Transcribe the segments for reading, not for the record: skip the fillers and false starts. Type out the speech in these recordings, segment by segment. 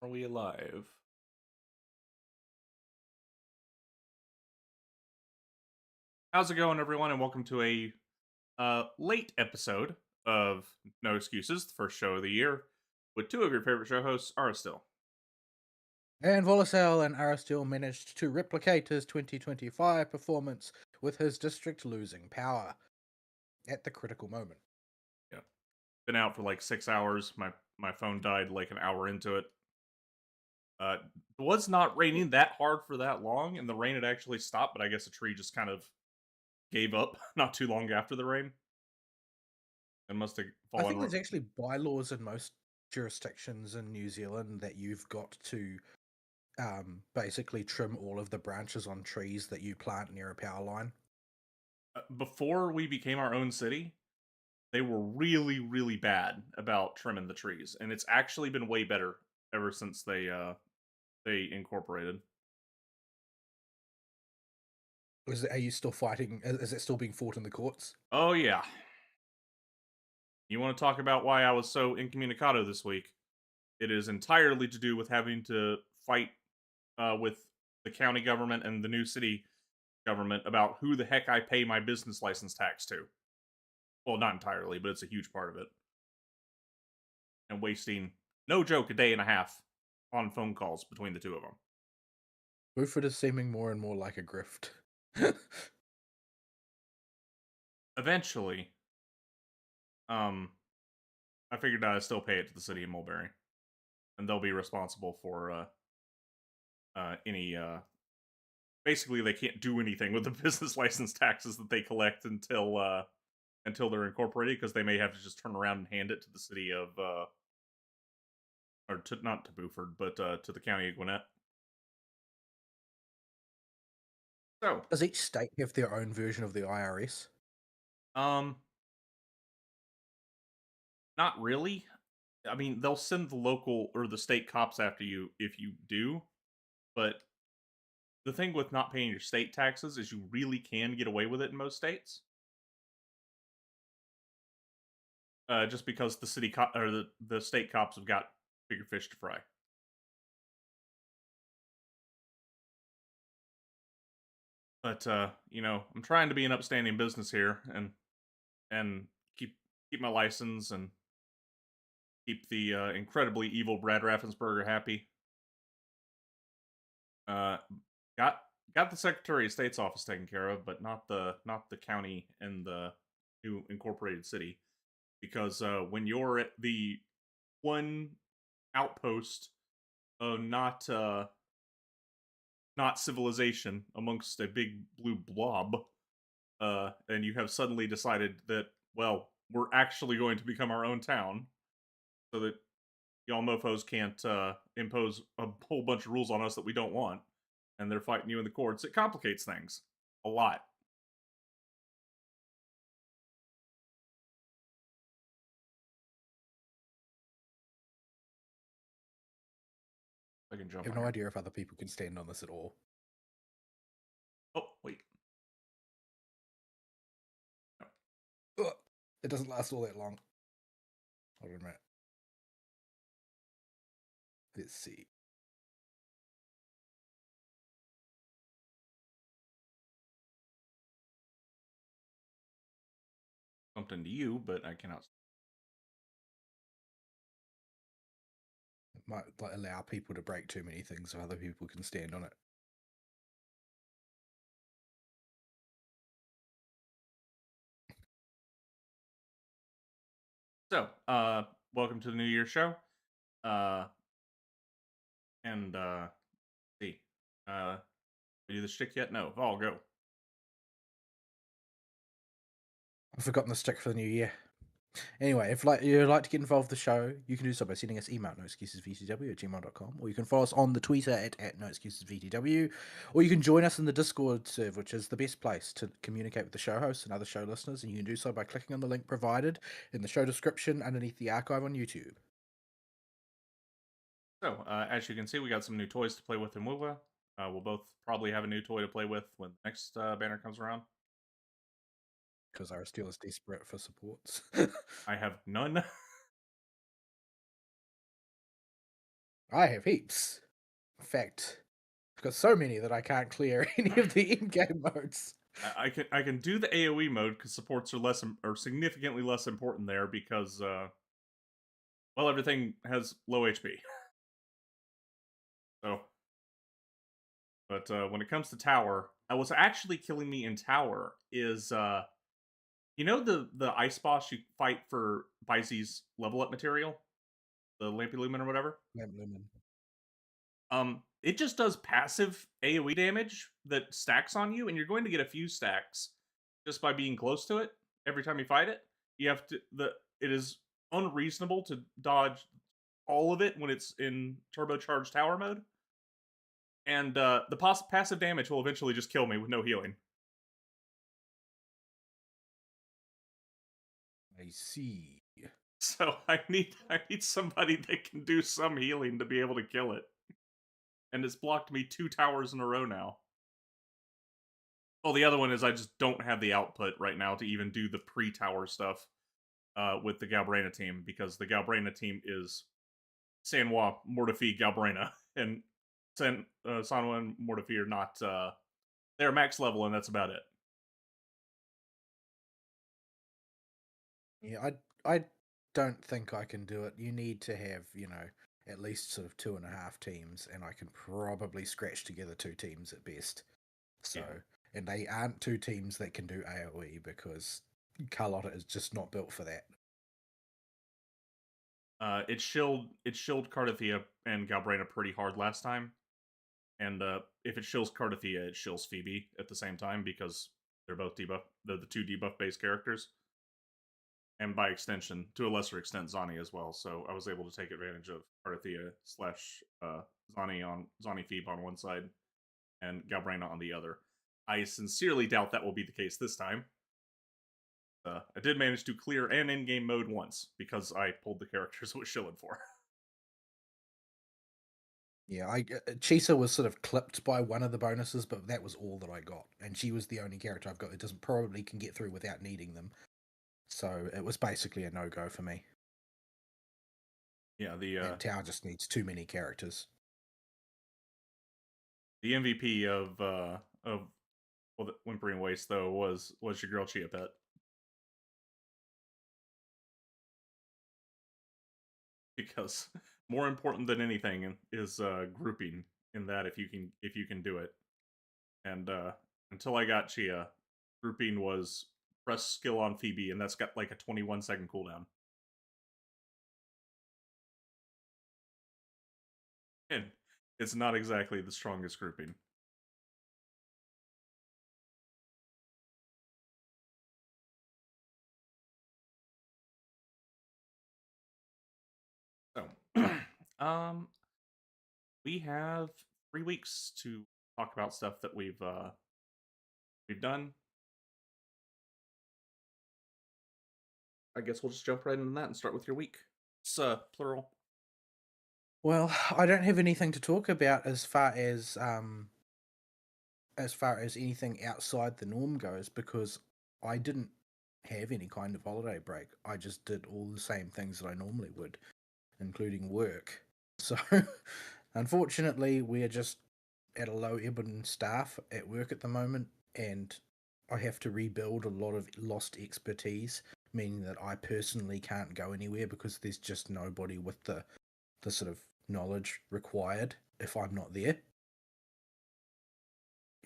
Are we alive? How's it going, everyone? And welcome to a late episode of No Excuses, the first show of the year, with two of your favorite show hosts, Still. And Volacel and Aristil managed to replicate his 2025 performance with his district losing power at the critical moment. Yeah, been out for like 6 hours. My phone died like an hour into it. It was not raining that hard for that long, and the rain had actually stopped. But I guess a tree just kind of gave up not too long after the rain, and must have I think fallen. there's actually bylaws in most jurisdictions in New Zealand that you've got to basically trim all of the branches on trees that you plant near a power line. Before we became our own city, they were really, really bad about trimming the trees, and it's actually been way better ever since they incorporated. Are you still fighting? Is it still being fought in the courts? Oh yeah, you want to talk about why I was so incommunicado this week? It is entirely to do with having to fight with the county government and the new city government about who the heck I pay my business license tax to. Well, not entirely, but it's a huge part of it. And wasting, no joke, a day and a half on phone calls between the two of them. Buford is seeming more and more like a grift. Eventually, um, I figured I'd still pay it to the city of Mulberry, and they'll be responsible for any. Basically, they can't do anything with the business license taxes that they collect until they're incorporated, because they may have to just turn around and hand it to the city of or to not to Buford, but to the county of Gwinnett. So, Does each state have their own version of the IRS? um, not really. I mean, they'll send the local or the state cops after you if you do, but the thing with not paying your state taxes is you really can get away with it in most states. Just because the or the state cops have got bigger fish to fry. But I'm trying to be an upstanding business here and keep my license and keep the incredibly evil Brad Raffensperger happy. Uh, got got the Secretary of State's office taken care of, but not the county and the new incorporated city, because when you're at the one outpost of not civilization amongst a big blue blob, and you have suddenly decided that, well, we're actually going to become our own town, so that y'all mofos can't impose a whole bunch of rules on us that we don't want, and they're fighting you in the courts. It complicates things a lot. I can I jump have on no here. idea if other people can stand on this at all. Oh, wait. Ugh, it doesn't last all that long. Hold on a minute. Let's see. Bumped into you, but I cannot. It might allow people to break too many things so other people can stand on it. So, welcome to the New Year show. Uh, and see, we do the shtick yet? No. Vol, go. I've forgotten the stick for the new year. Anyway, if you'd like to get involved with the show, you can do so by sending us email noexcusesvtw@gmail.com, or you can follow us on the Twitter at noexcusesvtw, or you can join us in the Discord server, which is the best place to communicate with the show hosts and other show listeners, and you can do so by clicking on the link provided in the show description underneath the archive on YouTube. So, as you can see, we got some new toys to play with in WoWa. We'll both probably have a new toy to play with when the next banner comes around. Because our steel is desperate for supports. I have none. I have heaps. In fact, I've got so many that I can't clear any of the in-game modes. I can do the AOE mode because supports are significantly less important there because well, everything has low HP. So, but when it comes to tower, what's actually killing me in tower is you know the ice boss you fight for Baizi's level up material, the Lampy Lumen or whatever. Lamp Lumen. It just does passive AoE damage that stacks on you, and you're going to get a few stacks just by being close to it every time you fight it. You have to it is unreasonable to dodge all of it when it's in turbocharged tower mode, and the passive damage will eventually just kill me with no healing. I see. So I need somebody that can do some healing to be able to kill it, and it's blocked me 2 towers in a row now. Oh, the other one is I just don't have the output right now to even do the pre-tower stuff with the Galbrena team because the Galbrena team is Sanwa, Mortefi, Galbrena, and Sanwa and Mortefi are not. They're max level, and that's about it. Yeah, I don't think I can do it. You need to have, at least sort of 2.5 teams, and I can probably scratch together 2 teams at best. So, Yeah. and they aren't 2 teams that can do AoE because Carlotta is just not built for that. It shilled Cardathia and Galbrena pretty hard last time, and if it shills Cardathia, it shills Phoebe at the same time because they're both debuff. They're the 2 debuff based characters, and by extension, to a lesser extent, Zani as well. So I was able to take advantage of Cardathia slash Zani Phoebe on one side and Galbrena on the other. I sincerely doubt that will be the case this time. I did manage to clear an in-game mode once because I pulled the characters it was shilling for. Yeah, Chisa was sort of clipped by one of the bonuses, but that was all that I got, and she was the only character I've got that doesn't probably can get through without needing them. So it was basically a no-go for me. Yeah, And Tau just needs too many characters. the MVP of well, the Whimpering Waste though was your girl Chia Pet. Because more important than anything is grouping in that if you can do it. And until I got Chia, grouping was press skill on Phoebe, and that's got like a 21-second cooldown. And it's not exactly the strongest grouping. So, we have 3 weeks to talk about stuff that we've done. I guess we'll just jump right into that and start with your week. It's plural. Well, I don't have anything to talk about as far as anything outside the norm goes because I didn't have any kind of holiday break. I just did all the same things that I normally would, including work. So, unfortunately, we're just at a low ebb in staff at work at the moment, and I have to rebuild a lot of lost expertise, meaning that I personally can't go anywhere because there's just nobody with the sort of knowledge required if I'm not there.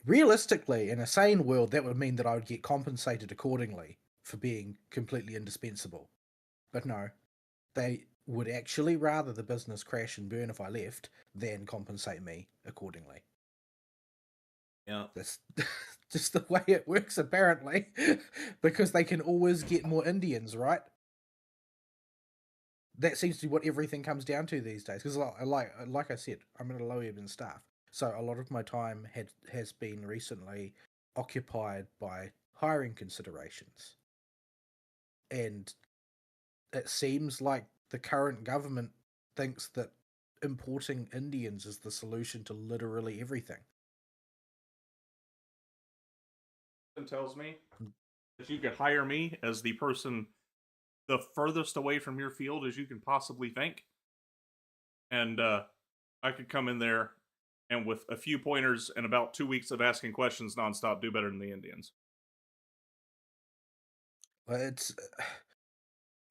Realistically, in a sane world, that would mean that I would get compensated accordingly for being completely indispensable. But no, they would actually rather the business crash and burn if I left than compensate me accordingly. Yeah. That's just the way it works, apparently, because they can always get more Indians, right? That seems to be what everything comes down to these days. Because, like I said, I'm in a low ebb in staff, so a lot of my time has been recently occupied by hiring considerations, and it seems like the current government thinks that importing Indians is the solution to literally everything. It tells me that you could hire me as the person the furthest away from your field as you can possibly think, and I could come in there and with a few pointers and about 2 weeks of asking questions nonstop, do better than the Indians. It's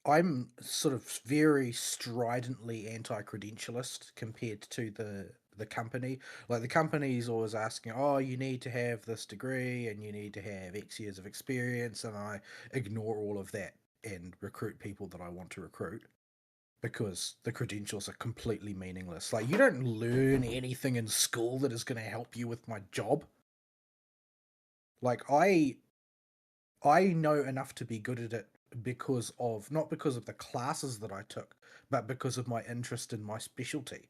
I'm sort of very stridently anti-credentialist compared to the company. Like the company's always asking, "Oh, you need to have this degree and you need to have X years of experience," and I ignore all of that and recruit people that I want to recruit because the credentials are completely meaningless. Like you don't learn anything in school that is going to help you with my job. Like I know enough to be good at it because of not because of the classes that I took, but because of my interest in my specialty.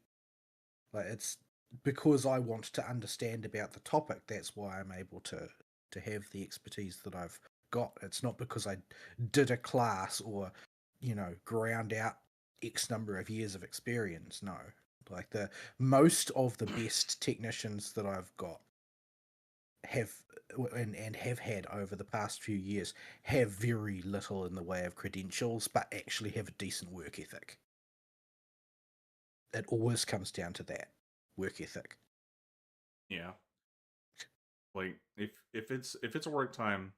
Like it's because I want to understand about the topic. That's why I'm able to have the expertise that I've got. It's not because I did a class or ground out X number of years of experience. No, like the most of the best technicians that I've got have and have had over the past few years have very little in the way of credentials, but actually have a decent work ethic. It always comes down to that work ethic. Yeah. Like if it's a work time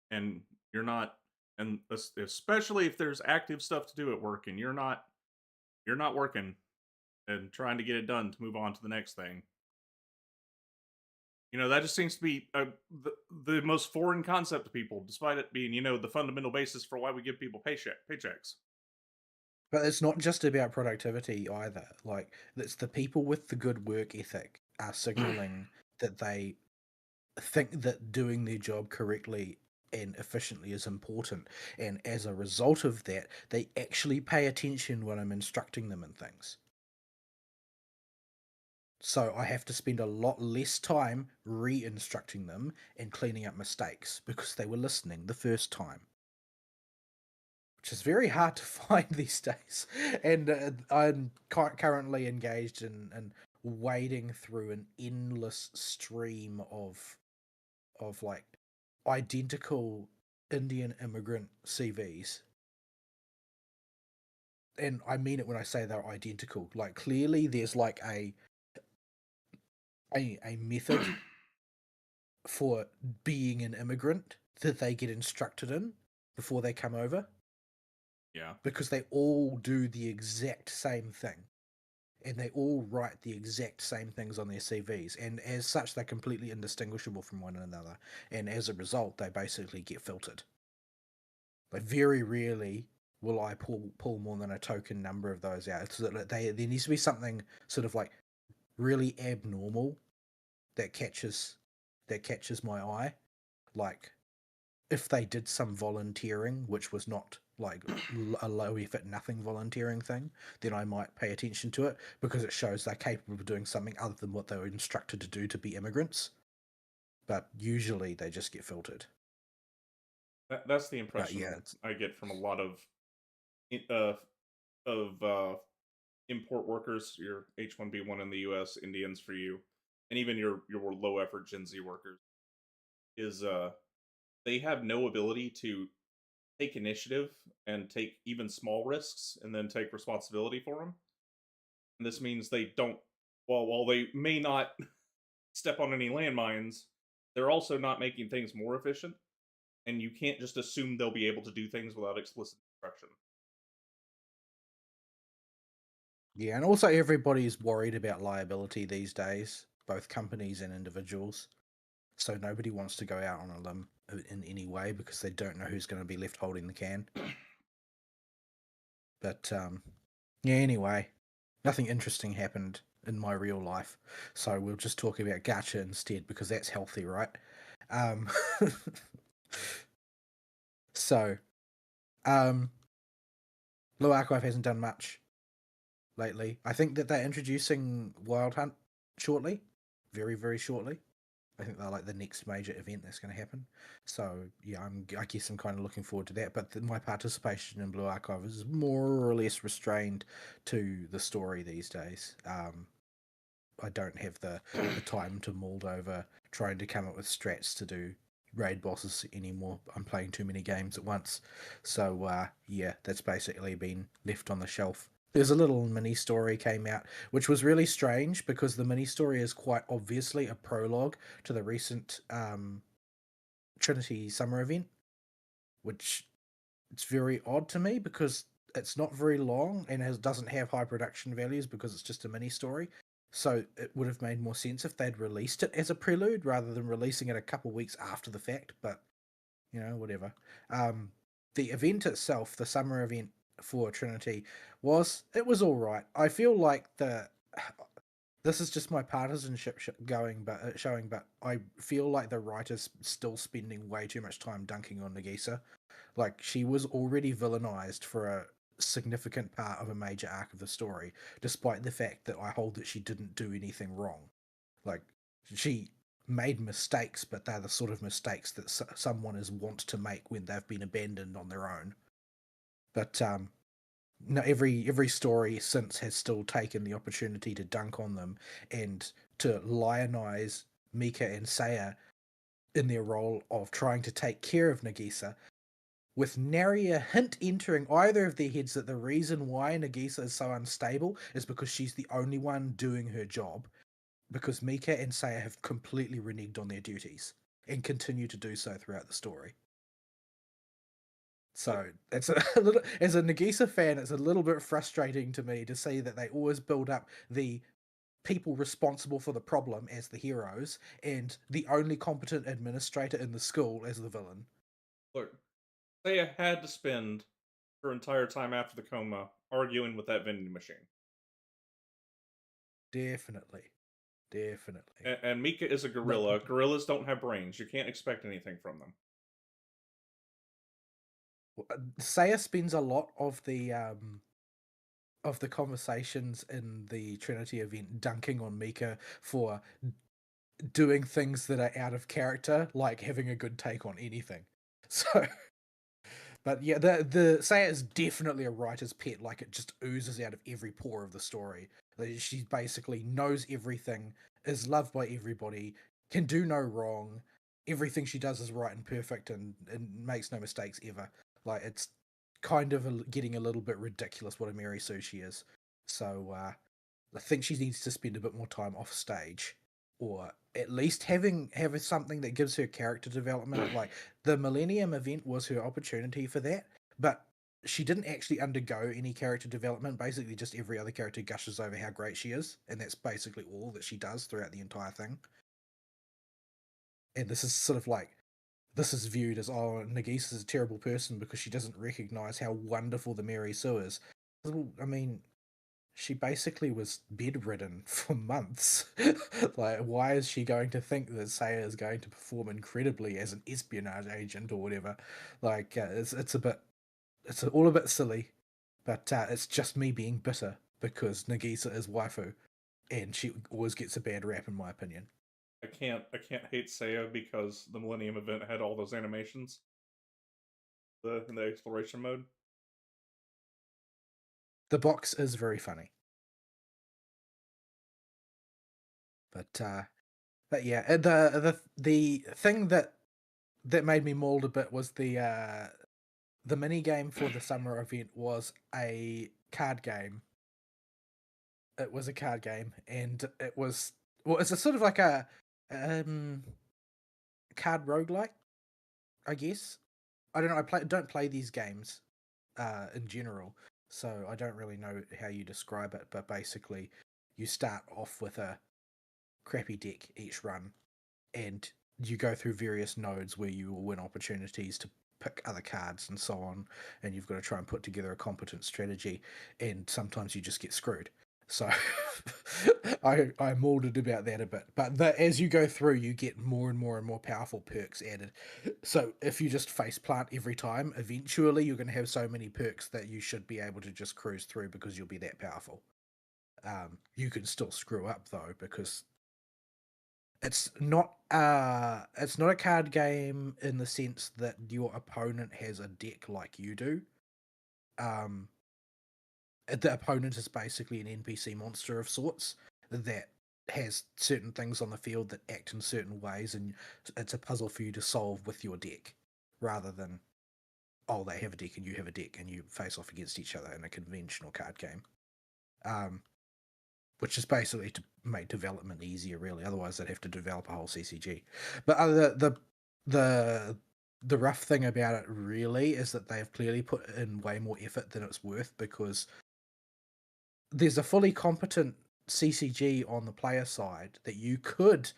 and you're not, and especially if there's active stuff to do at work and you're not working and trying to get it done to move on to the next thing. That just seems to be the most foreign concept to people, despite it being, the fundamental basis for why we give people paychecks. But it's not just about productivity either. Like it's the people with the good work ethic are signaling that they think that doing their job correctly and efficiently is important, and as a result of that they actually pay attention when I'm instructing them in things. So I have to spend a lot less time re-instructing them and cleaning up mistakes because they were listening the first time, which is very hard to find these days. And I'm currently engaged in wading through an endless stream of like identical Indian immigrant CVs. And I mean it when I say they're identical. Like clearly there's like a method for being an immigrant that they get instructed in before they come over, Yeah. because they all do the exact same thing and they all write the exact same things on their CVs, and as such they're completely indistinguishable from one another, and as a result they basically get filtered. Like very rarely will I pull more than a token number of those out. So that there needs to be something sort of like really abnormal that catches my eye, like if they did some volunteering, which was not like a low effort, nothing volunteering thing, then I might pay attention to it because it shows they're capable of doing something other than what they were instructed to do to be immigrants. But usually they just get filtered. That's the But impression yeah, I get from a lot uh, of import workers, your H-1B1 in the U.S., Indians for you, and even your low effort Gen Z workers, is they have no ability to take initiative and take even small risks and then take responsibility for them. And this means they don't. Well, while they may not step on any landmines, they're also not making things more efficient. And you can't just assume they'll be able to do things without explicit instruction. yeah, and also everybody's worried about liability these days, both companies and individuals. So nobody wants to go out on a limb in any way because they don't know who's going to be left holding the can. But yeah, anyway, nothing interesting happened in my real life, so we'll just talk about Gacha instead because that's healthy, right? Um, so, um, Blue Archive hasn't done much lately. I think that they're introducing Wild Hunt shortly, very, very shortly. I think they're like the next major event that's going to happen. So yeah, I guess I'm kind of looking forward to that. But my participation in Blue Archive is more or less restrained to the story these days. I don't have the time to mold over trying to come up with strats to do raid bosses anymore. I'm playing too many games at once. So yeah, that's basically been left on the shelf There's a little mini story came out, which was really strange because the mini story is quite obviously a prologue to the recent Trinity Summer event, which it's very odd to me because it's not very long and doesn't have high production values because it's just a mini story. So it would have made more sense if they'd released it as a prelude rather than releasing it a couple weeks after the fact. But whatever. The event itself, the summer event for Trinity, was all right. I feel like this is just my partisanship going, but showing. But I feel like the writers still spending way too much time dunking on Nagisa. Like she was already villainized for a significant part of a major arc of the story, despite the fact that I hold that she didn't do anything wrong. Like she made mistakes, but they're the sort of mistakes that someone is wont to make when they've been abandoned on their own. But no, every story since has still taken the opportunity to dunk on them and to lionize Mika and Saya in their role of trying to take care of Nagisa, with nary a hint entering either of their heads that the reason why Nagisa is so unstable is because she's the only one doing her job, because Mika and Saya have completely reneged on their duties and continue to do so throughout the story. Like, So it's a little, as a Nagisa fan, it's a little bit frustrating to me to see that they always build up the people responsible for the problem as the heroes and the only competent administrator in the school as the villain. look, Saya had to spend her entire time after the coma arguing with that vending machine. Definitely, definitely. And Mika is a But gorilla. Gorillas don't have brains. You can't expect anything from them. Saya spends a lot of the conversations in the Trinity event dunking on Mika for doing things that are out of character, like having a good take on anything. So, but yeah, the Saya is definitely a writer's pet. Like it just oozes out of every pore of the story. Like, she basically knows everything, is loved by everybody, can do no wrong. Everything she does is right and perfect, and makes no mistakes ever. Like it's kind of getting a little bit ridiculous what a Mary Sue she is. So I think she needs to spend a bit more time off stage, or at least having something that gives her character development. Like the Millennium event was her opportunity for that, but she didn't actually undergo any character development. Basically, just every other character gushes over how great she is, and that's basically all that she does throughout the entire thing. And this is sort of like this is viewed as, oh, Nagisa is a terrible person because she doesn't recognize how wonderful the Mary Sue is. Well, I mean, she basically was bedridden for months. Like, why is she going to think that Saya is going to perform incredibly as an espionage agent or whatever? Like, it's all a bit silly, but it's just me being bitter because Nagisa is waifu, and she always gets a bad rap in my opinion. I can't hate Saya because the Millennium event had all those animations. In the exploration mode. The box is very funny, but yeah, the thing that made me mauled a bit was the mini game for the summer event was a card game. It was a card game, and it was, well, it's a sort of like a um card roguelike, I guess. I don't know. Don't play these games in general, so I don't really know how you describe it. But basically, you start off with a crappy deck each run, and you go through various nodes where you will win opportunities to pick other cards and so on, and you've got to try and put together a competent strategy, and sometimes you just get screwed. So I molded about that a bit, but as you go through, you get more and more and more powerful perks added. So if you just face plant every time, eventually you're going to have so many perks that you should be able to just cruise through because you'll be that powerful. You can still screw up though because it's not a card game in the sense that your opponent has a deck like you do. Um, the opponent is basically an NPC monster of sorts that has certain things on the field that act in certain ways, and it's a puzzle for you to solve with your deck, rather than, oh, they have a deck and you have a deck and you face off against each other in a conventional card game. which is basically to make development easier. Really, otherwise they'd have to develop a whole CCG. But the rough thing about it really is that they've clearly put in way more effort than it's worth, because there's a fully competent CCG on the player side that you could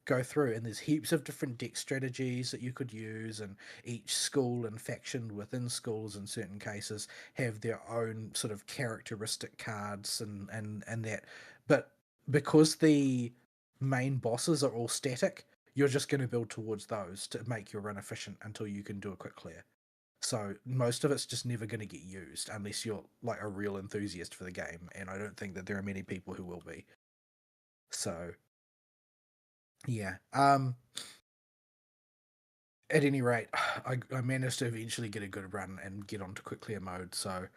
go through, and there's heaps of different deck strategies that you could use, and each school and faction within schools in certain cases have their own sort of characteristic cards and that. But because the main bosses are all static, you're just going to build towards those to make your run efficient until you can do a quick clear. So most of it's just never going to get used unless you're like a real enthusiast for the game, and I don't think that there are many people who will be. So yeah. At any rate, I managed to eventually get a good run and get onto quick clear mode, so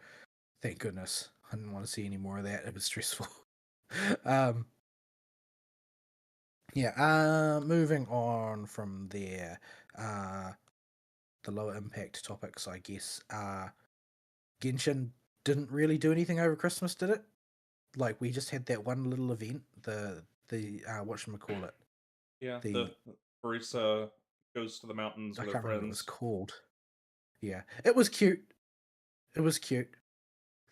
thank goodness. I didn't want to see any more of that. It was stressful. um, moving on from there, the lower impact topics, I guess. Genshin didn't really do anything over Christmas, did it? Like, we just had that one little event, the whatchamacallit, Yeah, the the Barisa goes to the mountains I with her can't remember what it was friends. called. Yeah, it was cute. It was cute.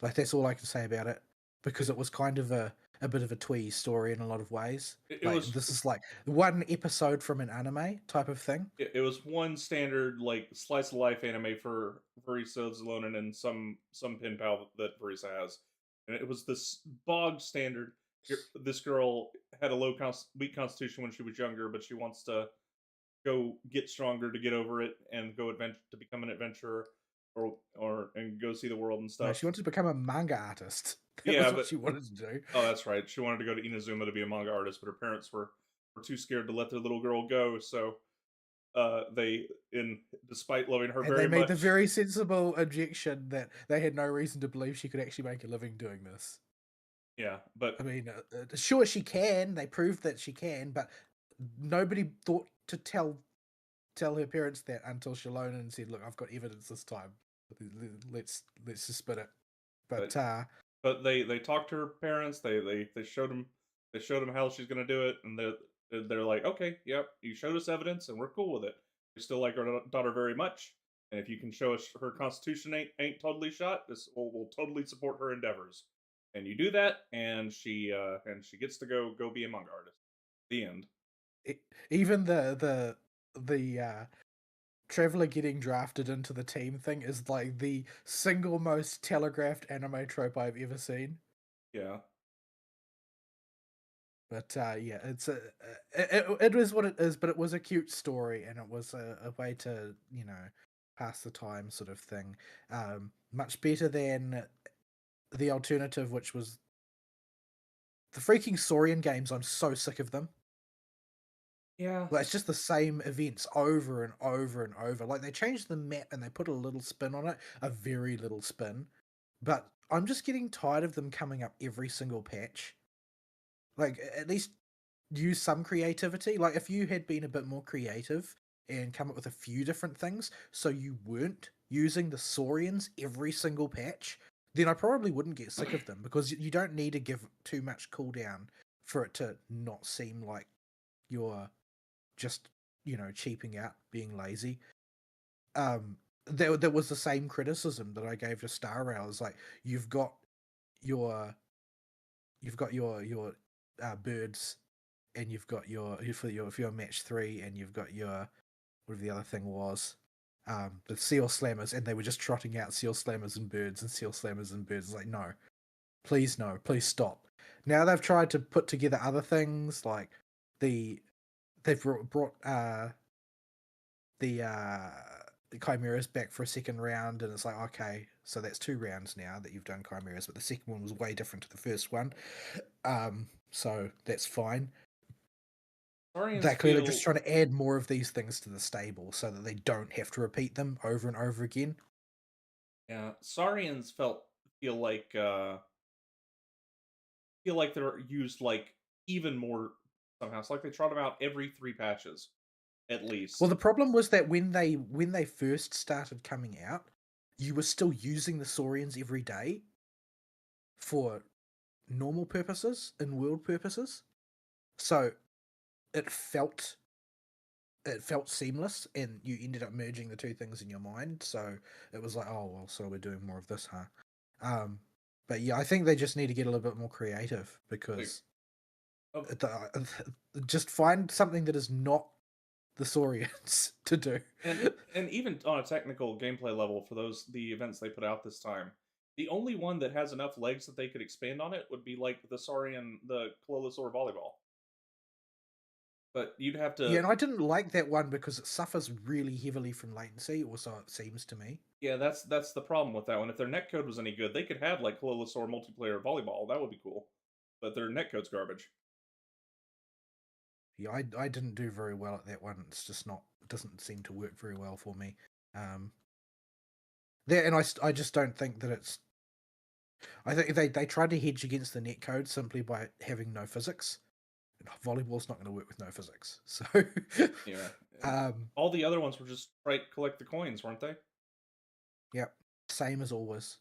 Like, that's all I can say about it, because it was kind of a bit of a twee story in a lot of ways. It Like, was this is like one episode from an anime type of thing. it was one standard like slice of life anime for Barisa Zalonin and some pen pal that Barisa has, and it was this bog standard. This girl had a weak constitution when she was younger, but she wants to go get stronger to get over it and go adventure to become an adventurer or and go see the world and No, she stuff. wanted to become a manga artist. That Yeah, was what but she wanted to do. oh, that's right. She wanted to go to Inazuma to be a manga artist, but her parents were too scared to let their little girl go. So they, in despite loving her And they very made the much, very sensible objection that they had no reason to believe she could actually make a living doing this. yeah. But I mean, sure, she can. They proved that she can, but nobody thought to tell her parents that until Shalona said, "Look, I've got evidence this time. Let's just spin it." but But they talked to her parents. They showed them how she's gonna do it, and they're like, okay, yep, you showed us evidence, and we're cool with it. We still like our daughter very much, and if you can show us her constitution ain't totally shot, this will totally support her endeavors. And you do that, and she gets to go be a manga artist. The end. even the Traveler getting drafted into the team thing is like the single most telegraphed anime trope I've ever seen. Yeah, But yeah, it was what it is. But it was a cute story, and it was a way to pass the time, sort of thing. Much better than the alternative, which was the freaking Saurian games. I'm so sick of them. yeah. Like, it's just the same events over and over and over. Like, they changed the map and they put a little spin on it, a very little spin. But I'm just getting tired of them coming up every single patch. Like, at least use some creativity. Like, if you had been a bit more creative and come up with a few different things, so you weren't using the Saurians every single patch, then I probably wouldn't get sick of them, because you don't need to give too much cooldown for it to not seem like you're just cheaping out, being lazy. There was the same criticism that I gave to Star Rail. Is like, you've got your birds, and you've got for your match 3, and you've got your whatever the other thing was, the seal slammers, and they were just trotting out seal slammers and birds and seal slammers and birds. It's like, no, please, no, please stop. Now they've tried to put together other things, like they've brought the chimeras back for a second round, and it's like, okay, so that's 2 rounds now that you've done chimeras, but the second one was way different to the first one. So that's fine. Saurians They're clearly just feel trying to add more of these things to the stable so that they don't have to repeat them over and over again. yeah. Saurians feel like they're used like even more somehow. It's like they trot them out every 3 patches at Well, least. the problem was that when they first started coming out, you were still using the Saurians every day for normal purposes and world purposes. So it felt seamless, and you ended up merging the two things in your mind. So it was like, oh well, so we're doing more of this, huh? But yeah, I think they just need to get a little bit more creative Like, because of just find something that is not the Saurians to do. and even on a technical gameplay level for the events they put out this time, the only one that has enough legs that they could expand on it would be like the Saurian, the Colossaur volleyball. But you'd have Yeah, to, and I didn't like that one because it suffers really heavily from latency, or so it seems to me. yeah, that's the problem with that one. If their netcode was any good, they could have like Colossaur multiplayer volleyball. That would be cool. But their netcode's garbage. Yeah, I didn't do very well at that one. It's just not, it doesn't seem to work very well for me. Um, there, and I just don't think that it's. I think they tried to hedge against the netcode simply by having no physics. Volleyball's not going to work with no physics. So, Yeah. um, All the other ones were just right collect the coins, weren't they? yeah, same as always.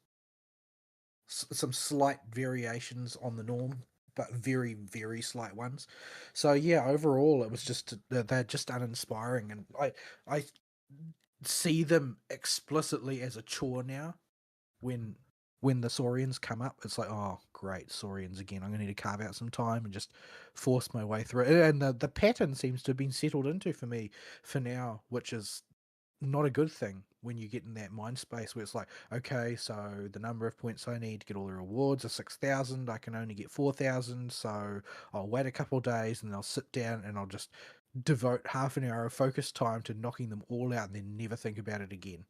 Some slight variations on the norm, but very, very slight ones. So yeah, overall, it was just they're just uninspiring, and I see them explicitly as a chore now. When the Saurians come up, it's like, oh great, Saurians again. I'm gonna need to carve out some time and just force my way through it. And the pattern seems to have been settled into for me for now, which is not a good thing when you get in that mind space where it's like, okay, so the number of points I need to get all the rewards are 6,000. I can only get 4,000, so I'll wait a couple of days and I'll sit down and I'll just devote half an hour of focus time to knocking them all out and then never think about it again.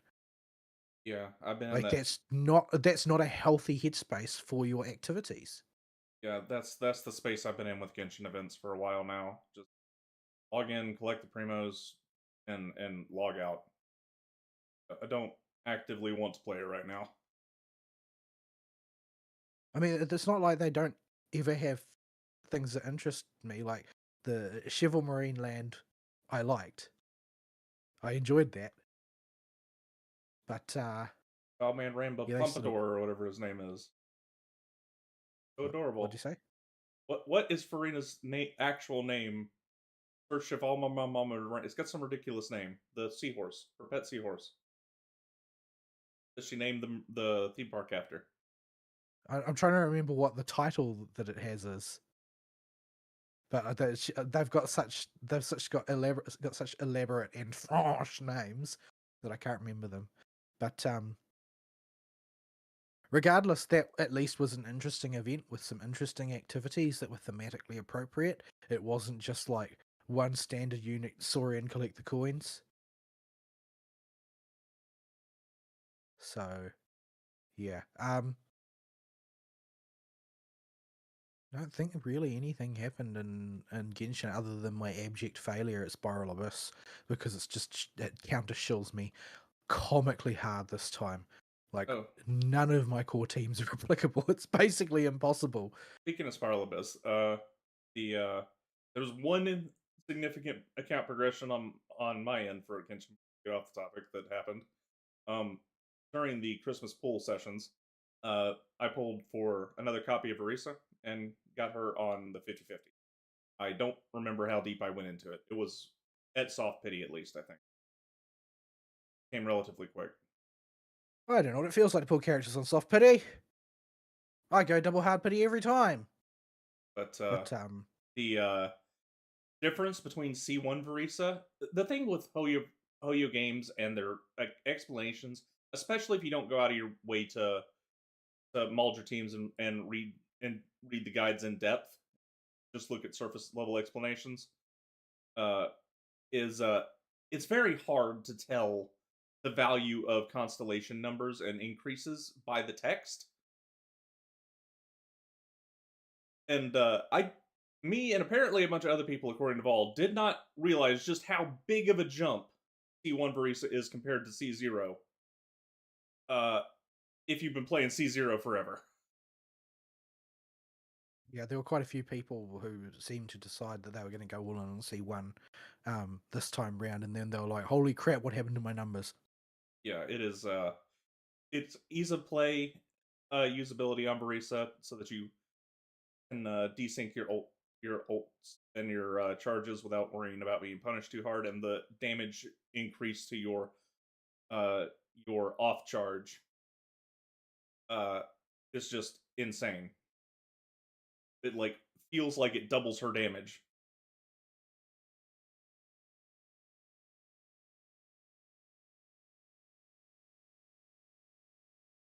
Yeah, I've been in Like that. that's not a healthy headspace for your activities. Yeah, that's the space I've been in with Genshin events for a while now. Just log in, collect the primos, and log out. I don't actively want to play it right now. I mean, it's not like they don't ever have things that interest me, like the Cheval Marine Land. I liked. I enjoyed that, but Oh man, Rainbow yeah, they sort of. Pompadour or whatever his name is. So What'd you adorable. say? What is Farina's actual name? For Cheval Mama, it's got some ridiculous name. The seahorse, her pet seahorse. That she named the theme park after. I'm trying to remember what the title that it has is, but they've got such elaborate and French names that I can't remember them. But regardless, that at least was an interesting event with some interesting activities that were thematically appropriate. It wasn't just like one standard unit Saurian collect the coins. So yeah, I don't think really anything happened in Genshin other than my abject failure at Spiral Abyss because it counter shills me comically hard this time. Like Oh, none of my core teams are applicable. It's basically impossible. speaking of Spiral Abyss, the there was one significant account progression on my end for Genshin. Get off the topic that happened. Um, during the Christmas pool sessions, I pulled for another copy of Arisa and got her on the 50-50. I don't remember how deep I went into it. It was at soft pity, at least, I think. Came relatively quick. I don't know what it feels like to pull characters on soft pity. I go double hard pity every time. But But the difference between C1 Verisa, the thing with Hoyo games and their explanations, especially if you don't go out of your way to mold your teams and read the guides in depth, just look at surface level explanations. Uh, is it's very hard to tell the value of constellation numbers and increases by the text. And me and apparently a bunch of other people, according to Vol, did not realize just how big of a jump C1 Barisa is compared to C0. Uh, if you've been playing C0 forever. yeah, there were quite a few people who seemed to decide that they were going to go all in on C1 this time round, and then they were like, "Holy crap! What happened to my numbers?" Yeah, it is. It's ease of play, usability on Barisa, so that you can desync your ults and your charges without worrying about being punished too hard, and the damage increase to uh your off charge uh is just insane. It like feels like it doubles her damage.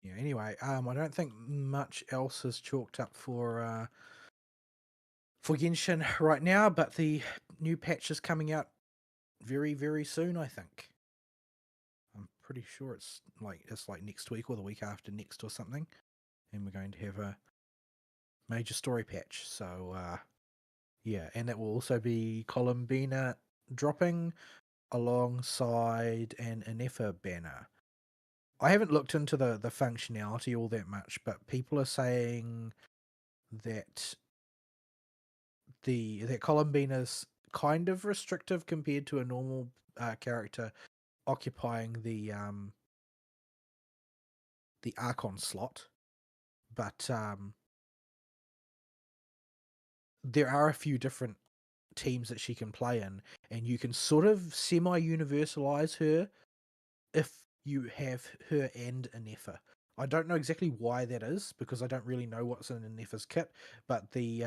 Yeah. Anyway, I don't think much else is chalked up for Genshin right now, but the new patch is coming out very, very soon. I think. I'm pretty sure it's like next week or the week after next or something, and we're going to have a major story patch. So yeah, and that will also be Columbina dropping alongside an Inefa banner. I haven't looked into the functionality all that much, but people are saying that that Columbina's kind of restrictive compared to a normal character occupying the Archon slot, but there are a few different teams that she can play in, and you can sort of semi-universalize her if you have her and a Nefer. I don't know exactly why that is, because I don't really know what's in a Nefer's kit, but the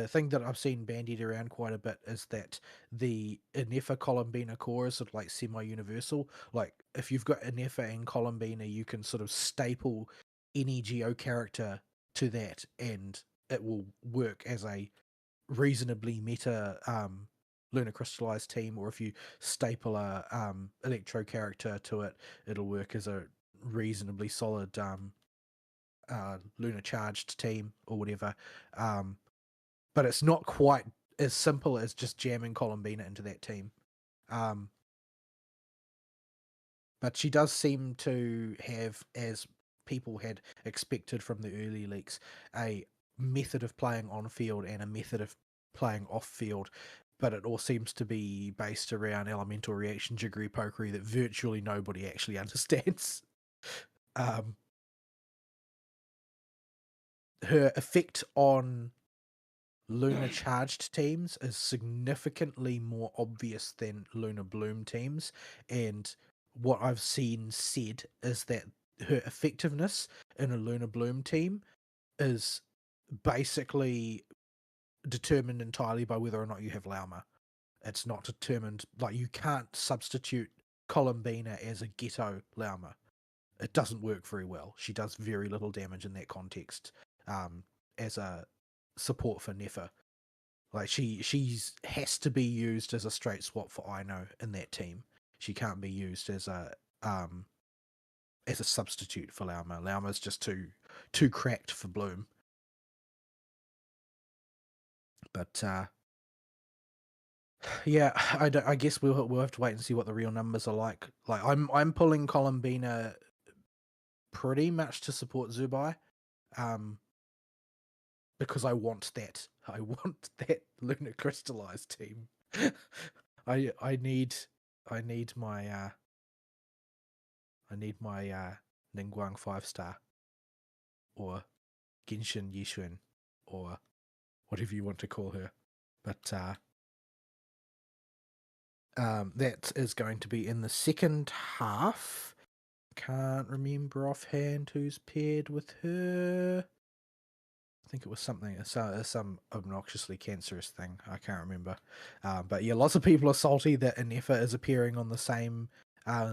thing that I've seen bandied around quite a bit is that the Inefa Columbina core is sort of like semi-universal. Like, if you've got Inefa and Columbina, you can sort of staple any Geo character to that, and it will work as a reasonably meta Lunar Crystallized team. Or if you staple a Electro character to it, it'll work as a reasonably solid Lunar Charged team or whatever. But it's not quite as simple as just jamming Columbina into that team. But she does seem to have, as people had expected from the early leaks, a method of playing on field and a method of playing off field. But it all seems to be based around elemental reaction jiggery pokery that virtually nobody actually understands. Her effect on Lunar charged teams is significantly more obvious than Lunar Bloom teams, and what I've seen said is that her effectiveness in a Lunar Bloom team is basically determined entirely by whether or not you have Lauma. It's not determined, like, you can't substitute Columbina as a ghetto Lauma. It doesn't work very well. She does very little damage in that context, as a support for Nefer. Like, she's has to be used as a straight swap for Ino in that team. She can't be used as a substitute for Lauma. Lauma's just too cracked for Bloom. But yeah, I guess we'll have to wait and see what the real numbers are like. Like, I'm pulling Columbina pretty much to support Zubai, because I want that. I want that Lunar Crystallized team. I need my Ningguang 5-star, or Genshin Yishuan, or whatever you want to call her. But that is going to be in the second half. Can't remember offhand who's paired with her. I think it was something, some obnoxiously cancerous thing. I can't remember. But yeah, lots of people are salty that Inefa is appearing on the same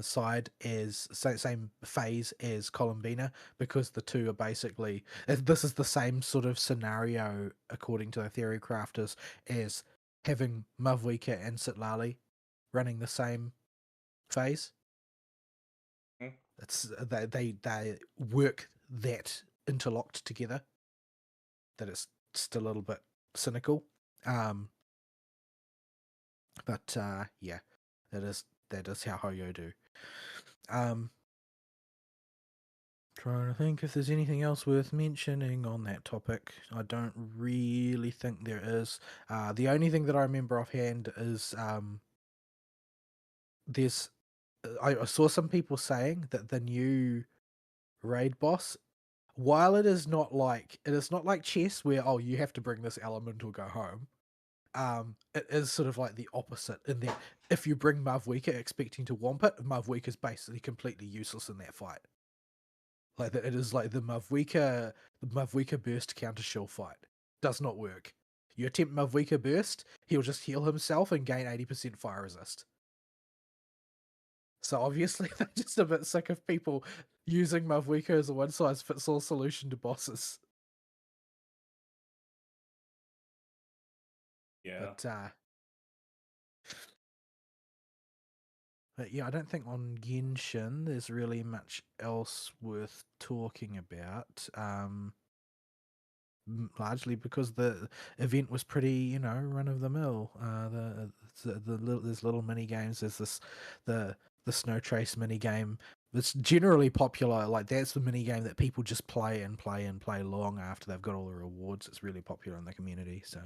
side as same phase as Columbina, because the two are basically, this is the same sort of scenario according to the theory crafters as having Mavwika and Sitlali running the same phase. Hmm. It's they work that interlocked together that it's still a little bit cynical. But yeah, that is how Hoyo do. Trying to think if there's anything else worth mentioning on that topic. I don't really think there is. The only thing that I remember offhand is there's I saw some people saying that the new raid boss while it is not like chess where you have to bring this element or go home. It is sort of like the opposite in that if you bring Mavwika expecting to womp it, Mavwika is basically completely useless in that fight. Like it is like the Mavwika burst counter shill fight does not work. You attempt Mavwika burst, he'll just heal himself and gain 80% fire resist. So obviously they're just a bit sick of people using Mavwika as a one size fits all solution to bosses. Yeah. But yeah, I don't think on Genshin there's really much else worth talking about. Largely because the event was pretty, run of the mill. There's little mini games. There's the Snow Trace mini game. It's generally popular. Like that's the mini game that people just play and play and play long after they've got all the rewards. It's really popular in the community. So,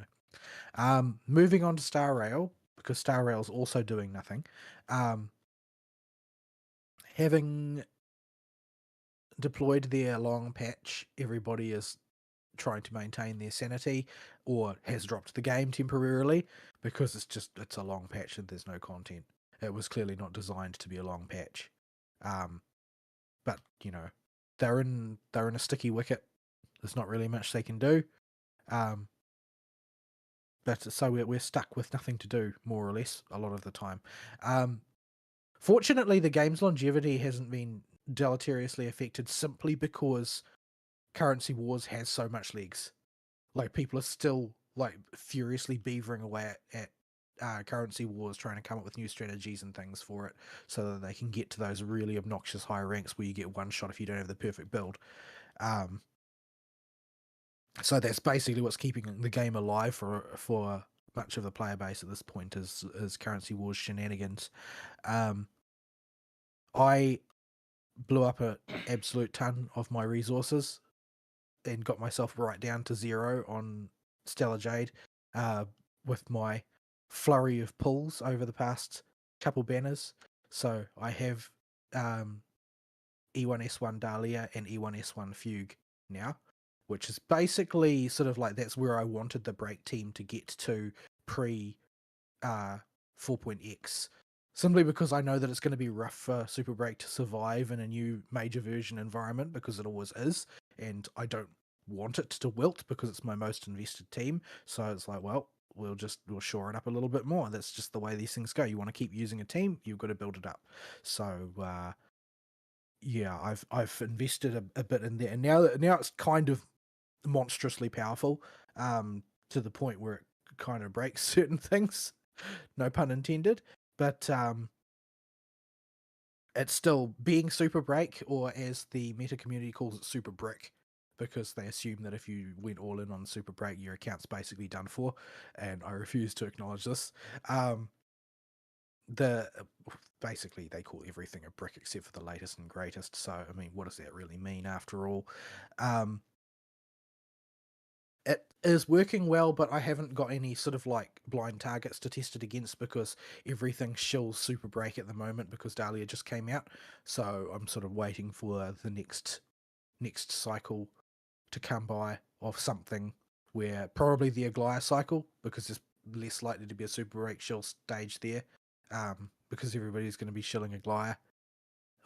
moving on to Star Rail because Star Rail's also doing nothing. Having deployed their long patch, everybody is trying to maintain their sanity or has dropped the game temporarily because it's a long patch and there's no content. It was clearly not designed to be a long patch. But they're in a sticky wicket. There's not really much they can do. But so we're stuck with nothing to do, more or less, a lot of the time. Fortunately, the game's longevity hasn't been deleteriously affected simply because Currency Wars has so much legs. Like people are still like furiously beavering away at Currency Wars, trying to come up with new strategies and things for it, so that they can get to those really obnoxious high ranks where you get one shot if you don't have the perfect build. So that's basically what's keeping the game alive for much of the player base at this point is Currency Wars shenanigans. I blew up an absolute ton of my resources and got myself right down to 0 on Stellar Jade with my flurry of pulls over the past couple banners. So I have E1S1 Dahlia and E1S1 Fugue now, which is basically sort of like that's where I wanted the break team to get to pre 4.x. Simply because I know that it's going to be rough for Super Break to survive in a new major version environment because it always is, and I don't want it to wilt because it's my most invested team. So it's like, well, we'll shore it up a little bit more. That's just the way these things go. You want to keep using a team, you've got to build it up. So yeah, I've invested a bit in there, and now it's kind of monstrously powerful, to the point where it kind of breaks certain things. No pun intended. But it's still being super break, or as the meta community calls it, super brick, because they assume that if you went all in on super break, your account's basically done for, and I refuse to acknowledge this. Basically they call everything a brick except for the latest and greatest. So I mean, what does that really mean after all? It is working well, but I haven't got any sort of like blind targets to test it against because everything shills super break at the moment because Dahlia just came out. So I'm sort of waiting for the next cycle to come by of something where probably the Aglaya cycle, because there's less likely to be a super break shill stage there, because everybody's going to be shilling Aglaya,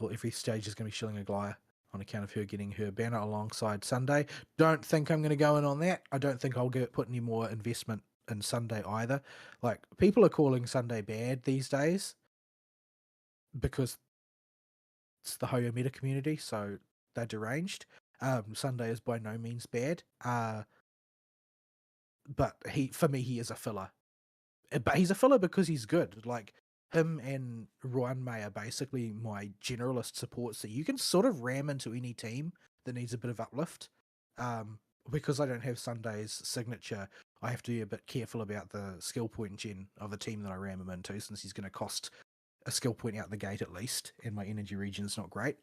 or every stage is going to be shilling Aglaya on account of her getting her banner alongside Sunday. Don't think I'm going to go in on that. I don't think I'll put any more investment in Sunday either. Like, people are calling Sunday bad these days because it's the Hoyo meta community, so they're deranged. Sunday is by no means bad. But for me, he is a filler. But he's a filler because he's good. Like, him and Ruan May are basically my generalist supports that you can sort of ram into any team that needs a bit of uplift. Because I don't have Sunday's signature, I have to be a bit careful about the skill point gen of the team that I ram him into, since he's going to cost a skill point out the gate at least, and my energy region's not great.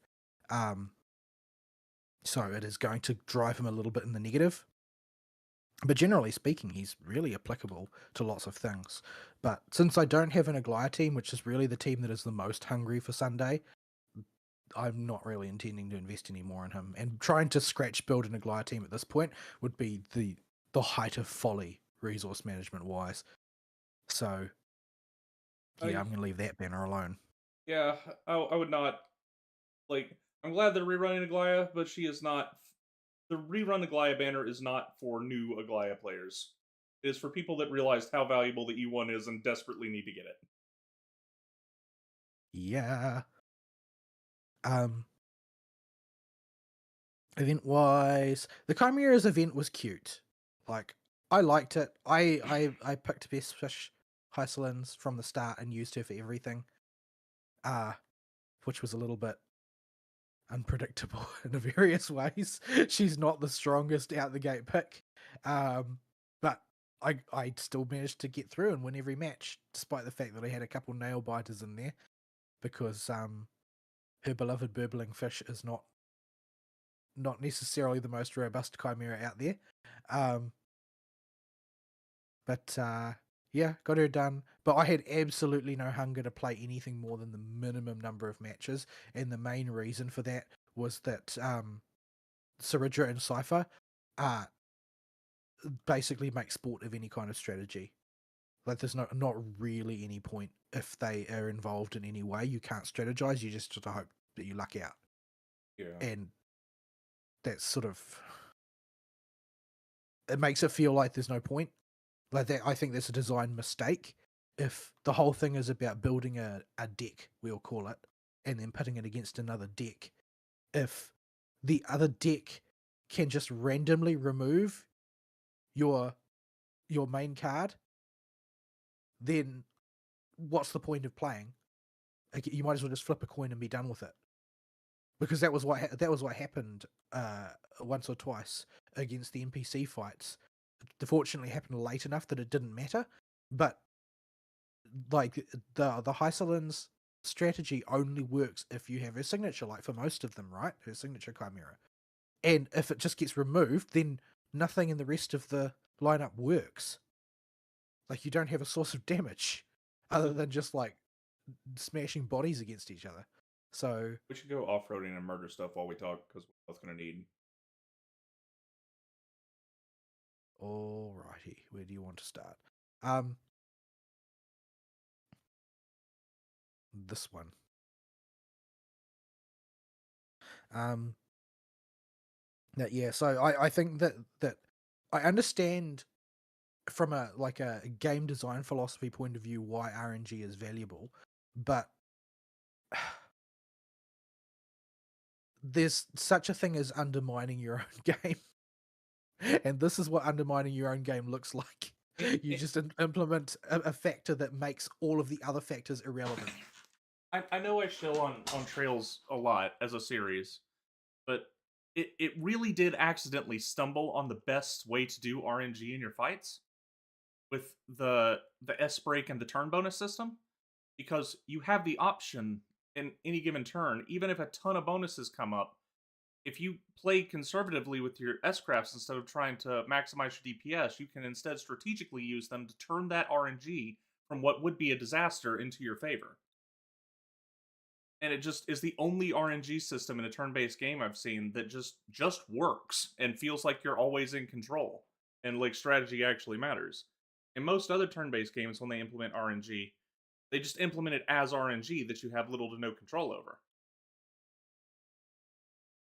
So it is going to drive him a little bit in the negative. But generally speaking, he's really applicable to lots of things. But since I don't have an Aglaya team, which is really the team that is the most hungry for Sunday, I'm not really intending to invest any more in him. And trying to scratch build an Aglaya team at this point would be the height of folly, resource management wise. So yeah, I'm gonna leave that banner alone. Yeah, I would not like. I'm glad they're rerunning Aglaya, but she is not. The rerun Aglaya banner is not for new Aglaya players. It is for people that realized how valuable the E1 is and desperately need to get it. Yeah. Event wise, the Chimera's event was cute. Like, I liked it. I picked Best Fish Hysolins from the start and used her for everything. Which was a little bit unpredictable in various ways. She's not the strongest out the gate pick. But I still managed to get through and win every match, despite the fact that I had a couple nail biters in there, because her beloved burbling fish is not necessarily the most robust chimera out there. But yeah, got her done. But I had absolutely no hunger to play anything more than the minimum number of matches, and the main reason for that was that Saridra and Cypher basically make sport of any kind of strategy. Like, there's not really any point if they are involved in any way. You can't strategize. You just have to hope that you luck out. Yeah. And that's sort of, it makes it feel like there's no point. Like that, I think that's a design mistake. If the whole thing is about building a deck, we'll call it, and then putting it against another deck, if the other deck can just randomly remove your main card, then what's the point of playing? Like, you might as well just flip a coin and be done with it. Because that was what happened once or twice against the NPC fights. It fortunately happened late enough that it didn't matter, but like the Hysolins strategy only works if you have her signature, like for most of them, right? Her signature chimera. And if it just gets removed, then nothing in the rest of the lineup works. Like, you don't have a source of damage other than just like smashing bodies against each other. So We should go off roading and murder stuff while we talk, because we're both going to need. alrighty, where do you want to start? This one. Yeah, so I think that I understand from a game design philosophy point of view why RNG is valuable, but there's such a thing as undermining your own game. And this is what undermining your own game looks like. You just implement a factor that makes all of the other factors irrelevant. I know I shill on Trails a lot as a series, but it really did accidentally stumble on the best way to do RNG in your fights with the S break and the turn bonus system, because you have the option in any given turn, even if a ton of bonuses come up, if you play conservatively with your S crafts instead of trying to maximize your DPS, you can instead strategically use them to turn that RNG from what would be a disaster into your favor. And it just is the only RNG system in a turn-based game I've seen that just works and feels like you're always in control and like strategy actually matters. In most other turn-based games, when they implement RNG, they just implement it as RNG that you have little to no control over.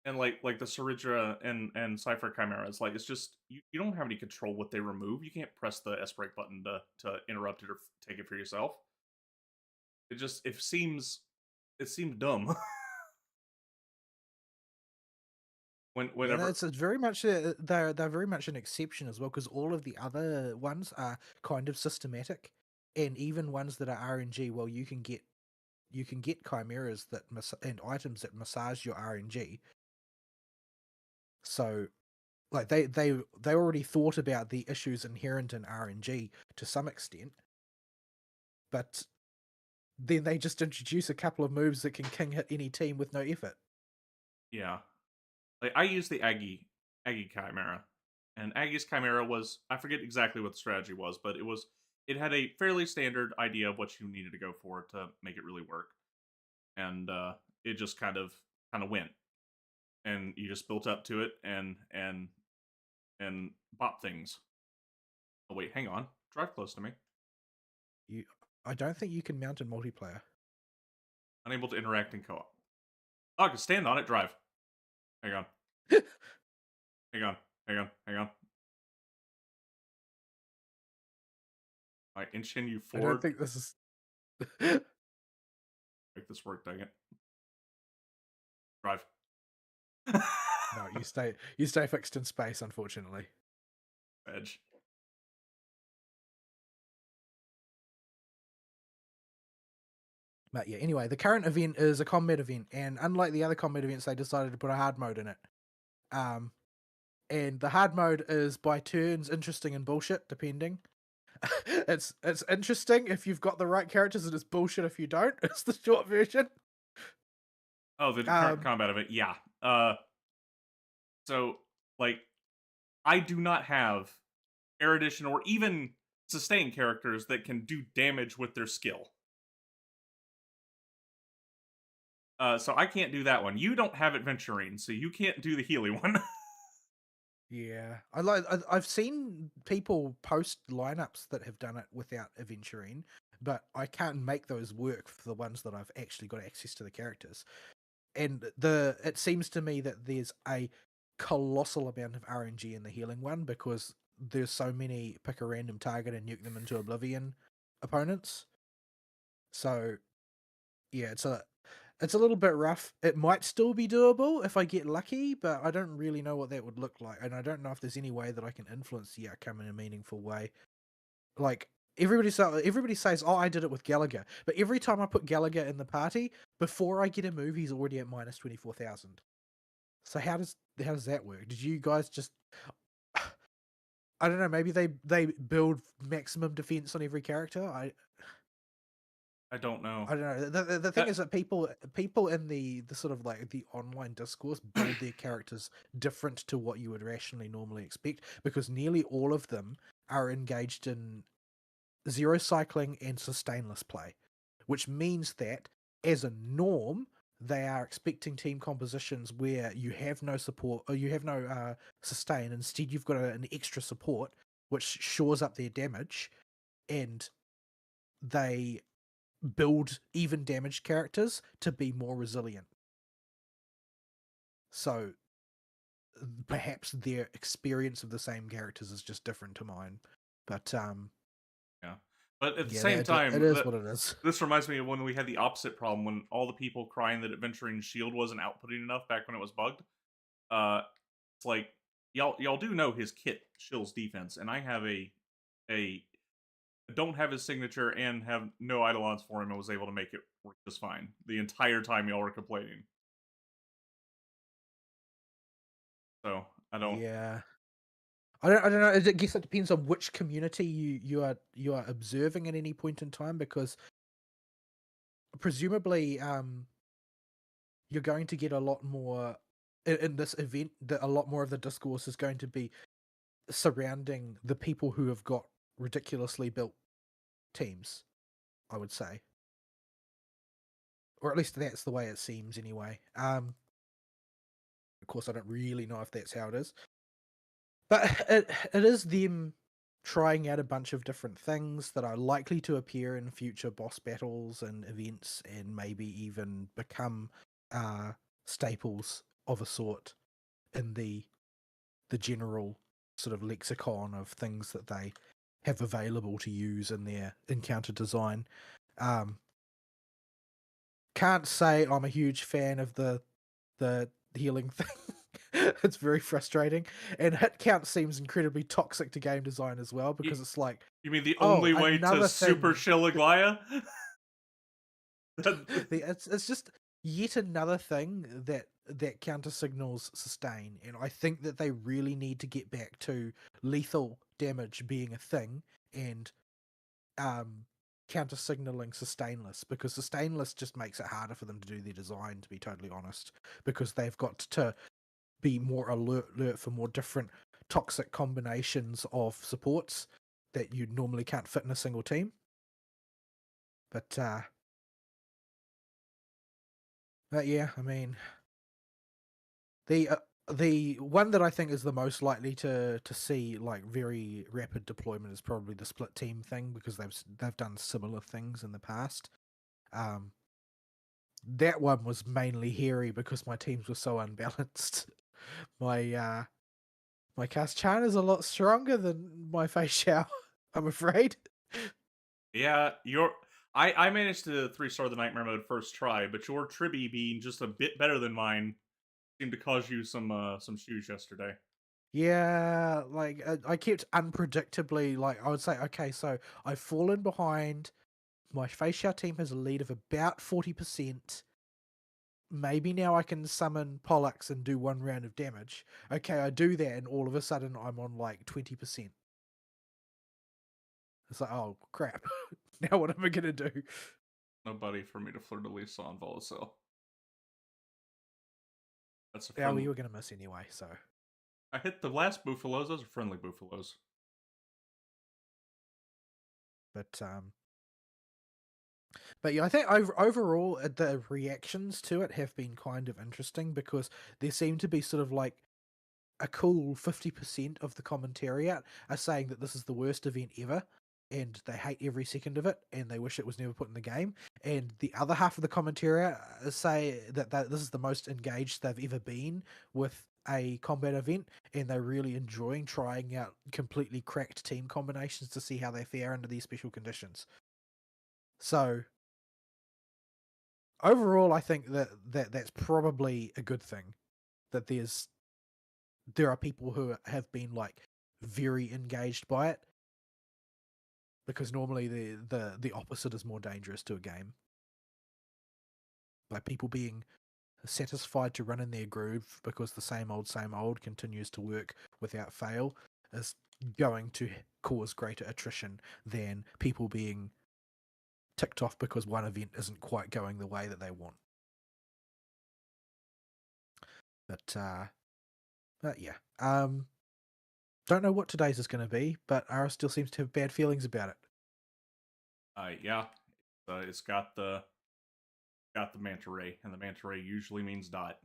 And like the Saridra and Cypher Chimeras, like, it's just you don't have any control what they remove. You can't press the S break button to interrupt it or take it for yourself. It seems dumb. And Whenever it's very much they're very much an exception as well, because all of the other ones are kind of systematic, and even ones that are RNG. Well, you can get chimeras that and items that massage your RNG. So, like, they already thought about the issues inherent in RNG to some extent, but then they just introduce a couple of moves that can king hit any team with no effort. Yeah. Like, I used the Aggie Chimera. And Aggie's Chimera was, I forget exactly what the strategy was, but it had a fairly standard idea of what you needed to go for to make it really work. And it just kind of kind of went, and you just built up to it and bop things. Oh wait, hang on. Drive close to me. I don't think you can mount in multiplayer. Unable to interact in co-op. Oh, I can stand on it. Drive. Hang on. Hang on. Hang on. Hang on. I inching you I don't forward. think this is. Make this work, dang it. Drive. No, you stay fixed in space, unfortunately. Edge. But yeah, anyway, the current event is a combat event, and unlike the other combat events, they decided to put a hard mode in it. And the hard mode is by turns, interesting and bullshit, depending. It's interesting if you've got the right characters, and it's bullshit if you don't. It's the short version. Oh, the current combat of it, yeah. So, like, I do not have erudition or even sustain characters that can do damage with their skill. So I can't do that one. You don't have adventuring, so you can't do the Healy one. Yeah, I've seen people post lineups that have done it without adventuring, but I can't make those work for the ones that I've actually got access to the characters. And it seems to me that there's a colossal amount of RNG in the healing one because there's so many pick a random target and nuke them into oblivion opponents. So yeah, it's a little bit rough. It might still be doable if I get lucky, but I don't really know what that would look like, and I don't know if there's any way that I can influence the outcome in a meaningful way. Like everybody says, "Oh, I did it with Gallagher," but every time I put Gallagher in the party, before I get a move, he's already at minus 24,000. So how does that work? Did you guys just? I don't know. Maybe they build maximum defense on every character. I don't know. I don't know. The thing is that people in the sort of like the online discourse build their characters different to what you would rationally normally expect because nearly all of them are engaged in zero cycling and sustainless play, which means that as a norm they are expecting team compositions where you have no support or you have no sustain. Instead, you've got an extra support which shores up their damage, and they build even damaged characters to be more resilient. So perhaps their experience of the same characters is just different to mine. But yeah. But at the yeah, same time, it is what it is. this reminds me of when we had the opposite problem when all the people crying that Adventuring Shield wasn't outputting enough back when it was bugged. It's like y'all do know his kit shills defense, and I have a don't have his signature and have no eidolons for him and was able to make it work just fine the entire time y'all were complaining. So I don't. Yeah. I don't know. I guess it depends on which community you are observing at any point in time, because presumably you're going to get a lot more in this event. That a lot more of the discourse is going to be surrounding the people who have got ridiculously built teams, I would say, or at least that's the way it seems anyway. Of course, I don't really know if that's how it is, but it is them trying out a bunch of different things that are likely to appear in future boss battles and events, and maybe even become staples of a sort in the general sort of lexicon of things that they have available to use in their encounter design. Can't say I'm a huge fan of the healing thing. It's very frustrating, and hit count seems incredibly toxic to game design as well, because it's like, You mean the oh, only way to another super thing. shill Aglaya? It's just yet another thing that counter signals sustain, and I think that they really need to get back to lethal damage being a thing, and counter signaling sustainless, because sustainless just makes it harder for them to do their design, to be totally honest, because they've got to be more alert for more different toxic combinations of supports that you normally can't fit in a single team. But yeah, I mean, The one that I think is the most likely to see like very rapid deployment is probably the split team thing, because they've done similar things in the past. That one was mainly hairy because my teams were so unbalanced. My my cast Chan is a lot stronger than my Fei Xiao, I'm afraid. Yeah, I managed to 3-star the nightmare mode first try, but your Tribby being just a bit better than mine seemed to cause you some shoes yesterday. Yeah, like I kept unpredictably, like I would say, okay, so I've fallen behind. My Fei Xiao team has a lead of about 40%. Maybe now I can summon Pollux and do one round of damage. Okay, I do that, and all of a sudden I'm on like 20%. It's like, oh crap! Now what am I gonna do? Nobody for me to fleur de lis on Volacil. That's a Yeah, well, friendly. you were gonna miss anyway, so. I hit the last Buffalos. Those are friendly Buffalos. But but yeah, I think overall the reactions to it have been kind of interesting, because there seem to be sort of like a cool 50% of the commentariat are saying that this is the worst event ever, and they hate every second of it, and they wish it was never put in the game. And the other half of the commentariat say that this is the most engaged they've ever been with a combat event, and they're really enjoying trying out completely cracked team combinations to see how they fare under these special conditions. So overall, I think that's probably a good thing, that there are people who have been like very engaged by it, because normally the opposite is more dangerous to a game. Like people being satisfied to run in their groove because the same old continues to work without fail is going to cause greater attrition than people being ticked off because one event isn't quite going the way that they want. But yeah. Don't know what today's is going to be, but Ara still seems to have bad feelings about it. Yeah, it's got the manta ray, and the manta ray usually means dot.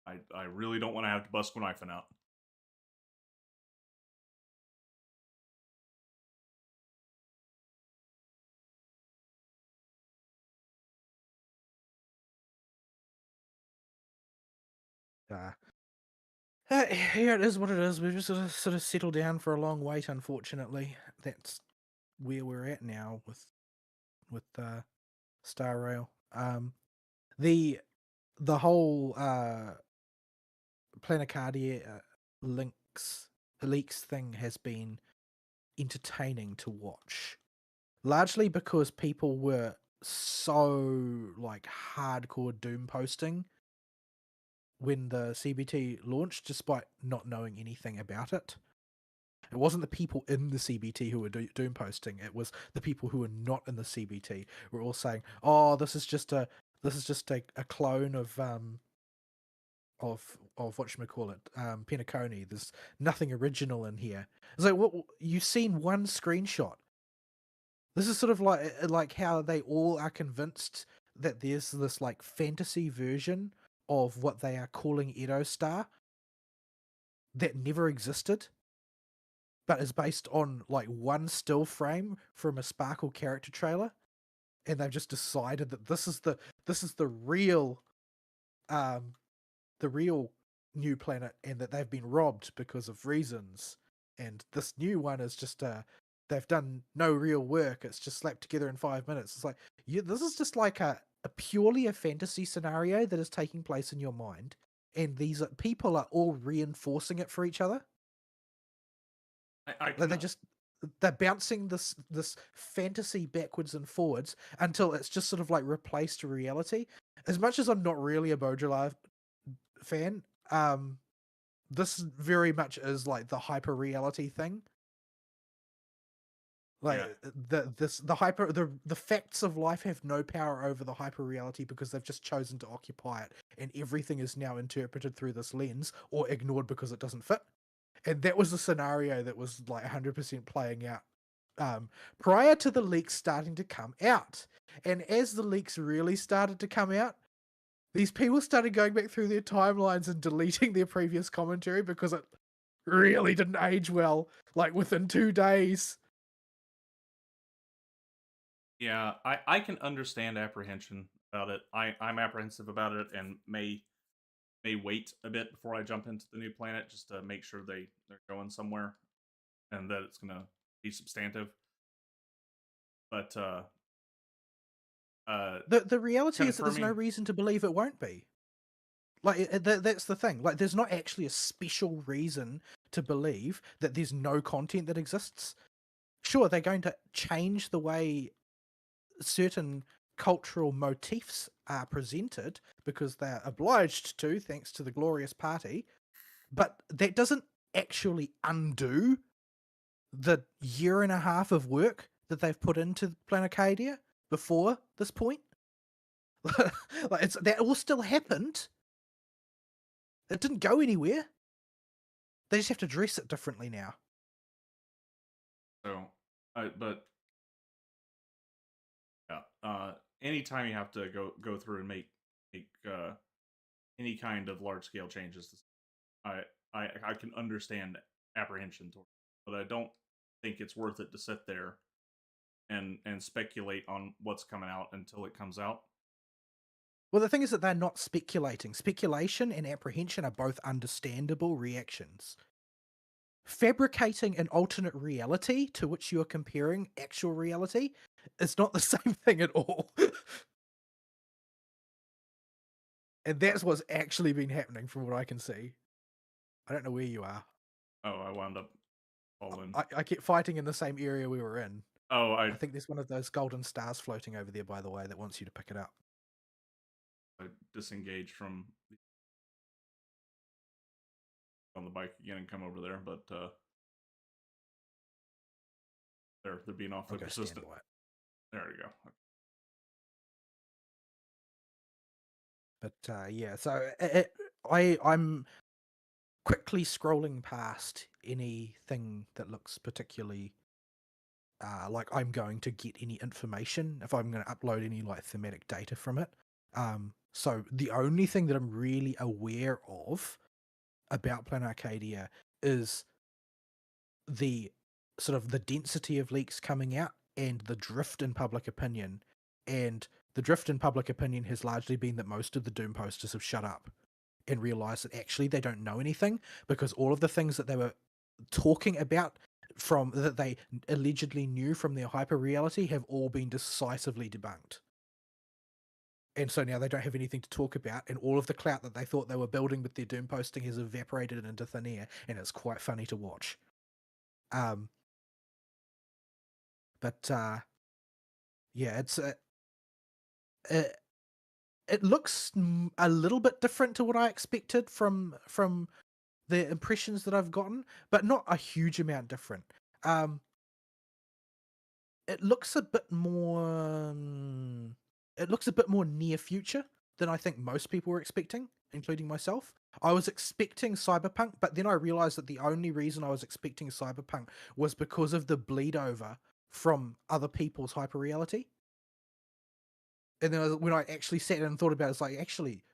I really don't want to have to bust my knife out. Uh, yeah, it is what it is. We've just sort of settled down for a long wait. Unfortunately, that's where we're at now with Star Rail. The the whole Planicardia leaks thing has been entertaining to watch, largely because people were so like hardcore doom posting when the CBT launched, despite not knowing anything about it. It wasn't the people in the CBT who were doom posting; it was the people who were not in the CBT were all saying, "Oh, this is just a clone of whatchamacallit, Penacony. There's nothing original in here." It's like, what, you've seen one screenshot. This is sort of like how they all are convinced that there's this like fantasy version of what they are calling Edo Star that never existed, but is based on like one still frame from a Sparkle character trailer, and they've just decided that this is the real um the real new planet, and that they've been robbed because of reasons. And this new one is just they've done no real work. It's just slapped together in 5 minutes. It's like, this is just like a purely a fantasy scenario that is taking place in your mind, and these people are all reinforcing it for each other. I Like cannot. they're bouncing this fantasy backwards and forwards until it's just sort of like replaced reality. As much as I'm not really a Baudrillard fan, this very much is like the hyper reality thing. Yeah, Like the facts of life have no power over the hyper reality because they've just chosen to occupy it, and everything is now interpreted through this lens or ignored because it doesn't fit. And that was the scenario that was like 100% playing out prior to the leaks starting to come out. And as the leaks really started to come out, These people started going back through their timelines and deleting their previous commentary because it really didn't age well, like within 2 days. Yeah, I can understand apprehension about it. I'm apprehensive about it and may wait a bit before I jump into the new planet just to make sure they're going somewhere and that it's gonna be substantive. But uh, The reality is that there's no confirming. reason to believe it won't be. Like, that's the thing. Like, there's not actually a special reason to believe that there's no content that exists. Sure, they're going to change the way certain cultural motifs are presented because they're obliged to, thanks to the Glorious Party, but that doesn't actually undo the year and a half of work that they've put into Planacadia before this point. Like, that all still happened. It didn't go anywhere. They just have to dress it differently now. So, but yeah, anytime you have to go through and make any kind of large scale changes, I I can understand apprehension toward, it, but I don't think it's worth it to sit there and speculate on what's coming out until it comes out. Well, the thing is that they're not speculating. Speculation and apprehension are both understandable reactions. Fabricating an alternate reality to which you are comparing actual reality is not the same thing at all. And that's what's actually been happening from what I can see. I don't know where you are. Oh, I wound up falling. I kept fighting in the same area we were in. Oh, I think there's one of those golden stars floating over there, by the way, that wants you to pick it up. I disengaged from on the bike again and come over there, but they're being I'll awfully go stand persistent. by it. There we go. But yeah, so I'm quickly scrolling past anything that looks particularly like I'm going to get any information if I'm going to upload any like thematic data from it. So the only thing that I'm really aware of about Plan Arcadia is the sort of the density of leaks coming out and the drift in public opinion. And the drift in public opinion has largely been that most of the Doom posters have shut up and realized that actually they don't know anything because all of the things that they were talking about from that they allegedly knew from their hyper reality have all been decisively debunked. And so now they don't have anything to talk about, and all of the clout that they thought they were building with their Doom posting has evaporated into thin air, and it's quite funny to watch. Um, but yeah, it, it looks a little bit different to what I expected from the impressions that I've gotten, but not a huge amount different. It looks a bit more. It looks a bit more near future than I think most people were expecting, including myself. I was expecting cyberpunk, but then I realized that the only reason I was expecting cyberpunk was because of the bleed over from other people's hyperreality. And then when I actually sat and thought about it, it's like, actually,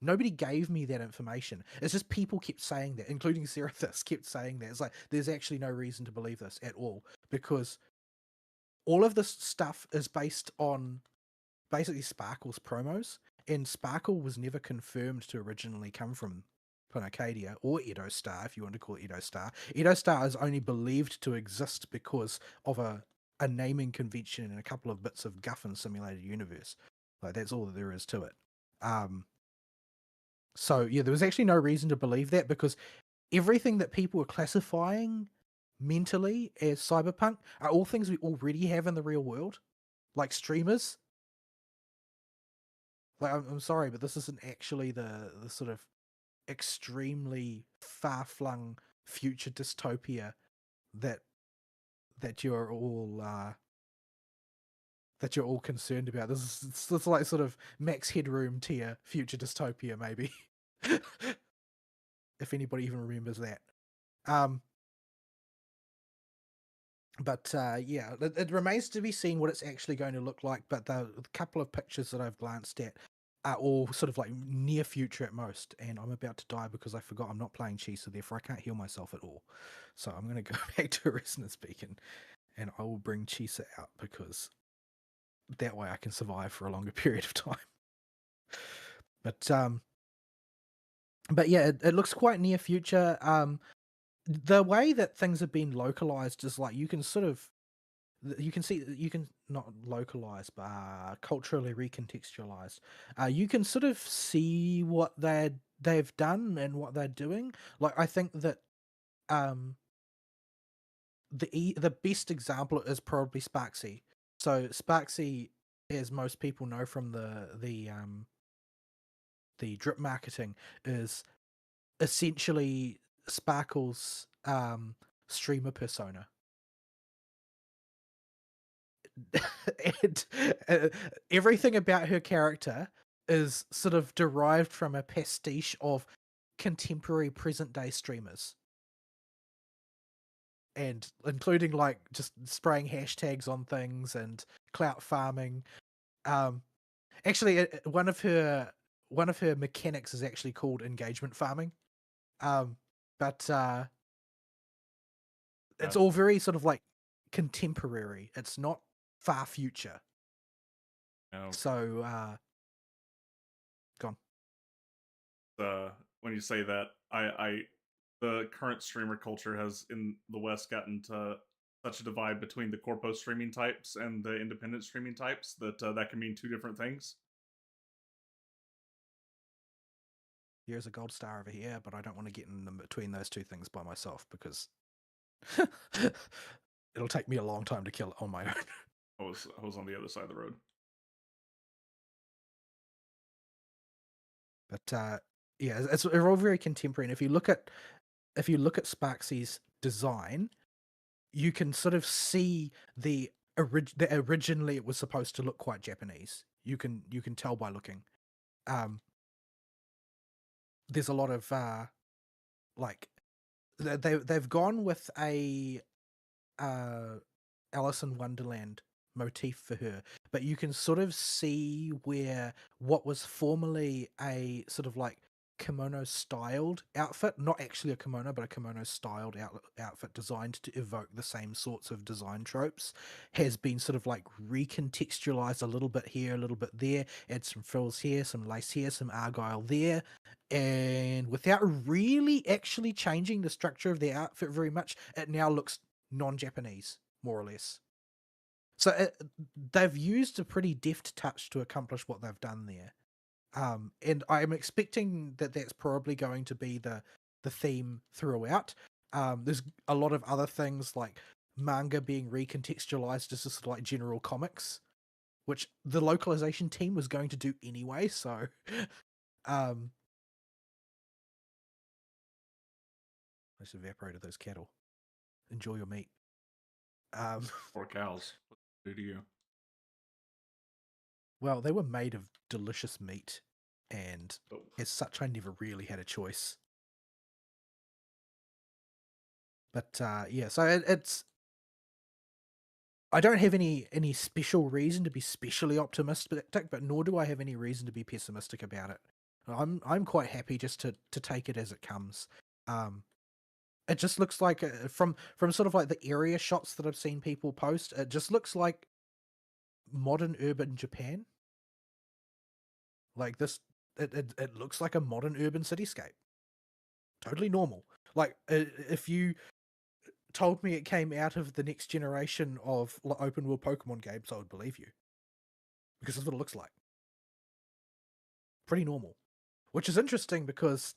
nobody gave me that information. It's just people kept saying that, including Serathis kept saying that. It's like, there's actually no reason to believe this at all, because all of this stuff is based on basically Sparkle's promos, and Sparkle was never confirmed to originally come from Arcadia or Edo Star, if you want to call it Edo Star. Edo Star is only believed to exist because of a naming convention and a couple of bits of guff in Simulated Universe. Like, that's all that there is to it. So yeah, there was actually no reason to believe that, because everything that people were classifying mentally as cyberpunk are all things we already have in the real world, like streamers. Like, I'm sorry, but this isn't actually the sort of extremely far-flung future dystopia that that you're all concerned about. This is like sort of Max Headroom tier future dystopia, maybe. If anybody even remembers that. But yeah, it remains to be seen what it's actually going to look like. But the couple of pictures that I've glanced at or sort of like near future at most. And I'm about to die because I forgot I'm not playing Chi, so therefore I can't heal myself at all. So I'm going to go back to Resonance Beacon, and I will bring Chisa out because that way I can survive for a longer period of time. But yeah, it looks quite near future. The way that things have been localized is like you can see, you can not localize, but culturally recontextualized. You can sort of see what they've done and what they're doing. Like I think that um the best example is probably Sparksy. So Sparksy, as most people know from the drip marketing, is essentially Sparkle's streamer persona. And everything about her character is sort of derived from a pastiche of contemporary present day streamers, and including like just spraying hashtags on things and clout farming. um Actually, one of her mechanics is actually called engagement farming. um but Yeah. it's all very sort of like contemporary. It's not far future. You So gone. when you say that, the current streamer culture has in the West gotten to such a divide between the corpo streaming types and the independent streaming types that that can mean two different things. Here's a gold star over here, but I don't want to get in between those two things by myself because it'll take me a long time to kill it on my own. I was on the other side of the road. But yeah, they're all very contemporary. And if you look at Sparksy's design, you can sort of see that originally it was supposed to look quite Japanese. You can tell by looking. There's a lot of like they've gone with a uh Alice in Wonderland motif for her, but you can sort of see where what was formerly a sort of like kimono styled outfit, not actually a kimono, but a kimono styled outfit designed to evoke the same sorts of design tropes, has been sort of like recontextualized a little bit here, a little bit there, add some frills here, some lace here, some argyle there, and without really actually changing the structure of the outfit very much, it now looks non-Japanese, more or less. So they've used a pretty deft touch to accomplish what they've done there. And I'm expecting that that's probably going to be the theme throughout. There's a lot of other things like manga being recontextualized as just like general comics, which the localization team was going to do anyway. So, um, I just evaporated those cattle. Enjoy your meat. Um, Poor cows. What do to you? well, they were made of delicious meat, and Oh, as such, I never really had a choice. But yeah, so it's. I don't have any special reason to be specially optimistic, but nor do I have any reason to be pessimistic about it. I'm quite happy just to take it as it comes. It just looks like from sort of like the area shots that I've seen people post, it just looks like modern urban Japan. Like this, it looks like a modern urban cityscape. Totally normal. Like if you told me it came out of the next generation of open world Pokemon games, I would believe you, because that's what it looks like. Pretty normal, which is interesting because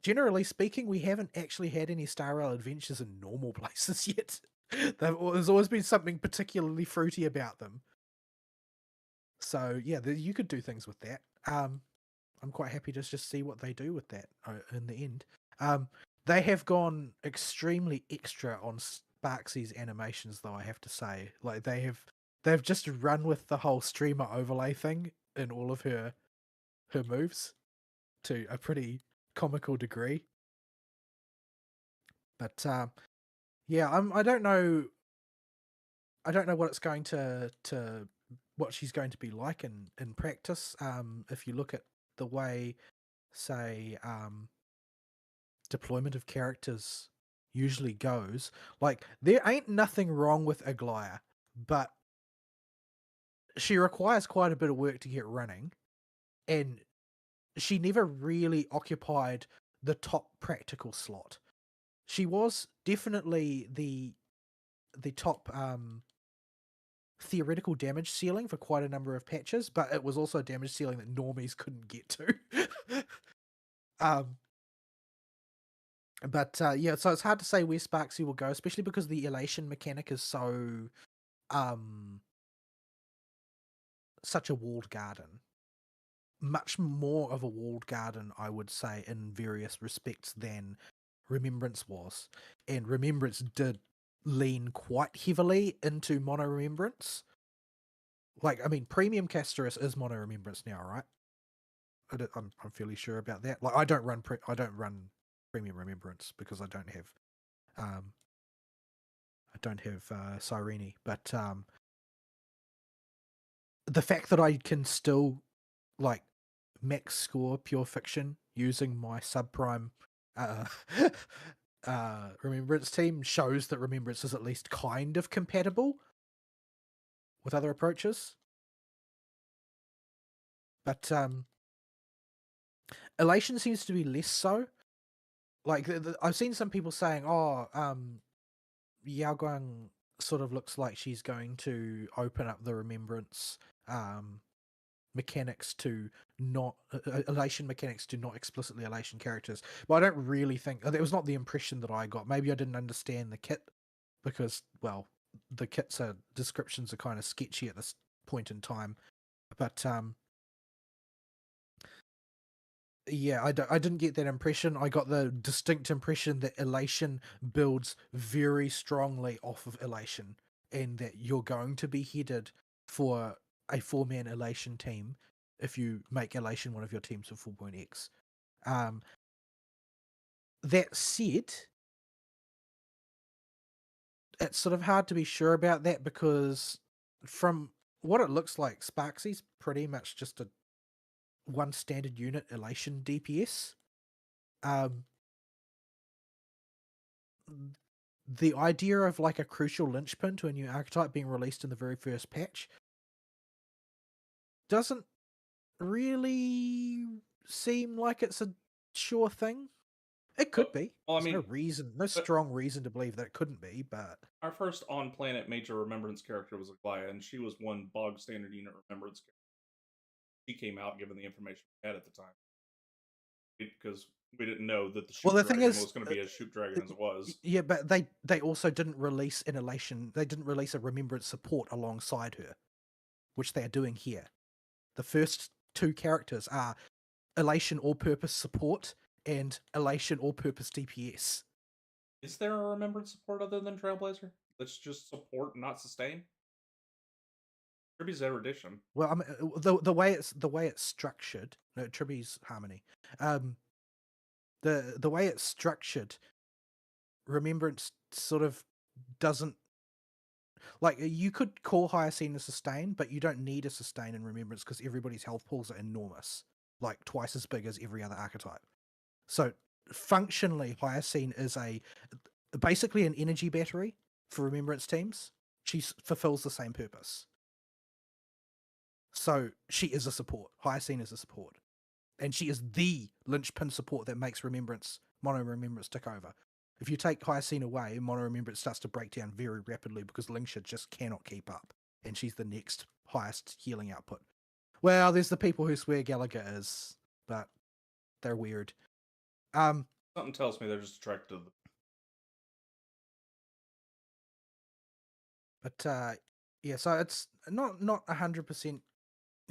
generally speaking, we haven't actually had any Star Rail adventures in normal places yet. There's always been something particularly fruity about them. So yeah, you could do things with that. I'm quite happy to just see what they do with that in the end. They have gone extremely extra on Sparksy's animations, though, I have to say. Like they've just run with the whole streamer overlay thing in all of her moves to a pretty comical degree. But yeah, I don't know what it's going to what she's going to be like in practice. If you look at the way, say, deployment of characters usually goes, like there ain't nothing wrong with Aglaya, but she requires quite a bit of work to get running, and she never really occupied the top practical slot. She was definitely the top theoretical damage ceiling for quite a number of patches, but it was also a damage ceiling that normies couldn't get to. um, but yeah, so it's hard to say where Sparksy will go, especially because the elation mechanic is so such a walled garden. Much more of a walled garden, I would say, in various respects than Remembrance was. And Remembrance did lean quite heavily into Mono Remembrance. Like, I mean, Premium Casterus is Mono Remembrance now, right? I'm fairly sure about that. Like, I don't run Premium Remembrance because I don't have Cyrene, but the fact that I can still like max score Pure Fiction using my subprime uh, Remembrance team shows that Remembrance is at least kind of compatible with other approaches. But Elation seems to be less so. Like I've seen some people saying, "Oh, Yao Guang sort of looks like she's going to open up the Remembrance mechanics to not elation mechanics to not explicitly elation characters." But I don't really think that was not the impression that I got. Maybe I didn't understand the kit because, well, the kits descriptions are kind of sketchy at this point in time. But yeah, I didn't get that impression. I got the distinct impression that elation builds very strongly off of elation, and that you're going to be headed for a 4-man elation team if you make elation one of your teams for 4.x. That said, it's sort of hard to be sure about that because from what it looks like, Sparksy's pretty much just a one standard unit elation DPS. The idea of like a crucial linchpin to a new archetype being released in the very first patch doesn't really seem like it's a sure thing. It could be. Well, I There's mean, no strong reason to believe that it couldn't be, but our first on-planet major Remembrance character was Aglaya, and she was one bog standard unit Remembrance character. She came out given the information we had at the time. Because we didn't know that the well, shoot the thing dragon is, was going to be as shoot dragon as it was. yeah, but they also didn't release an elation. They didn't release a Remembrance support alongside her, which they are doing here. The first two characters are elation all-purpose support and elation all-purpose DPS. Is there a Remembrance support other than Trailblazer? That's just support, not sustain? Kirby's erudition. Well, I mean, the way it's structured. No, Triby's harmony. The way it's structured, Remembrance sort of doesn't like. You could call Hyacine a sustain, but you don't need a sustain in Remembrance because everybody's health pools are enormous, like twice as big as every other archetype. So functionally, Hyacine is basically an energy battery for Remembrance teams. She fulfills the same purpose. So she is a support. Hyacine is a support. And she is the linchpin support that makes Mono Remembrance tick over. If you take Hyacine away, Mono Remembrance starts to break down very rapidly because Lingsha just cannot keep up. And she's the next highest healing output. Well, there's the people who swear Gallagher is, but they're weird. Something tells me they're just attracted to the... But yeah, so it's not 100%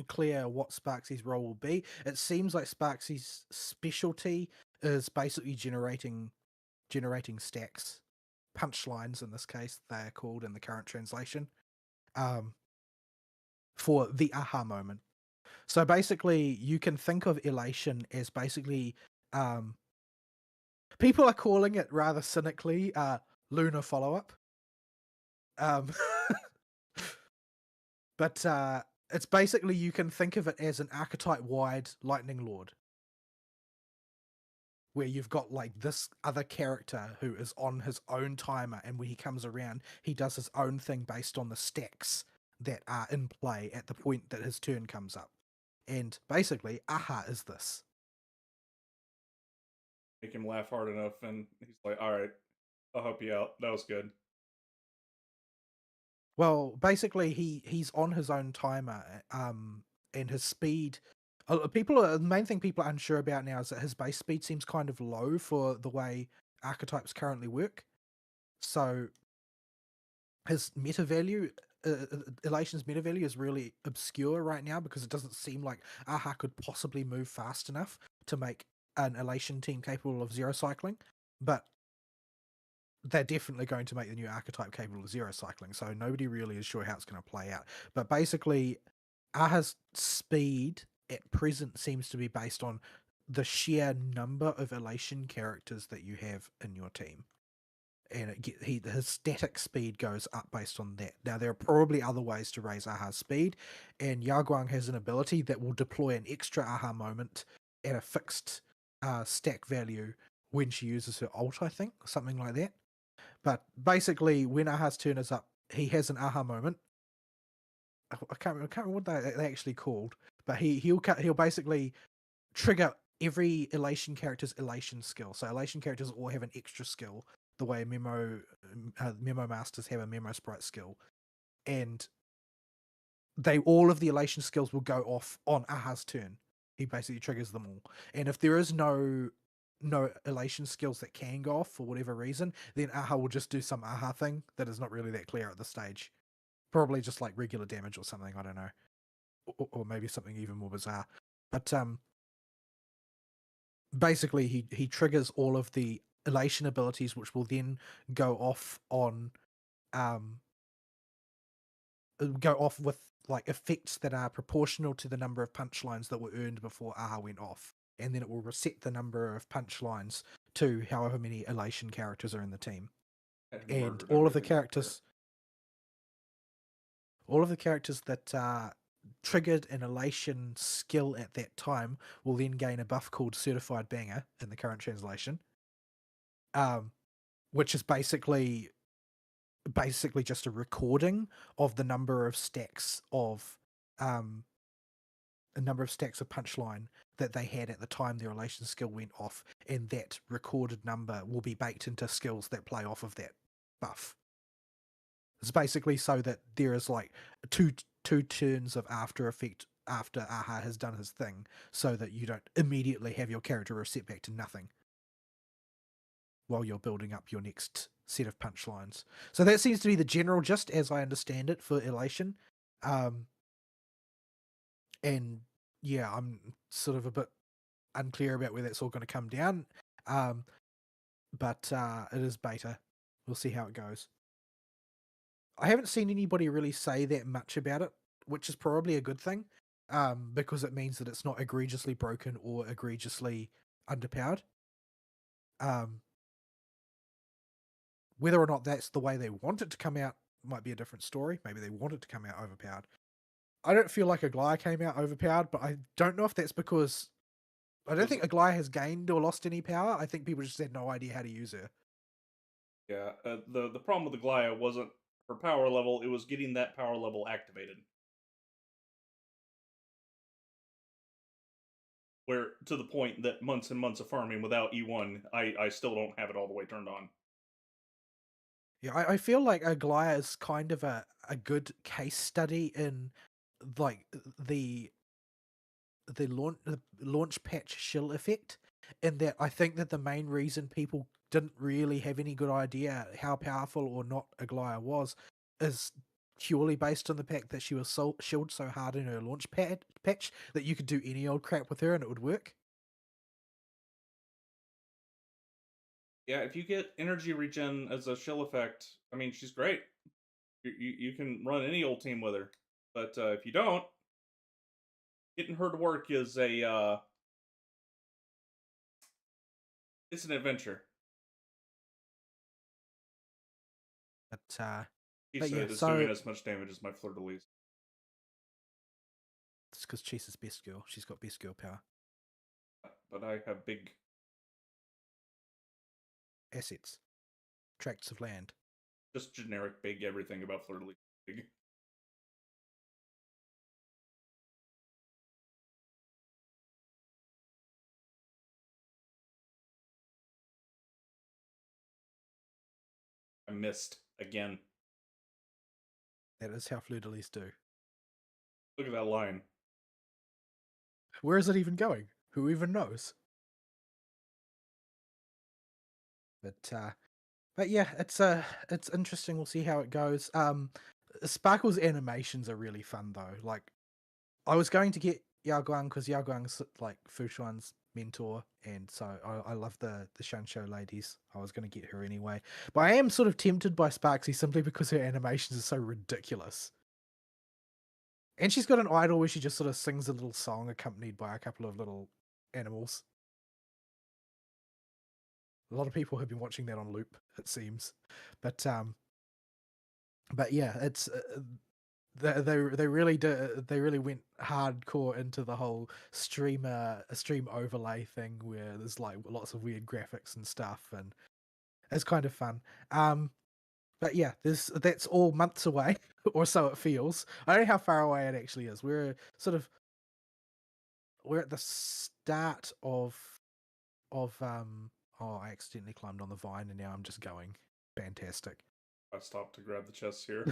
clear what Sparksy's role will be. It seems like Sparksy's specialty is basically generating stacks, punchlines in this case they're called in the current translation, for the aha moment. So basically, you can think of elation as basically, people are calling it rather cynically, lunar follow-up. But It's basically, you can think of it as an archetype-wide Lightning Lord, where you've got like this other character who is on his own timer, and when he comes around, he does his own thing based on the stacks that are in play at the point that his turn comes up. And basically, Aha is this. Make him laugh hard enough, and he's like, "All right, I'll help you out." That was good. Well, basically, he's on his own timer, and his speed. The main thing people are unsure about now is that his base speed seems kind of low for the way archetypes currently work. So his meta value, Elation's meta value, is really obscure right now because it doesn't seem like Aha could possibly move fast enough to make an Elation team capable of zero cycling. But they're definitely going to make the new archetype capable of zero cycling, so nobody really is sure how it's going to play out. But basically, Aha's speed at present seems to be based on the sheer number of Elation characters that you have in your team. And his static speed goes up based on that. Now, there are probably other ways to raise Aha's speed, and Yaguang has an ability that will deploy an extra Aha moment at a fixed stack value when she uses her ult, I think, something like that. But basically, when Aha's turn is up, he has an Aha moment. I can't remember what they actually called, but he'll basically trigger every Elation character's Elation skill. So Elation characters all have an extra skill, the way Memo Masters have a Memo Sprite skill, and all of the Elation skills will go off on Aha's turn. He basically triggers them all, and if there is no Elation skills that can go off for whatever reason, then Aha will just do some Aha thing that is not really that clear at this stage. Probably just like regular damage or something, I don't know. Or maybe something even more bizarre. But basically he triggers all of the Elation abilities, which will then go off on go off with like effects that are proportional to the number of punchlines that were earned before Aha went off. And then it will reset the number of punchlines to however many Elation characters are in the team. And And murdered everything out there. all of the characters that triggered an Elation skill at that time will then gain a buff called Certified Banger in the current translation, which is basically just a recording of the number of stacks of punchline that they had at the time their Elation skill went off, and that recorded number will be baked into skills that play off of that buff. It's basically so that there is like two turns of after effect after Aha has done his thing, so that you don't immediately have your character reset back to nothing while you're building up your next set of punchlines. So that seems to be the general gist, as I understand it, for Elation. And yeah, I'm sort of a bit unclear about where that's all going to come down. But it is beta. We'll see how it goes. I haven't seen anybody really say that much about it, which is probably a good thing, because it means that it's not egregiously broken or egregiously underpowered. Whether or not that's the way they want it to come out might be a different story. Maybe they want it to come out overpowered. I don't feel like Aglaya came out overpowered, but I don't know if that's because I don't think Aglaya has gained or lost any power. I think people just had no idea how to use her. Yeah, the problem with the Glaya wasn't her power level; it was getting that power level activated. Where to the point that months and months of farming without E1, I still don't have it all the way turned on. Yeah, I feel like Aglaya is kind of a good case study in like the launch patch shill effect, in that I think that the main reason people didn't really have any good idea how powerful or not Aglaya was is purely based on the fact that she was shilled so hard in her launch patch that you could do any old crap with her and it would work. Yeah, if you get energy regen as a shill effect, I mean, she's great. You can run any old team with her. But if you don't, getting her to work is it's an adventure. But She but yeah, said it's doing so as much damage as my fleur de lis. it's because Chisa's best girl. She's got best girl power. But I have big Assets. Tracts of land. just generic big everything about Fleur de Lis big. I missed again. That is how Fleur de Lis do. Look at that line. Where is it even going? Who even knows? But yeah, it's interesting. We'll see how it goes. Sparkle's animations are really fun though. Like, I was going to get Yao Guang because Yao Guang's like Fu Shuan's mentor, and so I love the Shansho ladies. I was going to get her anyway, but I am sort of tempted by Sparksy simply because her animations are so ridiculous. And she's got an idol where she just sort of sings a little song accompanied by a couple of little animals. A lot of people have been watching that on loop, it seems. But yeah, it's they really they really went hardcore into the whole stream overlay thing where there's like lots of weird graphics and stuff, and it's kind of fun. But yeah, that's all months away, or so it feels. I don't know how far away it actually is. We're at the start of oh, I accidentally climbed on the vine and now I'm just going. Fantastic. I stopped to grab the chests here.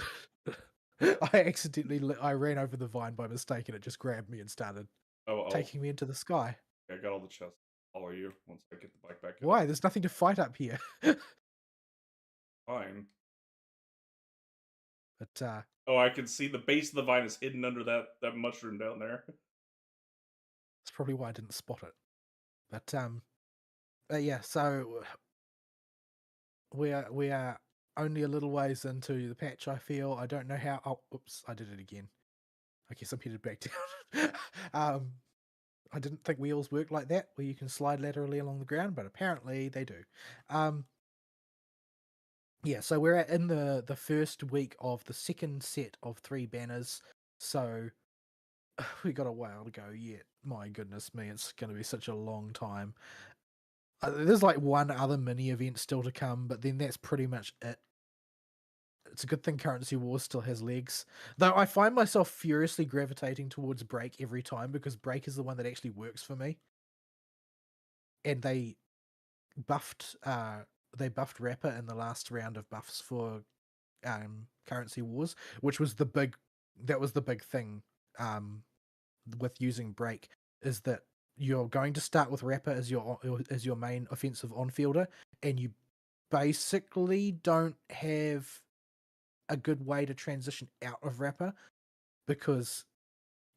I ran over the vine by mistake and it just grabbed me and started Oh. taking me into the sky. I got all the chests. I'll follow you once I get the bike back up. Why? There's nothing to fight up here. Fine. But oh, I can see the base of the vine is hidden under that mushroom down there. That's probably why I didn't spot it. But yeah, so we are only a little ways into the patch, I feel. I don't know how. Oh, oops, I did it again. I guess I'm headed back down. I didn't think wheels work like that, where you can slide laterally along the ground, but apparently they do. Yeah, so we're in the first week of the second set of 3 banners. So we got a while to go yet. My goodness me, it's going to be such a long time. There's like one other mini event still to come, but then that's pretty much it. It's a good thing Currency Wars still has legs. Though I find myself furiously gravitating towards Break every time because Break is the one that actually works for me. And they buffed Rapper in the last round of buffs for Currency Wars, which was the big thing with using Break, is that you're going to start with Rapper as your main offensive on-fielder, and you basically don't have a good way to transition out of Rapper because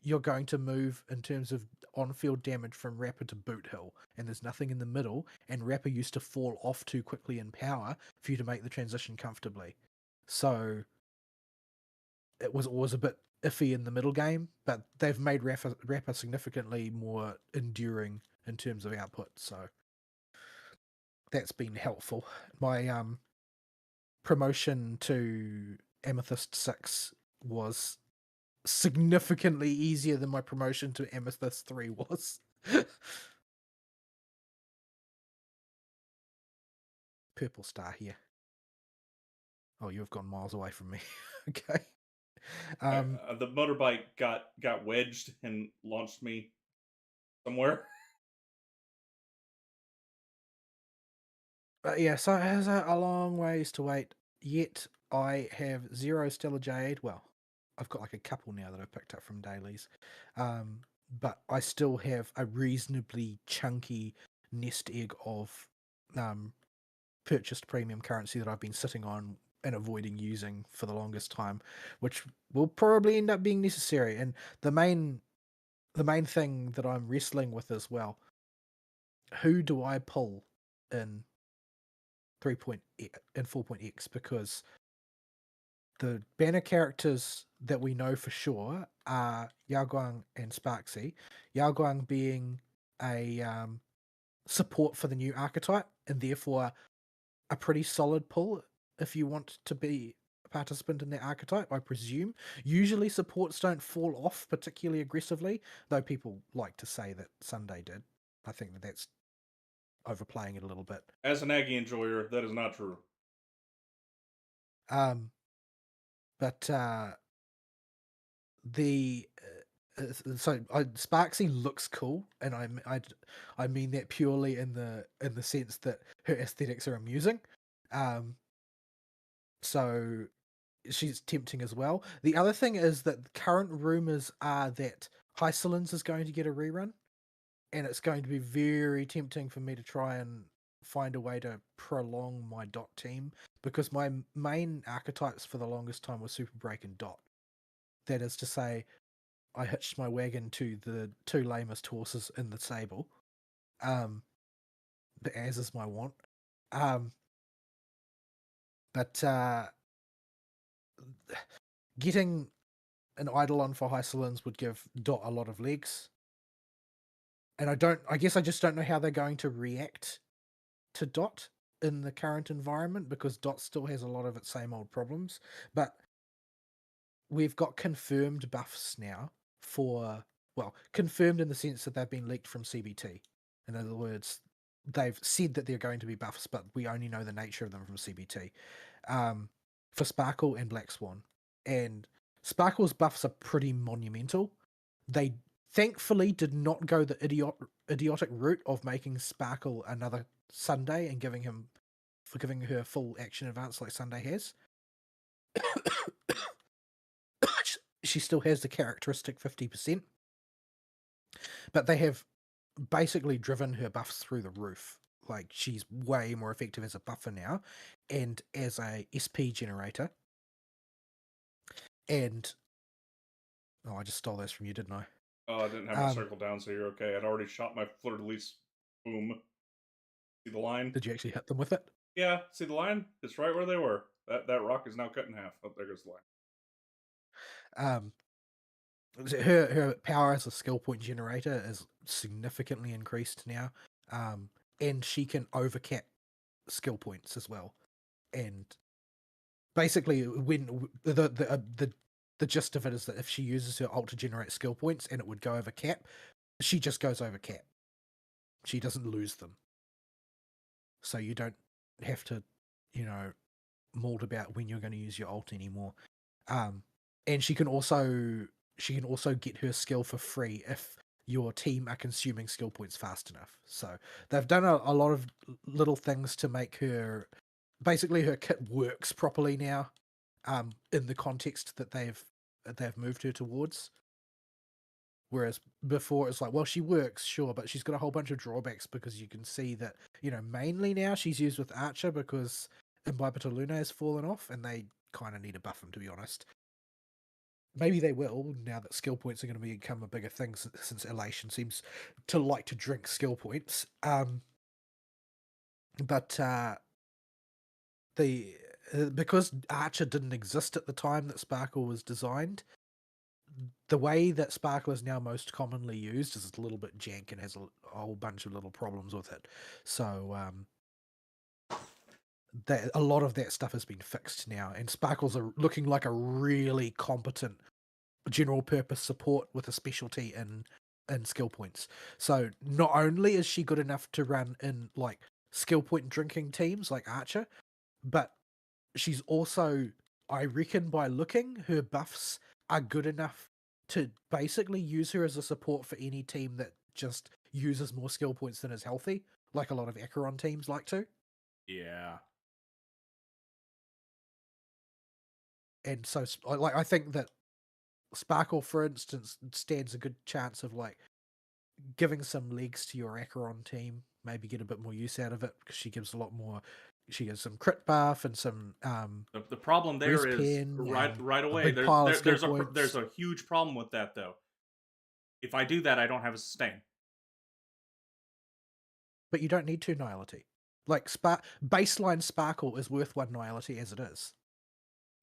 you're going to move in terms of on-field damage from Rapper to Boot Hill, and there's nothing in the middle, and Rapper used to fall off too quickly in power for you to make the transition comfortably. So it was always a bit iffy in the middle game, but they've made Rapper significantly more enduring in terms of output, so that's been helpful. My promotion to Amethyst 6 was significantly easier than my promotion to Amethyst 3 was. Purple star here. Oh, you've gone miles away from me. Okay. The motorbike got wedged and launched me somewhere. But yeah, so it has a long ways to wait. Yet I have 0 Stellar Jade. Well, I've got like a couple now that I've picked up from dailies. But I still have a reasonably chunky nest egg of purchased premium currency that I've been sitting on and avoiding using for the longest time, which will probably end up being necessary. And the main thing that I'm wrestling with as well, who do I pull in 4.x, because the banner characters that we know for sure are Yao Guang and Sparksy. Yao Guang being a support for the new archetype, and therefore a pretty solid pull if you want to be participant in that archetype, I presume. Usually supports don't fall off particularly aggressively, though people like to say that Sunday did. I think that that's overplaying it a little bit. As an Aggie enjoyer, that is not true. Um, but the so Sparksy looks cool, and I mean that purely in the sense that her aesthetics are amusing. So she's tempting as well. The other thing is that current rumors are that Hysolins is going to get a rerun, and it's going to be very tempting for me to try and find a way to prolong my Dot team, because my main archetypes for the longest time were Super Break and Dot. That is to say, I hitched my wagon to the two lamest horses in the stable, as is my want. But getting an Eidolon for Hysolins would give Dot a lot of legs. And I guess I just don't know how they're going to react to Dot in the current environment, because Dot still has a lot of its same old problems. But we've got confirmed buffs now confirmed in the sense that they've been leaked from CBT. In other words, they've said that they're going to be buffs, but we only know the nature of them from CBT. For Sparkle and Black Swan. And Sparkle's buffs are pretty monumental. They thankfully did not go the idiotic route of making Sparkle another Sunday and giving her full action advance like Sunday has. She still has the characteristic 50%, but they have basically driven her buffs through the roof. Like, she's way more effective as a buffer now and as a SP generator. And I just stole those from you, didn't I? Oh, I didn't have my circle down, so you're okay. I'd already shot my fleur-de-lis. Boom. See the line? Did you actually hit them with it? Yeah, see the line? It's right where they were. That rock is now cut in half. Oh, there goes the line. Her power as a skill point generator is significantly increased now, and she can overcap skill points as well. And basically, when the gist of it is that if she uses her ult to generate skill points and it would go over cap, she just goes over cap. She doesn't lose them, so you don't have to, mault about when you're going to use your ult anymore. And she can also get her skill for free if your team are consuming skill points fast enough. So they've done a lot of little things to make her kit works properly now, in the context that they've moved her towards. Whereas before it's like, well, she works, sure, but she's got a whole bunch of drawbacks, because you can see that, mainly now she's used with Archer because Imbiber to Luna has fallen off, and they kind of need to buff him, to be honest. Maybe they will, now that skill points are going to become a bigger thing, since Elation seems to like to drink skill points. But because Archer didn't exist at the time that Sparkle was designed, the way that Sparkle is now most commonly used is a little bit jank and has a whole bunch of little problems with it. So a lot of that stuff has been fixed now, and Sparkles are looking like a really competent general purpose support with a specialty in skill points. So not only is she good enough to run in like skill point drinking teams like Archer, but she's also, I reckon, by looking, her buffs are good enough to basically use her as a support for any team that just uses more skill points than is healthy, like a lot of Acheron teams like to. Yeah. And so, like, I think that Sparkle, for instance, stands a good chance of like giving some legs to your Acheron team. Maybe get a bit more use out of it, because she gives a lot more. She gives some crit buff and some. The problem there is right away. There's a huge problem with that though. If I do that, I don't have a sustain. But you don't need 2 Nihility. Like, baseline Sparkle is worth 1 Nihility as it is,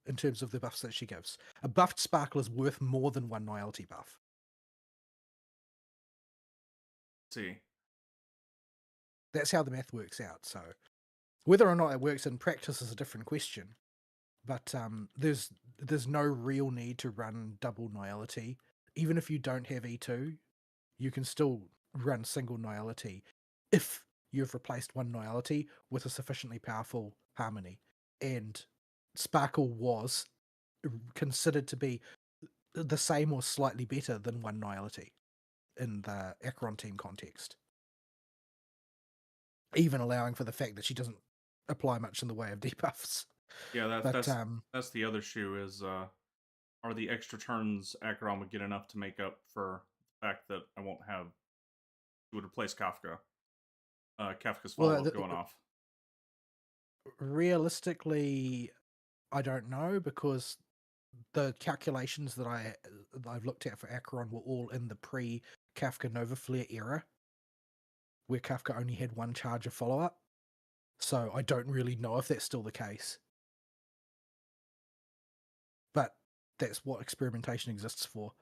in terms of the buffs that she gives. A buffed Sparkle is worth more than 1 Nihility buff. See. That's how the math works out. So whether or not it works in practice is a different question. but there's no real need to run double nihility. Even if you don't have E2, you can still run single nihility if you've replaced one nihility with a sufficiently powerful harmony. And Sparkle was considered to be the same or slightly better than one nihility in the Acheron team context, even allowing for the fact that she doesn't apply much in the way of debuffs. Yeah, But that's the other shoe is are the extra turns Acheron would get enough to make up for the fact that I won't have she would replace Kafka. Kafka's follow up going off. Realistically, I don't know, because the calculations that I've looked at for Acheron were all in the pre-Kafka Nova Flare era, where Kafka only had one charge of follow-up. So I don't really know if that's still the case. But that's what experimentation exists for.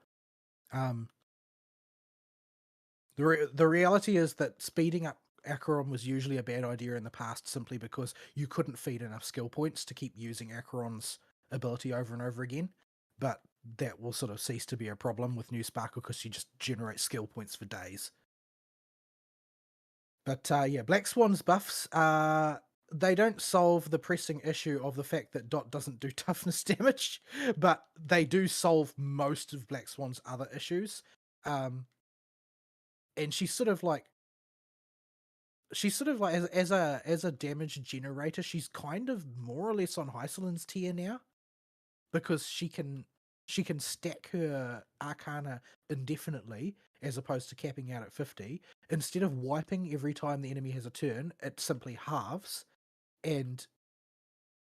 The reality is that speeding up Acheron was usually a bad idea in the past, simply because you couldn't feed enough skill points to keep using Acheron's ability over and over again. But that will sort of cease to be a problem with New Sparkle, because you just generate skill points for days. But yeah, Black Swan's buffs, they don't solve the pressing issue of the fact that Dot doesn't do toughness damage, but they do solve most of Black Swan's other issues. And she's sort of like as a damage generator, she's kind of more or less on Hycelin's tier now, because she can stack her Arcana indefinitely, as opposed to capping out at 50. Instead of wiping every time the enemy has a turn, it simply halves, and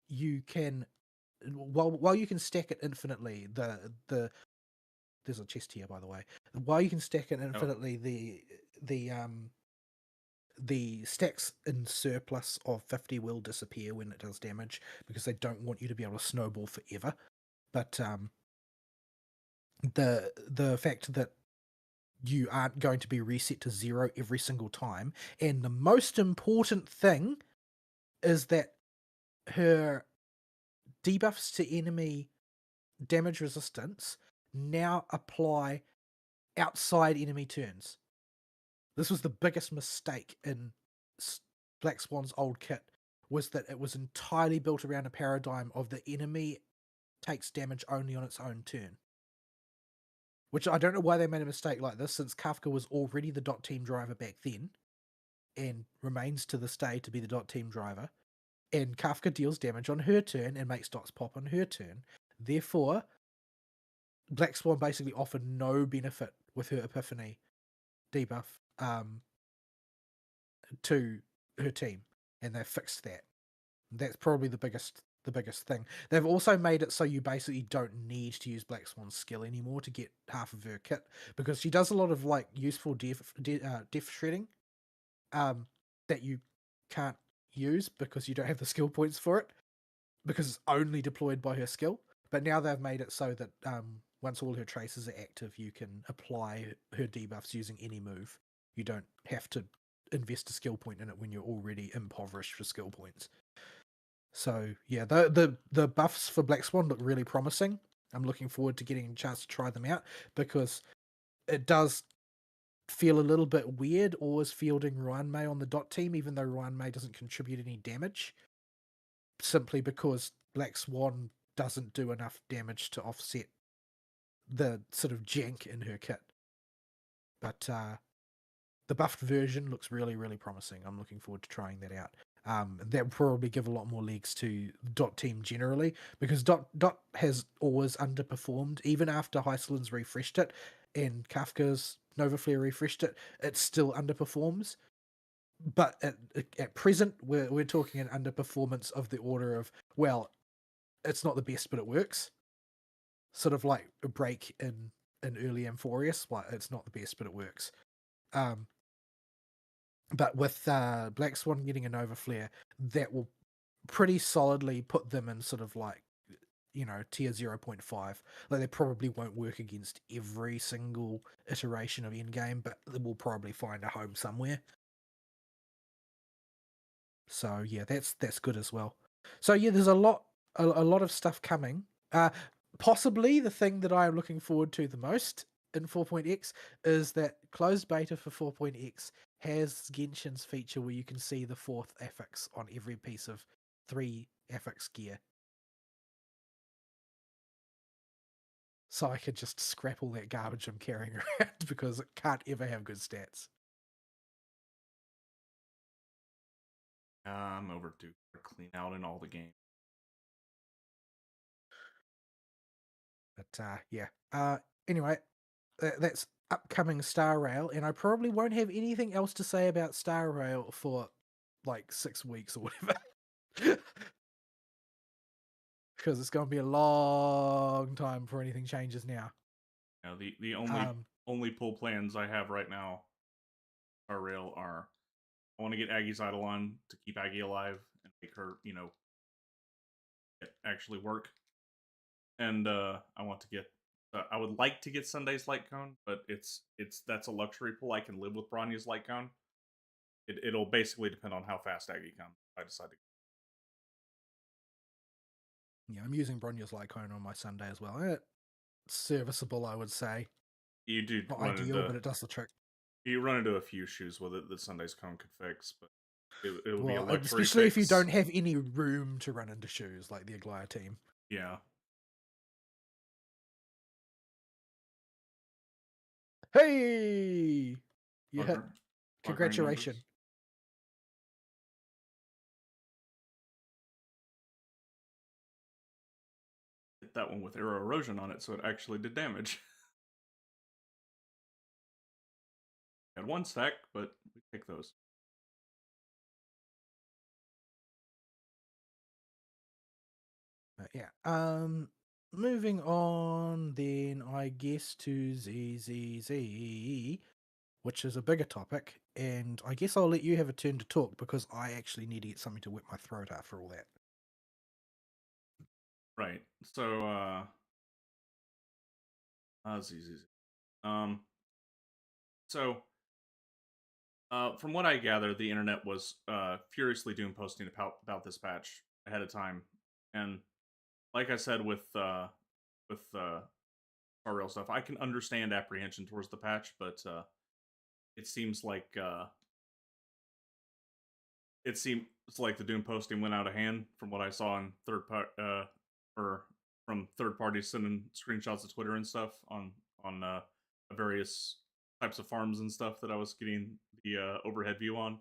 you can while you can stack it infinitely, there's a chest here, by the way. While you can stack it infinitely, the stacks in surplus of 50 will disappear when it does damage, because they don't want you to be able to snowball forever. But the fact that you aren't going to be reset to 0 every single time, and the most important thing is that her debuffs to enemy damage resistance now apply outside enemy turns. This was the biggest mistake in Black Swan's old kit, was that it was entirely built around a paradigm of the enemy takes damage only on its own turn. Which I don't know why they made a mistake like this, since Kafka was already the dot team driver back then, and remains to this day to be the dot team driver. And Kafka deals damage on her turn and makes dots pop on her turn. Therefore, Black Swan basically offered no benefit with her Epiphany debuff to her team, and they fixed that. That's probably the biggest thing. They've also made it so you basically don't need to use Black Swan's skill anymore to get half of her kit, because she does a lot of like useful def shredding that you can't use because you don't have the skill points for it, because it's only deployed by her skill. But now they've made it so that once all her traces are active, you can apply her debuffs using any move. You don't have to invest a skill point in it when you're already impoverished for skill points. So yeah, the buffs for Black Swan look really promising. I'm looking forward to getting a chance to try them out, because it does feel a little bit weird always fielding Ryan May on the dot team, even though Ryan May doesn't contribute any damage, simply because Black Swan doesn't do enough damage to offset the sort of jank in her kit. But the buffed version looks really, really promising. I'm looking forward to trying that out. That will probably give a lot more legs to Dot Team generally, because Dot has always underperformed. Even after Hycelin's refreshed it and Kafka's Nova Flare refreshed it, it still underperforms. But at present, we're talking an underperformance of the order of, well, it's not the best, but it works. Sort of like a break in early Amphorius. Well, it's not the best, but it works. But with Black Swan getting a Nova Flare, that will pretty solidly put them in sort of like, tier 0.5. Like, they probably won't work against every single iteration of endgame, but they will probably find a home somewhere. So yeah, that's good as well. So yeah, there's a lot a lot of stuff coming. Possibly the thing that I am looking forward to the most in 4.x is that closed beta for 4.x has Genshin's feature where you can see the fourth affix on every piece of 3 affix gear. So I could just scrap all that garbage I'm carrying around because it can't ever have good stats. I'm overdue for clean out in all the games. But yeah. Anyway, that's upcoming Star Rail, and I probably won't have anything else to say about Star Rail for like 6 weeks or whatever. Because it's going to be a long time before anything changes now. You know, the only pull plans I have right now are real are I want to get Aggie's Eidolon to keep Aggie alive and make her, actually work. And I want to get I would like to get Sunday's Light Cone, but that's a luxury pull. I can live with Bronya's Light Cone. It'll basically depend on how fast Aggie comes. If I decide to. Yeah, I'm using Bronya's Lycone on my Sunday as well. Serviceable, I would say. You do Not run ideal, into but it does the trick. you run into a few issues with it that Sunday's Cone could fix, but it would be a Well, luxury especially fix. if you don't have any room to run into shoes like the Aglaya team. Yeah. Hey! You hit. Buggering Congratulations. numbers. Hit that one with arrow erosion on it, so it actually did damage. Had one stack, but we take those. Yeah. Moving on then, I guess, to ZZZ, which is a bigger topic, and I guess I'll let you have a turn to talk because I actually need to get something to wet my throat after all that. Right. So ZZZ. Um so from what I gather, the internet was furiously doom posting about this patch ahead of time, and like I said with Star Rail stuff, I can understand apprehension towards the patch, but it seems like the doom posting went out of hand from what I saw on or from third parties sending screenshots of Twitter and stuff on various types of farms and stuff that I was getting the overhead view on.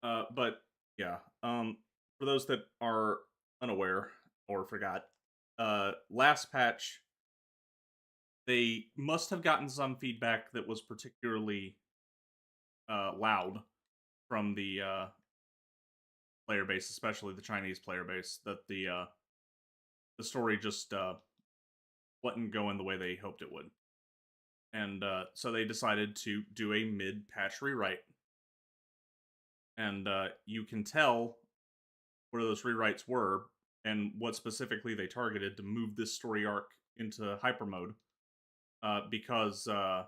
But yeah, for those that are unaware or forgot, last patch they must have gotten some feedback that was particularly loud from the player base, especially the Chinese player base, that the story just wasn't going the way they hoped it would, and so they decided to do a mid-patch rewrite, and you can tell where those rewrites were and what specifically they targeted to move this story arc into hyper mode, because certain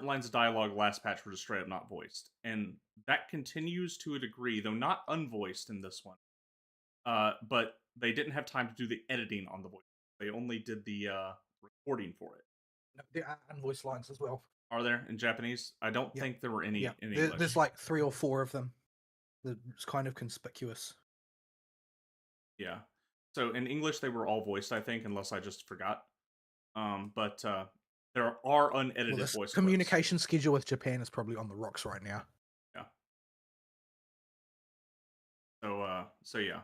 lines of dialogue last patch were just straight up not voiced, and that continues to a degree, though not unvoiced in this one. But they didn't have time to do the editing on the voice. They only did the recording for it. There are unvoiced lines as well. Are there in Japanese? I don't think there were any in English. There's like 3 or 4 of them. It's kind of conspicuous. Yeah. So in English they were all voiced, I think, unless I just forgot. But there are unedited This voice communication schedule with Japan is probably on the rocks right now. Yeah. So yeah.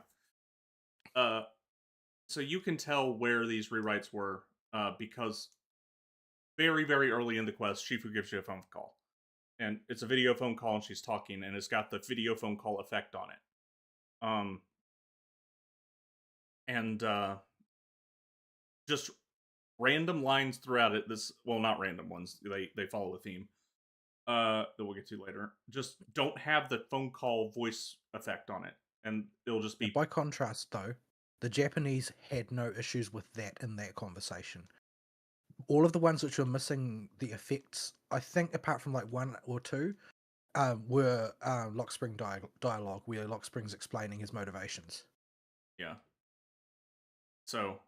So you can tell where these rewrites were because very, very early in the quest, Shifu gives you a phone call. And it's a video phone call, and she's talking, and it's got the video phone call effect on it. And just random lines throughout it. Not random ones. They follow a theme that we'll get to later. Just don't have the phone call voice effect on it, and it'll just be. By contrast, though, the Japanese had no issues with that in that conversation. All of the ones which were missing the effects, I think, apart from like 1 or 2, were Lockspring dialogue, where Lockspring's explaining his motivations. Yeah. So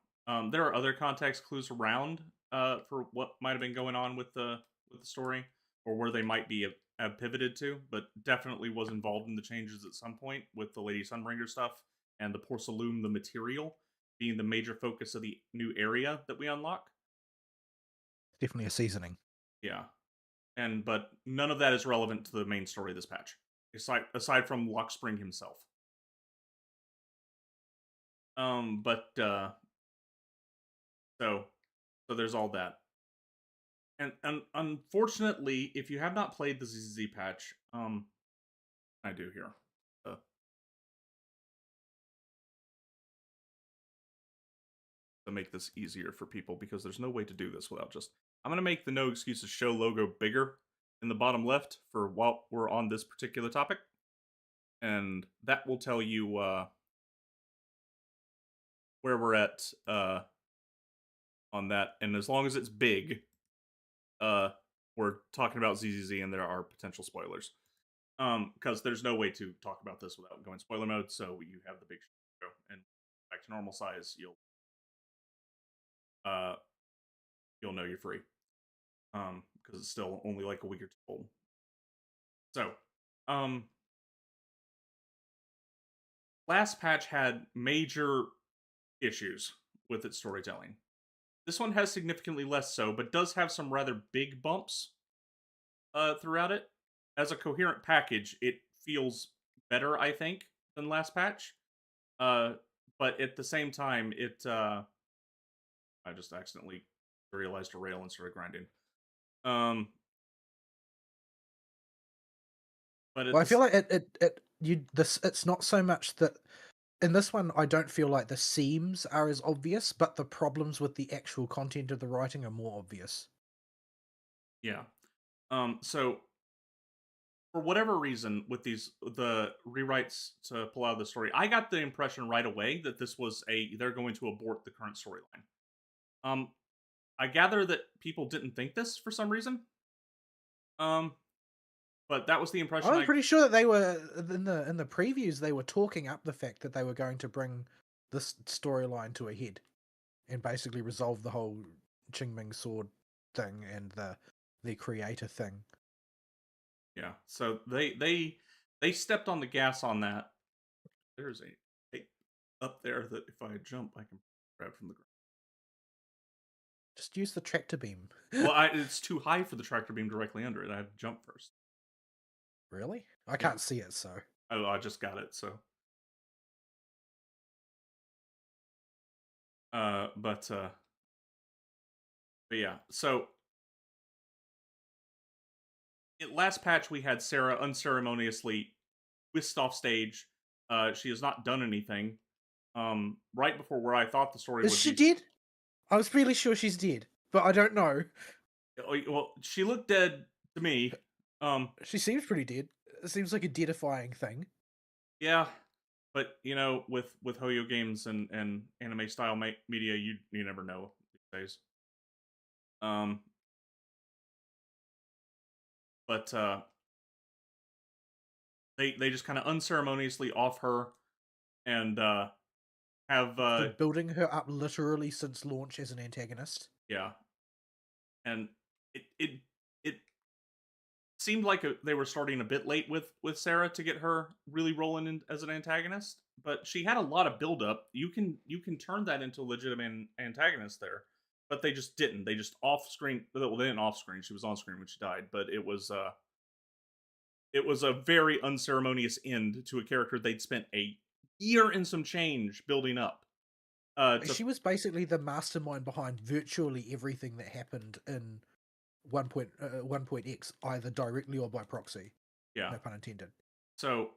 there are other context clues around for what might have been going on with the story, or where they might be have pivoted to, but definitely was involved in the changes at some point with the Lady Sunbringer stuff and the Porcelain, the material, being the major focus of the new area that we unlock. Definitely a seasoning. Yeah, and but none of that is relevant to the main story of this patch, aside from Lockspring himself. But so so there's all that. And unfortunately, if you have not played the ZZZ patch, I do here. Uh, to make this easier for people because there's no way to do this without just. I'm gonna make the No Excuses Show logo bigger in the bottom left for while we're on this particular topic, and that will tell you where we're at on that. And as long as it's big, uh, we're talking about ZZZ, and there are potential spoilers. Because there's no way to talk about this without going spoiler mode. So you have the big show, and back to normal size, uh you'll know you're free. Because it's still only like a week or two old. So, um, last patch had major issues with its storytelling. This one has significantly less so, but does have some rather big bumps throughout it. As a coherent package, it feels better, I think, than last patch. Uh, but at the same time, I just accidentally realized a rail and started grinding. Um, but at Well, I feel this, like it's not so much that in this one I don't feel like the seams are as obvious, but the problems with the actual content of the writing are more obvious. yeah. So for whatever reason, with the rewrites to pull out of the story, I got the impression right away that this was they're going to abort the current storyline. Um, I gather that people didn't think this for some reason. Um, but that was the impression I'm I. pretty sure that they were in the previews they were talking up the fact that they were going to bring this storyline to a head and basically resolve the whole Qingming sword thing and the creator thing. Yeah. So they stepped on the gas on that. There's a up there that if I jump, I can grab from the ground. Just use the tractor beam. Well, it's too high for the tractor beam directly under it. I have to jump first. Really? I Yeah. can't see it, so Oh, I just got it. So, uh, but uh, but yeah. So in last patch we had Sarah unceremoniously whisked off stage. She has not done anything. Right before where I thought the story is would she be. dead? I was really sure she's dead, but I don't know. Well, she looked dead to me. She seems pretty dead. It seems like a deadifying thing. Yeah, but with Hoyo games and anime style media, you never know these days. Um, but they just kind of unceremoniously off her and have After building her up literally since launch as an antagonist. yeah, and it it seemed like they were starting a bit late with Sarah to get her really rolling in, as an antagonist, but she had a lot of build up. You can turn that into a legitimate antagonist there, but they just didn't. They just off screen. Well, they didn't off screen. She was on screen when she died, but it was a very unceremonious end to a character they'd spent a year and some change building up. To She was basically the mastermind behind virtually everything that happened in 1.x, either directly or by proxy. Yeah, No pun intended. so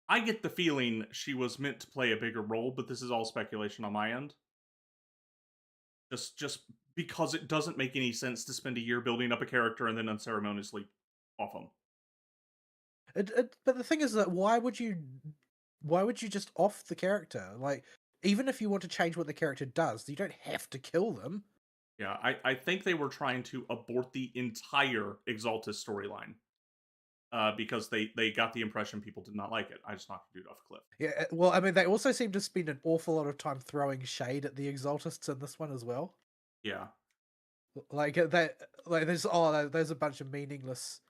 I get the feeling she was meant to play a bigger role, but this is all speculation on my end. Just because it doesn't make any sense to spend a year building up a character and then unceremoniously off him. But the thing is that why would you just off the character? Like, even if you want to change what the character does, you don't have to kill them. Yeah, I think they were trying to abort the entire Exaltus storyline. because they got the impression people did not like it. I just knocked the dude off a cliff. Yeah, well, I mean, they also seem to spend an awful lot of time throwing shade at the Exaltists in this one as well. Yeah, Like there's a bunch of meaningless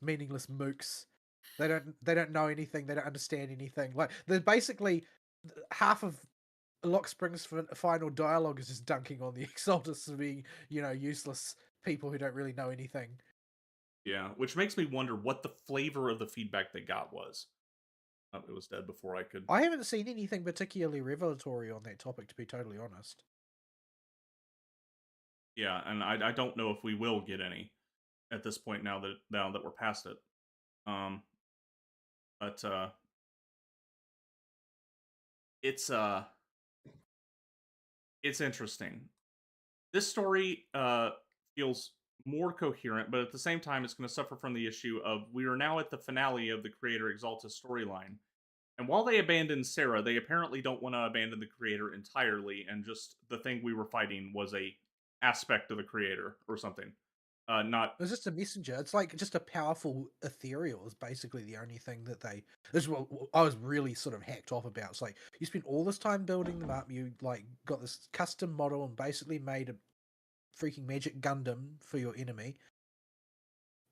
mooks. They don't know anything. They don't understand anything. Like they're basically half of Lock Spring's final dialogue is just dunking on the Exaltists as being useless people who don't really know anything. yeah. Which makes me wonder what the flavor of the feedback they got was. Oh, it was dead before I could. I haven't seen anything particularly revelatory on that topic, to be totally honest. Yeah, and I don't know if we will get any at this point now that we're past it. Um, but it's it's interesting. This story feels more coherent, but at the same time, it's going to suffer from the issue of we are now at the finale of the Creator Exalta storyline. And while they abandoned Sarah, they apparently don't want to abandon the Creator entirely, and just the thing we were fighting was a aspect of the Creator or something. Not It's just a messenger. It's like just a powerful ethereal is basically the only thing that they. This is what I was really sort of hacked off about. It's like you spent all this time building them up. You like got this custom model and basically made a freaking magic Gundam for your enemy.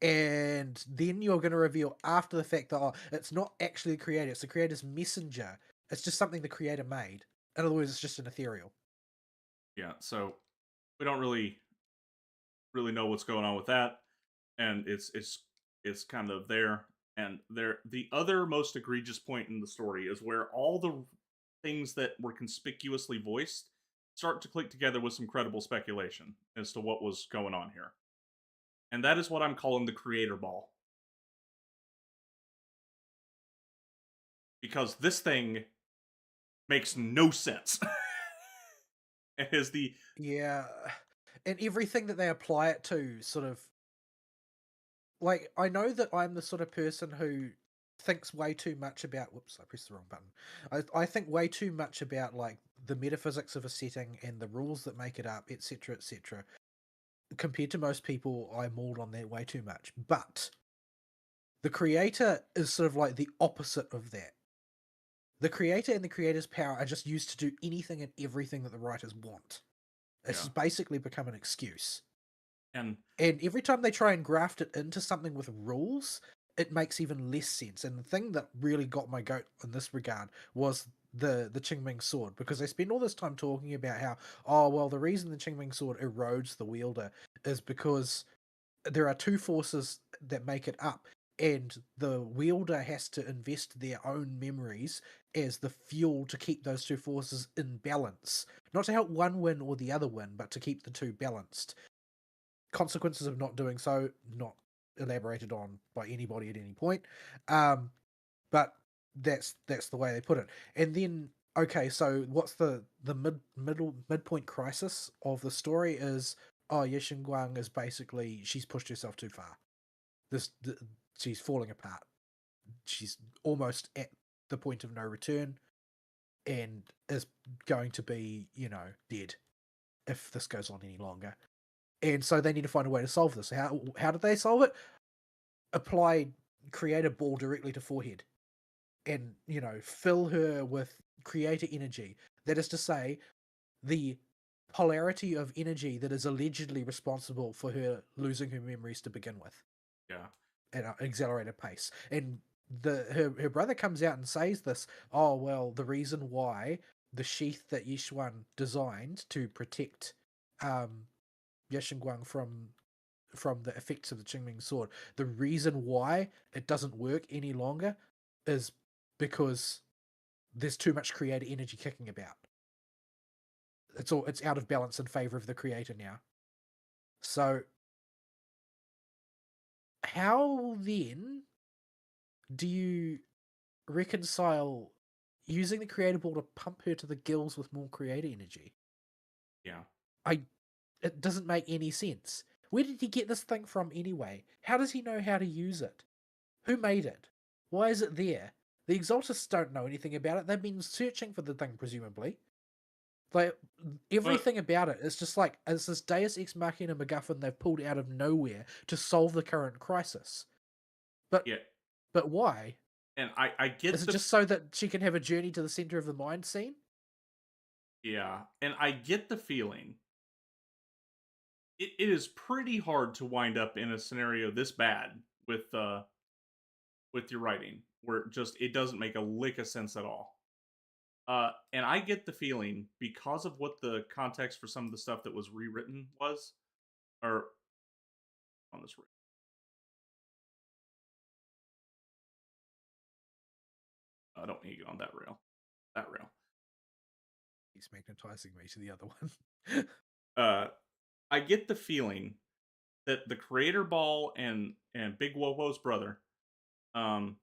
And then you're going to reveal after the fact that it's not actually the creator, it's the creator's messenger. It's just something the creator made. In other words, it's just an ethereal. yeah, so we don't really know what's going on with that, and it's kind of there. And the other most egregious point in the story is where all the things that were conspicuously voiced start to click together with some credible speculation as to what was going on here. And that is what I'm calling the creator ball. Because this thing makes no sense. It is the Yeah. And everything that they apply it to sort of like I know that I'm the sort of person who thinks way too much about whoops, I pressed the wrong button. I think way too much about like the metaphysics of a setting and the rules that make it up, etc., etc. Compared to most people, I mauled on that way too much. But the creator is sort of like the opposite of that. The creator and the creator's power are just used to do anything and everything that the writers want. It's yeah. basically become an excuse. And And every time they try and graft it into something with rules, it makes even less sense. And the thing that really got my goat in this regard was the Qingming sword, because they spend all this time talking about how, oh well, the reason the Qingming sword erodes the wielder is because there are two forces that make it up, and the wielder has to invest their own memories as the fuel to keep those two forces in balance. Not to help one win or the other win, but to keep the two balanced. Consequences of not doing so, not elaborated on by anybody at any point. But that's the way they put it. And then okay, so what's the midpoint crisis of the story is Yexin Guang is basically she's pushed herself too far. She's falling apart. She's almost at the point of no return and is going to be, dead if this goes on any longer. And so they need to find a way to solve this. How did they solve it? Apply creator ball directly to forehead and, fill her with creator energy. That is to say, the polarity of energy that is allegedly responsible for her losing her memories to begin with. yeah. At an accelerated pace. And her brother comes out and says this, oh well, the reason why the sheath that Yishuan designed to protect Yashinguang from the effects of the Qingming sword, the reason why it doesn't work any longer is because there's too much creator energy kicking about. It's out of balance in favor of the creator now. So how then do you reconcile using the creator ball to pump her to the gills with more creator energy? Yeah. It doesn't make any sense. Where did he get this thing from anyway? How does he know how to use it? Who made it? Why is it there? The Exaltists don't know anything about it. They've been searching for the thing, presumably. Like, But everything about it is just like, it's this Deus Ex Machina MacGuffin they've pulled out of nowhere to solve the current crisis. But yeah, But why? And I Is get it the just so that she can have a journey to the center of the mind scene? yeah, and I get the feeling it is pretty hard to wind up in a scenario this bad with your writing, where it doesn't make a lick of sense at all. And I get the feeling because of what the context for some of the stuff that was rewritten was, or on this, I don't need to get on that rail. That rail. He's magnetizing me to the other one. Uh, I get the feeling that the creator ball and Big Wowo's brother, um,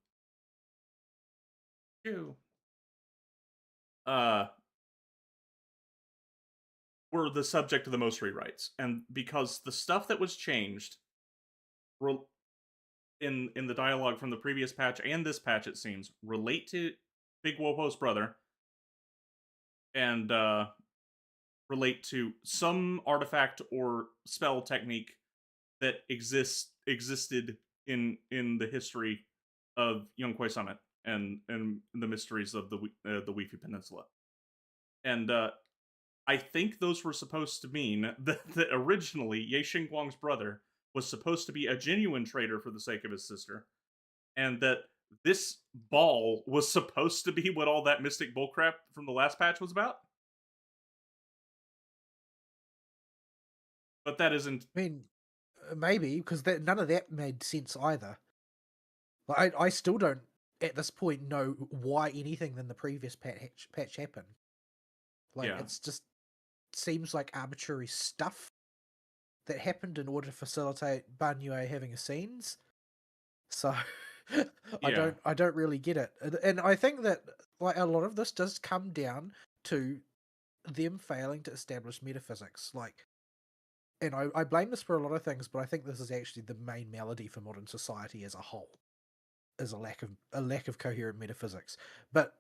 ew, uh, were the subject of the most rewrites, and because the stuff that was changed in the dialogue from the previous patch and this patch, it seems, relate to Big Wowo's brother and relate to some artifact or spell technique that existed in the history of Yonkwei Summit and the mysteries of the Weefy Peninsula. And I think those were supposed to mean that originally Ye Xingguang's brother was supposed to be a genuine traitor for the sake of his sister, and that this ball was supposed to be what all that mystic bullcrap from the last patch was about. But that isn't. I mean, maybe because none of that made sense either. Like, I still don't at this point know why anything in the previous patch happened. Like, Yeah, it's just seems like arbitrary stuff that happened in order to facilitate Banyue having a scenes. So yeah, I don't really get it. And I think that like a lot of this does come down to them failing to establish metaphysics. Like, and I blame this for a lot of things, but I think this is actually the main malady for modern society as a whole, is a lack of coherent metaphysics. But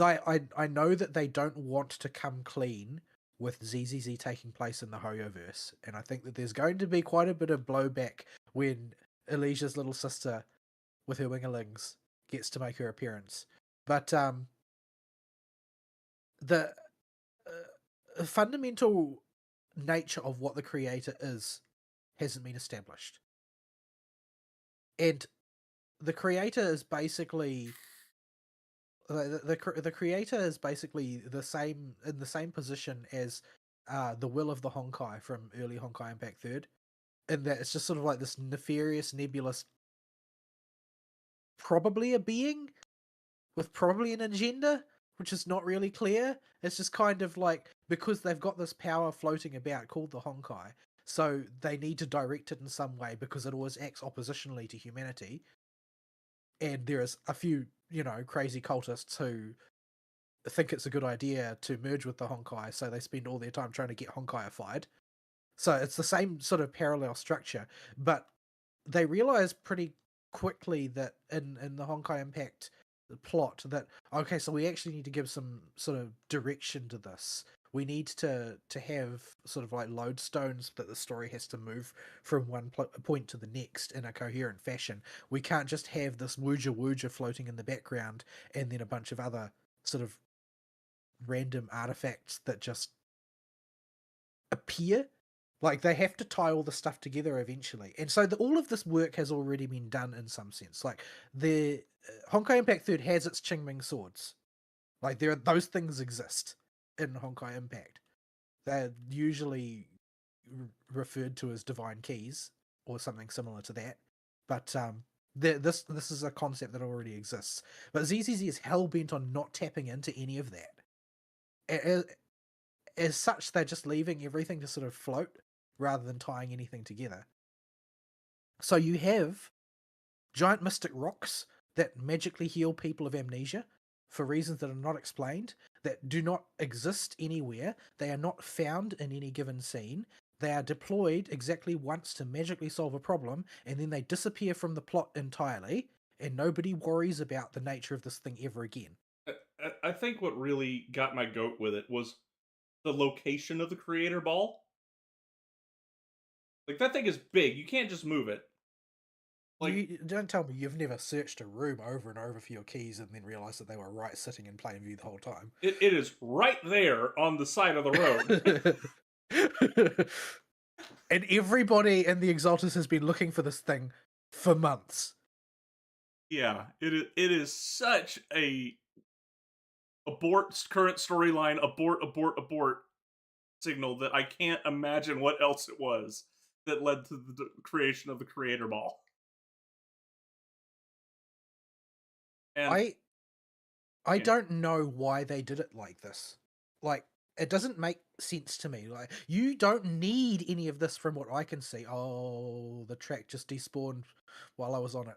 I know that they don't want to come clean with ZZZ taking place in the Hoyoverse, and I think that there's going to be quite a bit of blowback when Alicia's little sister with her wingerlings gets to make her appearance. But the fundamental nature of what the creator is hasn't been established, and the creator is basically the creator is basically the same in the same position as the will of the Honkai from early Honkai Impact Third, in that it's just sort of like this nefarious, nebulous, probably a being with probably an agenda, which is not really clear. It's just kind of like because they've got this power floating about called the Honkai, so they need to direct it in some way because it always acts oppositionally to humanity. And there is a few, crazy cultists who think it's a good idea to merge with the Honkai, so they spend all their time trying to get Honkaiified. So it's the same sort of parallel structure, but they realize pretty quickly that in the Honkai Impact plot that okay, so we actually need to give some sort of direction to this. We need to have sort of like lodestones that the story has to move from one point to the next in a coherent fashion. We can't just have this wooja floating in the background and then a bunch of other sort of random artifacts that just appear. Like they have to tie all the stuff together eventually, and so all of this work has already been done in some sense. Like the Honkai Impact Third has its Qingming swords. Like those things exist in Honkai Impact. They're usually referred to as divine keys or something similar to that. But this is a concept that already exists. But ZZZ is hell bent on not tapping into any of that. As such, they're just leaving everything to sort of float rather than tying anything together. So you have giant mystic rocks that magically heal people of amnesia for reasons that are not explained, that do not exist anywhere. They are not found in any given scene. They are deployed exactly once to magically solve a problem, and then they disappear from the plot entirely, and nobody worries about the nature of this thing ever again. I think what really got my goat with it was the location of the creator ball. Like that thing is big. You can't just move it. Like, You don't tell me you've never searched a room over and over for your keys and then realized that they were right sitting in plain view the whole time. it is right there on the side of the road. And everybody in the Exaltus has been looking for this thing for months. Yeah, it is such a abort current storyline, abort signal that I can't imagine what else it was that led to the creation of the creator ball. And I I yeah, don't know why they did it like this. Like, it doesn't make sense to me. Like, you don't need any of this from what I can see. Oh, the track just despawned while I was on it.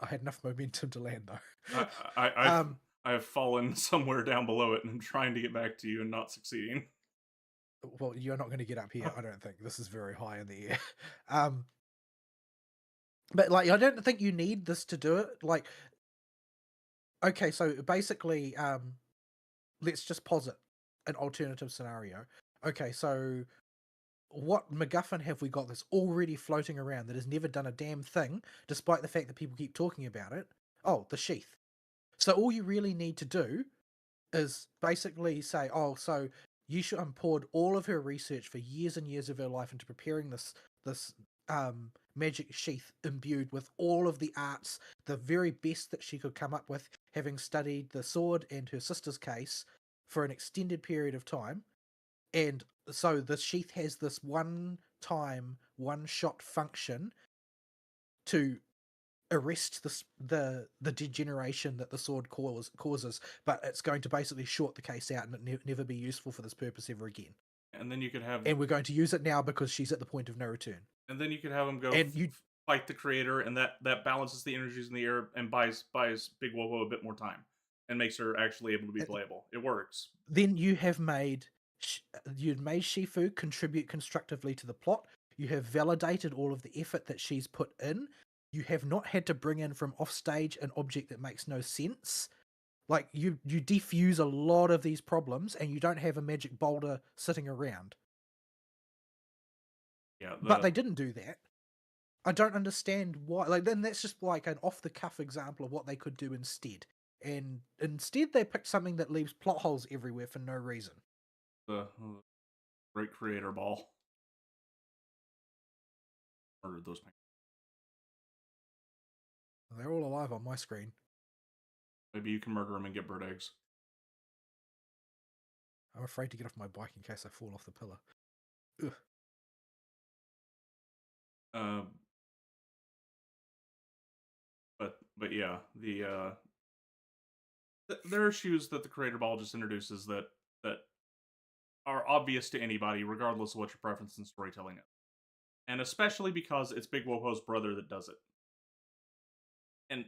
I had enough momentum to land though. I, I I've um, I've fallen somewhere down below it and I'm trying to get back to you and not succeeding. well, you're not going to get up here. I don't think this is very high in the air. Um, but like, I don't think you need this to do it. Like, okay, so basically, let's just posit an alternative scenario. Okay, so what MacGuffin have we got that's already floating around that has never done a damn thing, despite the fact that people keep talking about it? Oh, the sheath. So all you really need to do is basically say, oh, so Yishuan poured all of her research for years and years of her life into preparing this magic sheath imbued with all of the arts, the very best that she could come up with, having studied the sword and her sister's case for an extended period of time. And so the sheath has this one time, one shot function to arrest the degeneration that the sword causes, but it's going to basically short the case out and it never be useful for this purpose ever again. And then you could have And we're going to use it now because she's at the point of no return. him go And you fight the creator, and that balances the energies in the air and buys Big Wobo a bit more time and makes her actually able to be playable. It works. then you have made you'd made Shifu contribute constructively to the plot. You have validated all of the effort that she's put in. You have not had to bring in from offstage an object that makes no sense. Like, you defuse a lot of these problems, and you don't have a magic boulder sitting around. Yeah, But they didn't do that. I don't understand why. Like, then that's just like an off the cuff example of what they could do instead. And instead, they picked something that leaves plot holes everywhere for no reason. the great creator ball. Murdered those penguins. They're all alive on my screen. Maybe you can murder them and get bird eggs. I'm afraid to get off my bike in case I fall off the pillar. Ugh. But yeah, there are issues that the creator ball just introduces that are obvious to anybody, regardless of what your preference in storytelling is, and especially because it's Big Wopo's brother that does it. And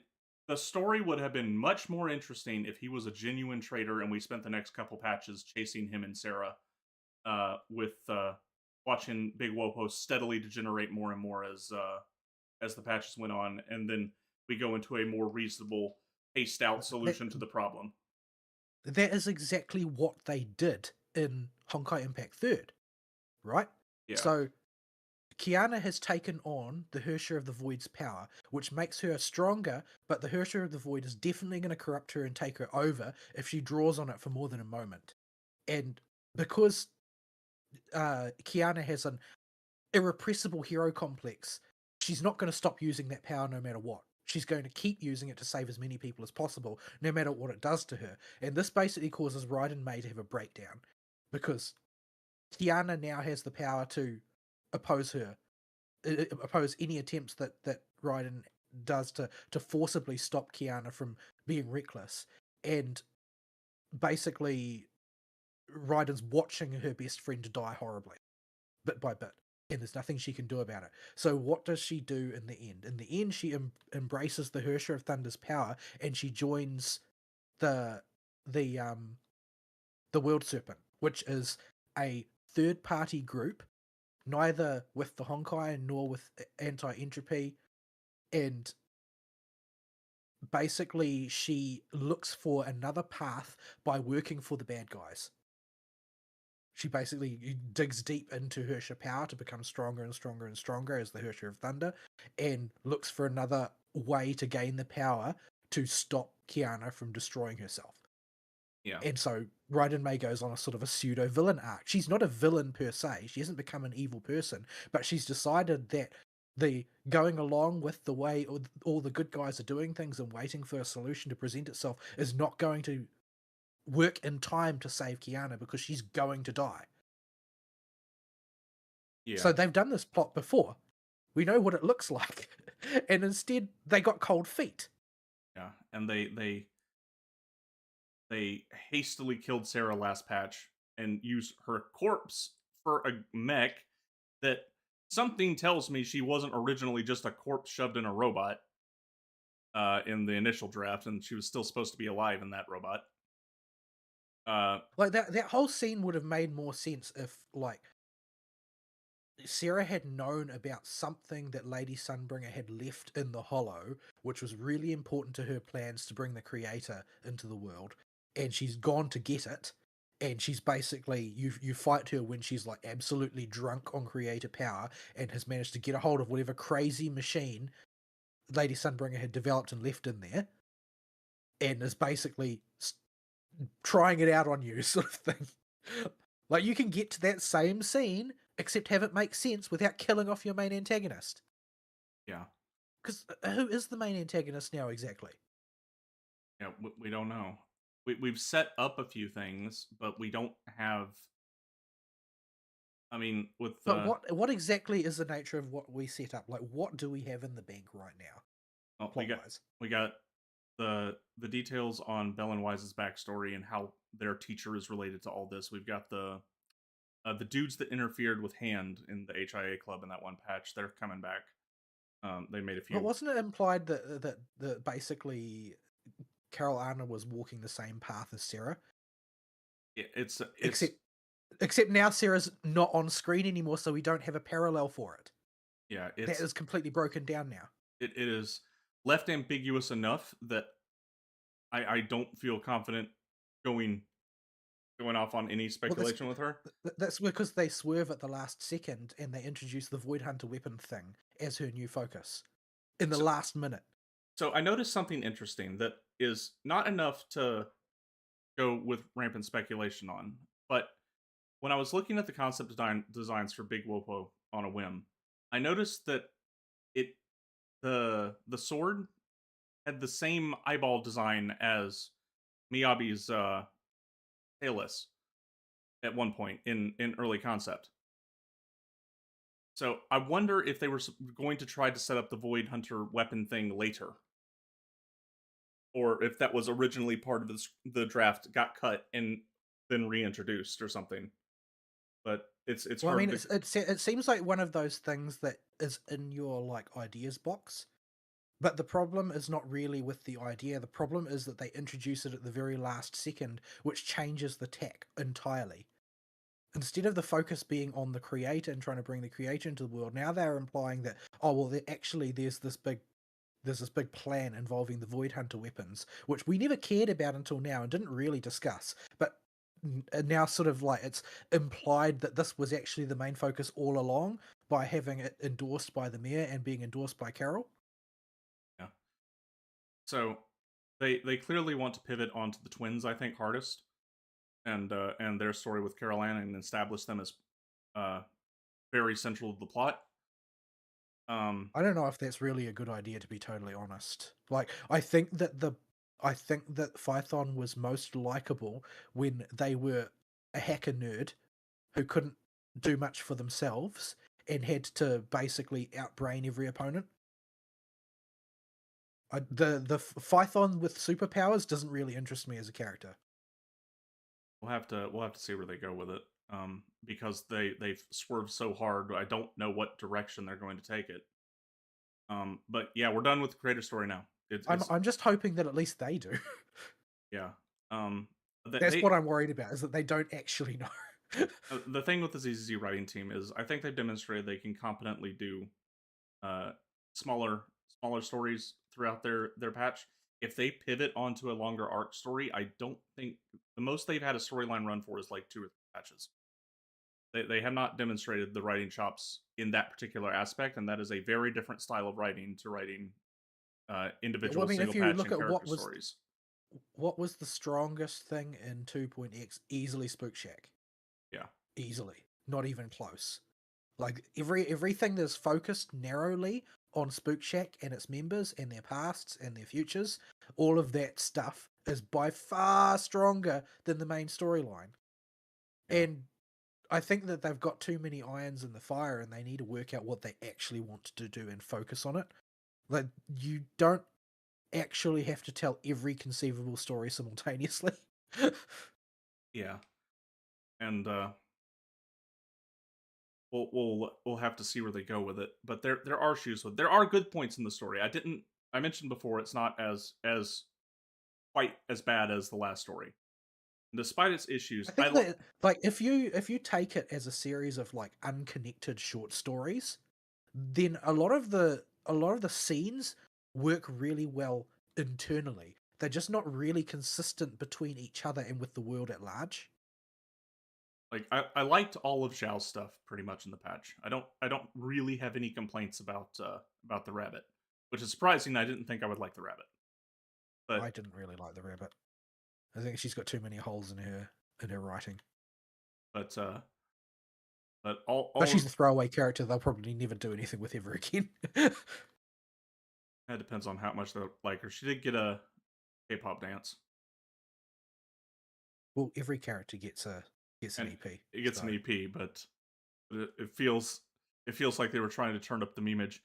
the story would have been much more interesting if he was a genuine traitor, and we spent the next couple patches chasing him and Sarah, with watching Big Wopo steadily degenerate more and more as the patches went on, and then we go into a more reasonable, paced out solution to the problem. That is exactly what they did in Honkai Impact 3rd, right? Yeah. So Kiana has taken on the Hersher of the Void's power, which makes her stronger, but the Hersher of the Void is definitely going to corrupt her and take her over if she draws on it for more than a moment. And because Kiana has an irrepressible hero complex, she's not going to stop using that power no matter what. She's going to keep using it to save as many people as possible, no matter what it does to her. And this basically causes Raiden May to have a breakdown, because Kiana now has the power to oppose her, oppose any attempts that Raiden does to forcibly stop Kiana from being reckless. And basically, Raiden's watching her best friend die horribly, bit by bit, and there's nothing she can do about it. So what does she do in the end? In the end, she embraces the Hersher of Thunder's power, and she joins the the um the World Serpent, which is a third-party group, neither with the Honkai nor with Anti-Entropy, and basically she looks for another path by working for the bad guys. she basically digs deep into Hersha power to become stronger and stronger and stronger as the Hersha of Thunder, and looks for another way to gain the power to stop Kiana from destroying herself. Yeah. And so Raiden May goes on a sort of a pseudo villain arc. She's not a villain per se. She hasn't become an evil person, but she's decided that the going along with the way all the good guys are doing things and waiting for a solution to present itself is not going to work in time to save Kiana because she's going to die. Yeah. So they've done this plot before. We know what it looks like. And instead they got cold feet. Yeah. And they hastily killed Sarah last patch and used her corpse for a mech that something tells me she wasn't originally just a corpse shoved in a robot in the initial draft, and she was still supposed to be alive in that robot. Like that whole scene would have made more sense if like Sarah had known about something that Lady Sunbringer had left in the Hollow, which was really important to her plans to bring the Creator into the world, and she's gone to get it. And she's basically you fight her when she's like absolutely drunk on creator power and has managed to get a hold of whatever crazy machine Lady Sunbringer had developed and left in there, and is basically trying it out on you, sort of thing. Like, you can get to that same scene, except have it make sense without killing off your main antagonist. Yeah. Because who is the main antagonist now exactly? Yeah, we don't know. We've set up a few things, but we don't have. I mean, with But what exactly is the nature of what we set up? Like, what do we have in the bank right now, well, plot wise? we got the details on Bell and Wise's backstory and how their teacher is related to all this. We've got the dudes that interfered with Hand in the HIA club in that one patch. They're coming back. They made a But few. wasn't it implied that basically Carol Anna was walking the same path as Sarah? It's Except now Sarah's not on screen anymore, so we don't have a parallel for it. yeah, That is completely broken down now. it is left ambiguous enough that I don't feel confident going off on any Well, speculation with her. that's because they swerve at the last second and they introduce the Void Hunter weapon thing as her new focus in the So, last minute. so I noticed something interesting that is not enough to go with rampant speculation on, but when I was looking at the concept designs for Big Wopo on a whim, I noticed that it the sword had the same eyeball design as Miyabi's tailless at one point in early concept. So I wonder if they were going to try to set up the Void Hunter weapon thing later, or if that was originally part of the draft, got cut and then reintroduced or something. But it's Well, I mean, hard to. it seems like one of those things that is in your like ideas box. But the problem is not really with the idea. The problem is that they introduce it at the very last second, which changes the tech entirely. Instead of the focus being on the creator and trying to bring the creator into the world, now they're implying that, oh well, actually there's this big plan involving the Void Hunter weapons, which we never cared about until now and didn't really discuss. But now sort of like it's implied that this was actually the main focus all along by having it endorsed by the mayor and being endorsed by Carol. Yeah. So they clearly want to pivot onto the twins, I think, hardest, and their story with Carol Ann and establish them as uh, very central to the plot. I don't know if that's really a good idea, to be totally honest. Like, I think that Phython was most likable when they were a hacker nerd who couldn't do much for themselves and had to basically outbrain every opponent. The Phython with superpowers doesn't really interest me as a character. We'll have to see where they go with it. Because they've swerved so hard, I don't know what direction they're going to take it. But yeah, we're done with the creator story now. I'm just hoping that at least they do. Yeah. Um, That's what I'm worried about, is that they don't actually know. the thing with the ZZZ writing team is I think they've demonstrated they can competently do uh, smaller stories throughout their patch. If they pivot onto a longer arc story, I don't think the most they've had a storyline run for is like 2 or 3 patches. They have not demonstrated the writing chops in that particular aspect, and that is a very different style of writing to writing Yeah, well, individual I mean, single if you patch look and at character stories. what was the strongest thing in 2.x, easily Spook Shack. Yeah, Easily. Not even close. Like everything that's focused narrowly on Spook Shack and its members and their pasts and their futures, all of that stuff is by far stronger than the main storyline. yeah, And I think that they've got too many irons in the fire and they need to work out what they actually want to do and focus on it. Like, you don't actually have to tell every conceivable story simultaneously. yeah, and we'll have to see where they go with it. But there are shoes with there are good points in the story. I mentioned before it's not as quite as bad as the last story. Despite its I issues, think that, like, if you take it as a series of like unconnected short stories, then a lot of the scenes work really well internally. They're just not really consistent between each other and with the world at large. like I liked all of Xiao's stuff pretty much in the patch. I don't really have any complaints about the rabbit, which is surprising. I didn't think I would like the rabbit, but I didn't really like the rabbit. I think she's got too many holes in her writing. but uh but But all she's a throwaway character they'll probably never do anything with ever again. that depends on how much they like her. She did get a K-pop dance, Well, every character gets an and EP. it gets an So EP, but it feels like they were trying to turn up the memeage.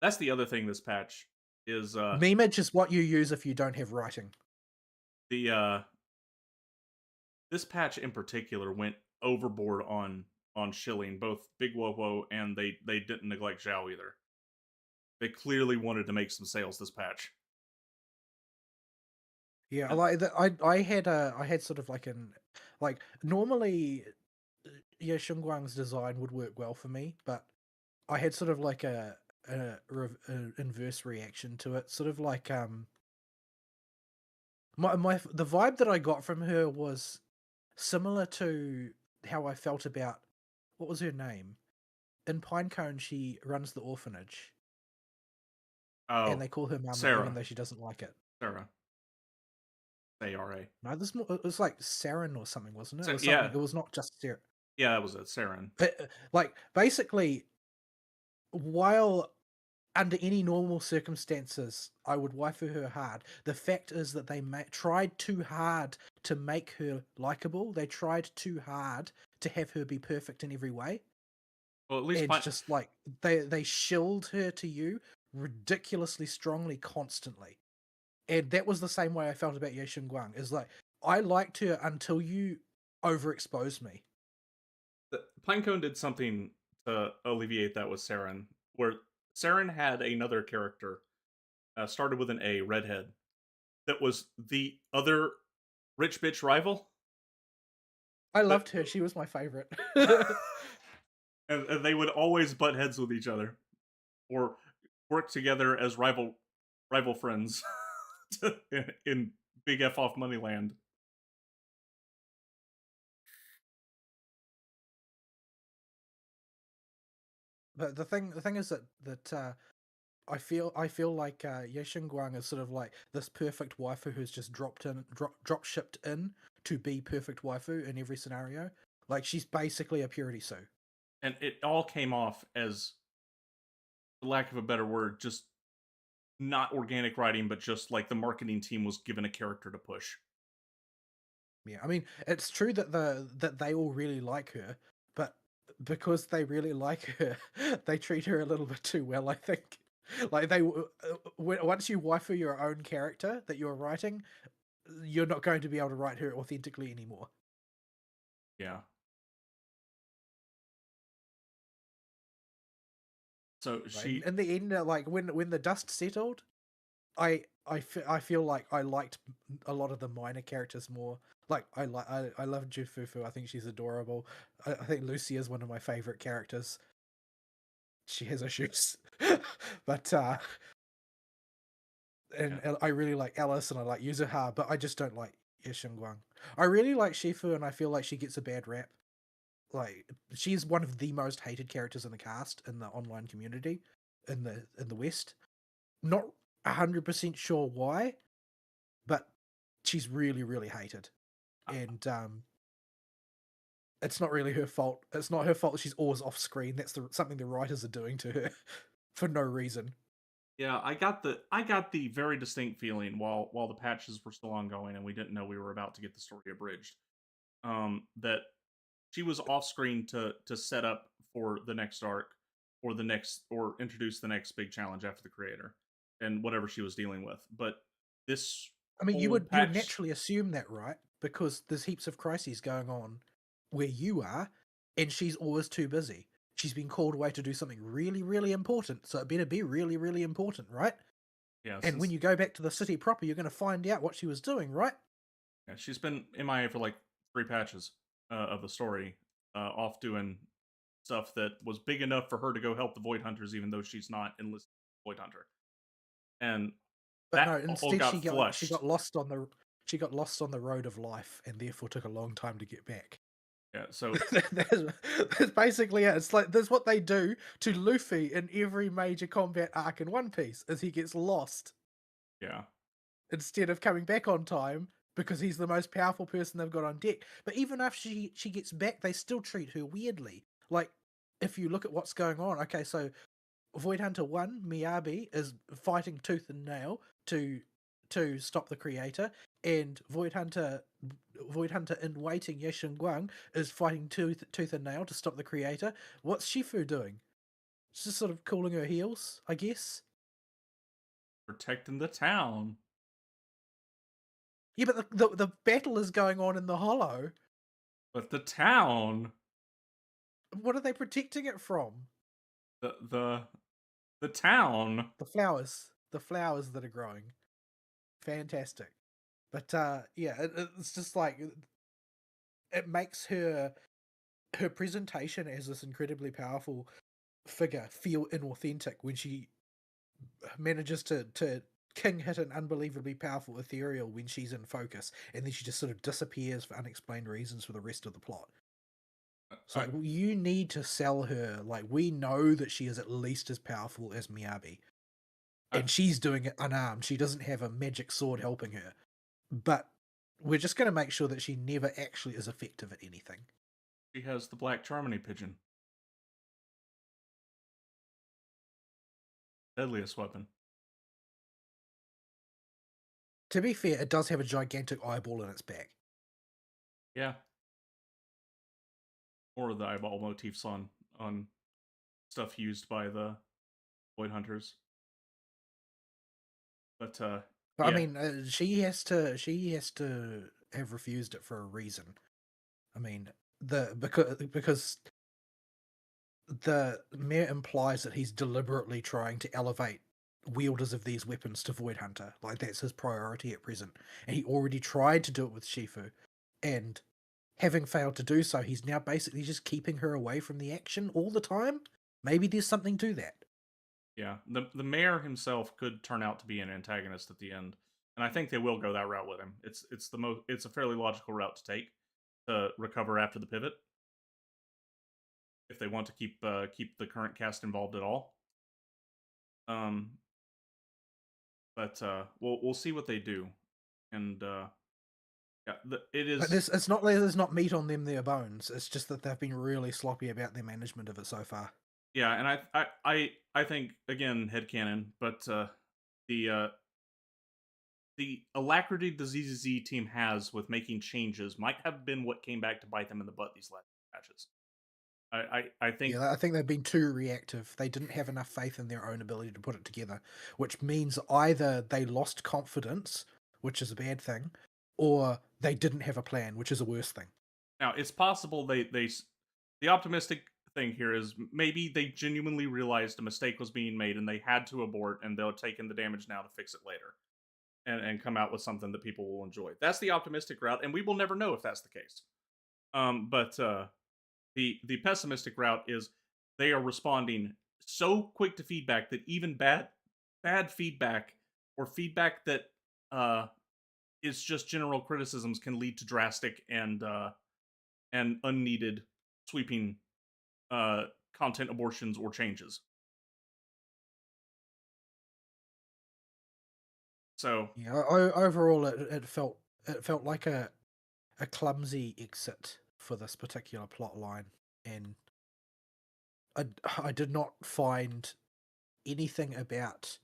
That's the other thing this patch is memeage is what you use if you don't have writing. the this patch in particular went overboard on shilling both Big Wowo, and they didn't neglect Zhao either. They clearly wanted to make some sales this patch. Yeah, And like I had sort of like normally yeah, Xingguang's design would work well for me, but I had sort of like a inverse reaction to it. Sort of like the vibe that I got from her was similar to how I felt about, what was her name? In Pinecone, she runs the orphanage, and oh, they call her Mama, even Sarah, though she doesn't like it. Sarah, Sarah, No, this more, it was like Saren or something, wasn't it? It was something. yeah, It was not just Saren. yeah, that was it, Saren. Like basically, while under any normal circumstances, I would waifu her hard. The fact is that they tried too hard to make her likable. They tried too hard to have her be perfect in every way, Well, at least and just like they shilled her to you ridiculously strongly constantly. And that was the same way I felt about Ye Guang. Is like, I liked her until you overexposed me. Pinecone did something to alleviate that with Saren, where Saren had another character started with an A, redhead, that was the other rich bitch rival. I That loved her. She was my favorite. and they would always butt heads with each other or work together as rival friends in Big F off Moneyland. But the thing is that I feel like Ye Guang is sort of like this perfect waifu who's just drop shipped in to be perfect waifu in every scenario. Like, she's basically a purity Sue. And it all came off as, for lack of a better word, just not organic writing, but just like the marketing team was given a character to push. Yeah, I mean, it's true that they all really like her, but because they really like her, they treat her a little bit too well, I think. Like, once you waifu your own character that you're writing, you're not going to be able to write her authentically anymore. Yeah. So Right? And she in the end, like when the dust settled, I feel like I liked a lot of the minor characters more. Like, I love Jufufu. I think she's adorable. I think Lucy is one of my favorite characters. She has issues, but yeah. and I really like Alice and I like Yuzuha, but I just don't like Ye Guang. I really like Shifu, and I feel like she gets a bad rap. Like, she's one of the most hated characters in the cast in the online community in the West. Not 100% sure why, but she's really, really hated. And it's not really her fault. It's not her fault she's always off screen. That's something the writers are doing to her for no reason. Yeah, I got the very distinct feeling while the patches were still ongoing and we didn't know we were about to get the story abridged. That she was off screen to set up for the next arc or the next or introduce the next big challenge after the creator and whatever she was dealing with. But this I mean, you whole would patch, naturally assume that, right? Because there's heaps of crises going on where you are, and she's always too busy. She's been called away to do something really, really important, so it better be really, really important, right? yeah, And when since you go back to the city proper, you're going to find out what she was doing, right? yeah, she's been MIA for like 3 patches of the story, off doing stuff that was big enough for her to go help the Void Hunters, even though she's not enlisted Void Hunter, and But that no, all instead got she flushed. got lost on the road of life, and therefore took a long time to get back. Yeah, so That's basically it. It's like that's what they do to Luffy in every major combat arc in One Piece, is he gets lost yeah, instead of coming back on time because he's the most powerful person they've got on deck. But even after she gets back, they still treat her weirdly. Like, if you look at what's going on, okay, so Void Hunter 1, Miyabi, is fighting tooth and nail to stop the creator, and Void Hunter in waiting, Yashin Guang, is fighting tooth and nail to stop the creator. What's Shifu doing? She's just sort of cooling her heels, I guess. protecting the town. Yeah, but the battle is going on in the Hollow. But the town, What are they protecting it from? the the the town. The flowers that are growing. Fantastic. But yeah, it's just like it makes her presentation as this incredibly powerful figure feel inauthentic when she manages to king hit an unbelievably powerful ethereal when she's in focus, and then she just sort of disappears for unexplained reasons for the rest of the plot. It's I, like, well, you need to sell her. Like, we know that she is at least as powerful as Miyabi, I, and she's doing it unarmed. She doesn't have a magic sword helping her, but we're just going to make sure that she never actually is effective at anything. she has the black Charmony pigeon, deadliest weapon. To be fair, it does have a gigantic eyeball in its back. Yeah, or the eyeball motifs on stuff used by the Void Hunters. But But I yeah, mean, she has to have refused it for a reason. I mean, because the mayor implies that he's deliberately trying to elevate wielders of these weapons to Void Hunter. Like, that's his priority at present. And he already tried to do it with Shifu, and having failed to do so, he's now basically just keeping her away from the action all the time. Maybe there's something to that. yeah. The mayor himself could turn out to be an antagonist at the end, and I think they will go that route with him. It's a fairly logical route to take to recover after the pivot if they want to keep the current cast involved at all. Um, but we'll see what they do, and yeah, it But is. this it's not that there's not meat on them, their bones. It's just that they've been really sloppy about their management of it so far. Yeah, and I think again headcanon, but the uh, the alacrity the ZZZ team has with making changes might have been what came back to bite them in the butt these last matches. I think Yeah, I think they've been too reactive. They didn't have enough faith in their own ability to put it together, which means either they lost confidence, which is a bad thing, or they didn't have a plan, which is a worse thing. now it's possible the optimistic thing here is maybe they genuinely realized a mistake was being made and they had to abort and they'll take in the damage now to fix it later and come out with something that people will enjoy. That's the optimistic route, and we will never know if that's the case. But the pessimistic route is they are responding so quick to feedback that even bad feedback or feedback that uh, is just general criticisms can lead to drastic and unneeded sweeping content abortions or changes. So Yeah, overall, it felt like a clumsy exit for this particular plot line, and I did not find anything about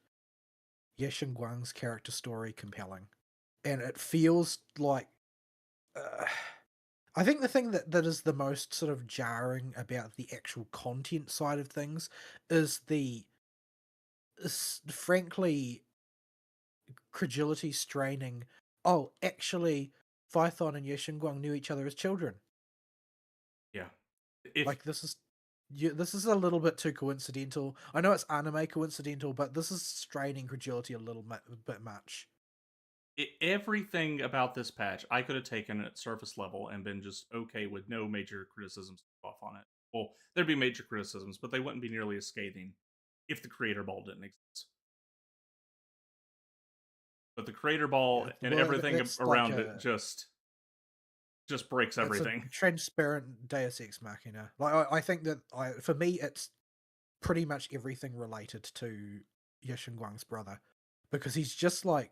Ye Guang's character story compelling, and it feels like uh, I think the thing that is the most sort of jarring about the actual content side of things is frankly credulity straining. Oh, actually, Phython and Ye Guang knew each other as children. yeah, if Like this is a little bit too coincidental. I know it's anime coincidental, but this is straining credulity a bit much. everything about this patch I could have taken at surface level and been just okay with no major criticisms off on it. Well, there'd be major criticisms, but they wouldn't be nearly as scathing if the creator ball didn't exist. But the creator ball Yeah, and well, everything that's like around it just breaks it's a everything. transparent Deus Ex Machina. Like I think that for me, it's pretty much everything related to Ye Guang's brother, because he's just like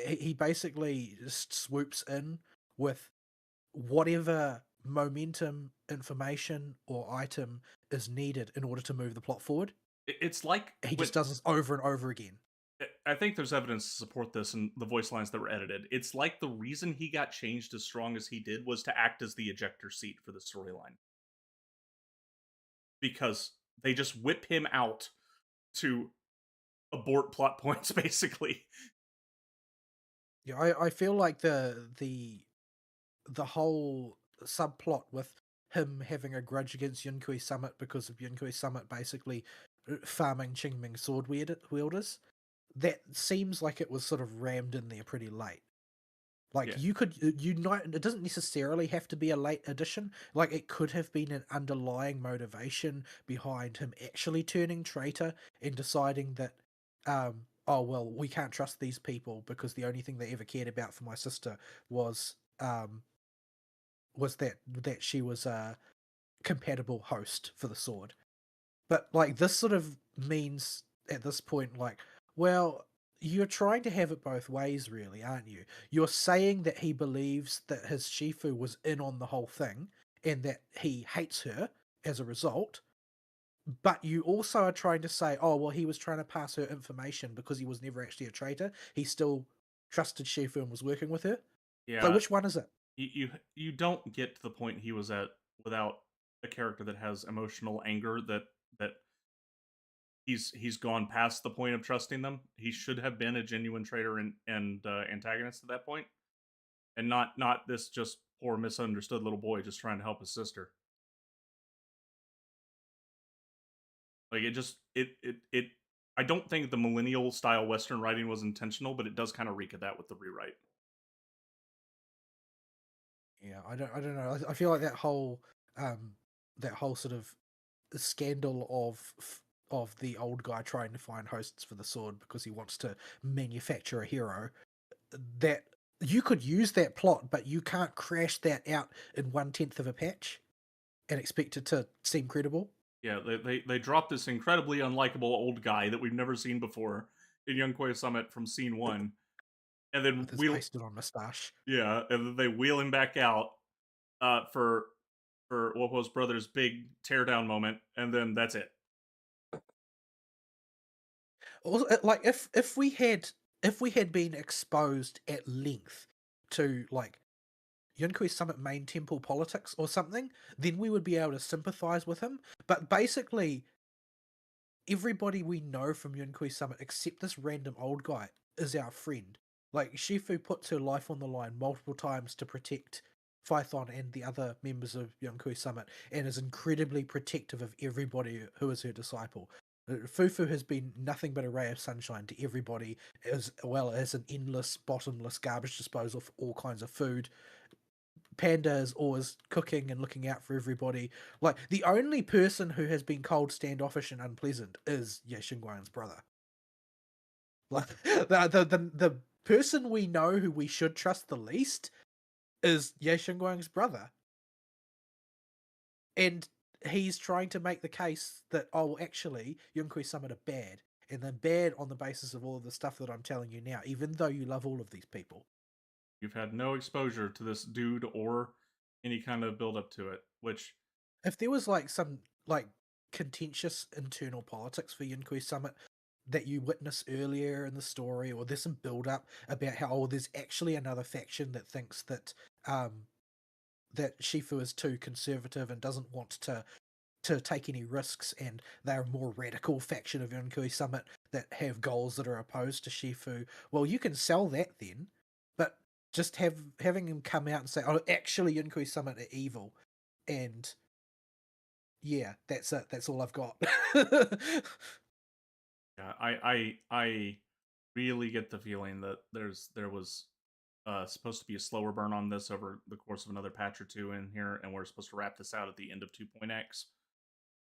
he basically just swoops in with whatever momentum, information, or item is needed in order to move the plot forward. It's like He when just does this over and over again. I think there's evidence to support this in the voice lines that were edited. It's like the reason he got changed as strong as he did was to act as the ejector seat for the storyline. Because they just whip him out to abort plot points, basically. Yeah, I feel like the whole subplot with him having a grudge against Yunkui Summit because of Yunkui Summit basically farming Qingming sword wielders, that seems like it was sort of rammed in there pretty late. Like Yeah. you not it doesn't necessarily have to be a late addition. Like it could have been an underlying motivation behind him actually turning traitor and deciding that oh well, we can't trust these people because the only thing they ever cared about for my sister was that she was a compatible host for the sword. But like this sort of means at this point, like, well, you're trying to have it both ways, really, aren't you? You're saying that he believes that his Shifu was in on the whole thing and that he hates her as a result, but you also are trying to say, oh, well, he was trying to pass her information because he was never actually a traitor. He still trusted Shifu and was working with her. So Yeah. which one is it? You don't get to the point he was at without a character that has emotional anger that he's gone past the point of trusting them. He should have been a genuine traitor and antagonist at that point, and not this just poor misunderstood little boy just trying to help his sister. Like it. I don't think the millennial style Western writing was intentional, but it does kind of reek of that with the rewrite. Yeah, I don't know. I feel like that whole sort of scandal of the old guy trying to find hosts for the sword because he wants to manufacture a hero, that you could use that plot, but you can't crash that out in 1/10 of a patch and expect it to seem credible Yeah, they dropped this incredibly unlikable old guy that we've never seen before in Young Koi Summit from scene one, and then with his pasted on mustache. and then they wheel him back out for what was brother's big teardown moment, and then that's it. Also, like if we had been exposed at length to like Yunkui Summit main temple politics or something, then we would be able to sympathize with him. But basically, everybody we know from Yunkui Summit, except this random old guy, is our friend. Like, Shifu puts her life on the line multiple times to protect Phython and the other members of Yunkui Summit, and is incredibly protective of everybody who is her disciple. Fufu has been nothing but a ray of sunshine to everybody, as well as an endless, bottomless garbage disposal for all kinds of food. Panda is always cooking and looking out for everybody. Like the only person who has been cold, standoffish, and unpleasant is Ye Guang's brother. Like the person we know who we should trust the least is Ye Guang's brother. And he's trying to make the case that, oh, actually, Yonkui Summit are bad, and they're bad on the basis of all of the stuff that I'm telling you now, even though you love all of these people. You've had no exposure to this dude or any kind of build up to it, which If there was like some like contentious internal politics for Yonkui Summit that you witness earlier in the story, or there's some build up about how, oh, there's actually another faction that thinks um that Shifu is too conservative and doesn't want to take any risks, and they're a more radical faction of Yonkui Summit that have goals that are opposed to Shifu. Well, you can sell that then, but just having him come out and say, "Oh, actually, Yonkui Summit are evil," and yeah, that's it. That's all I've got. yeah, I really get the feeling that there was supposed to be a slower burn on this over the course of another patch or two in here, and we're supposed to wrap this out at the end of 2.x.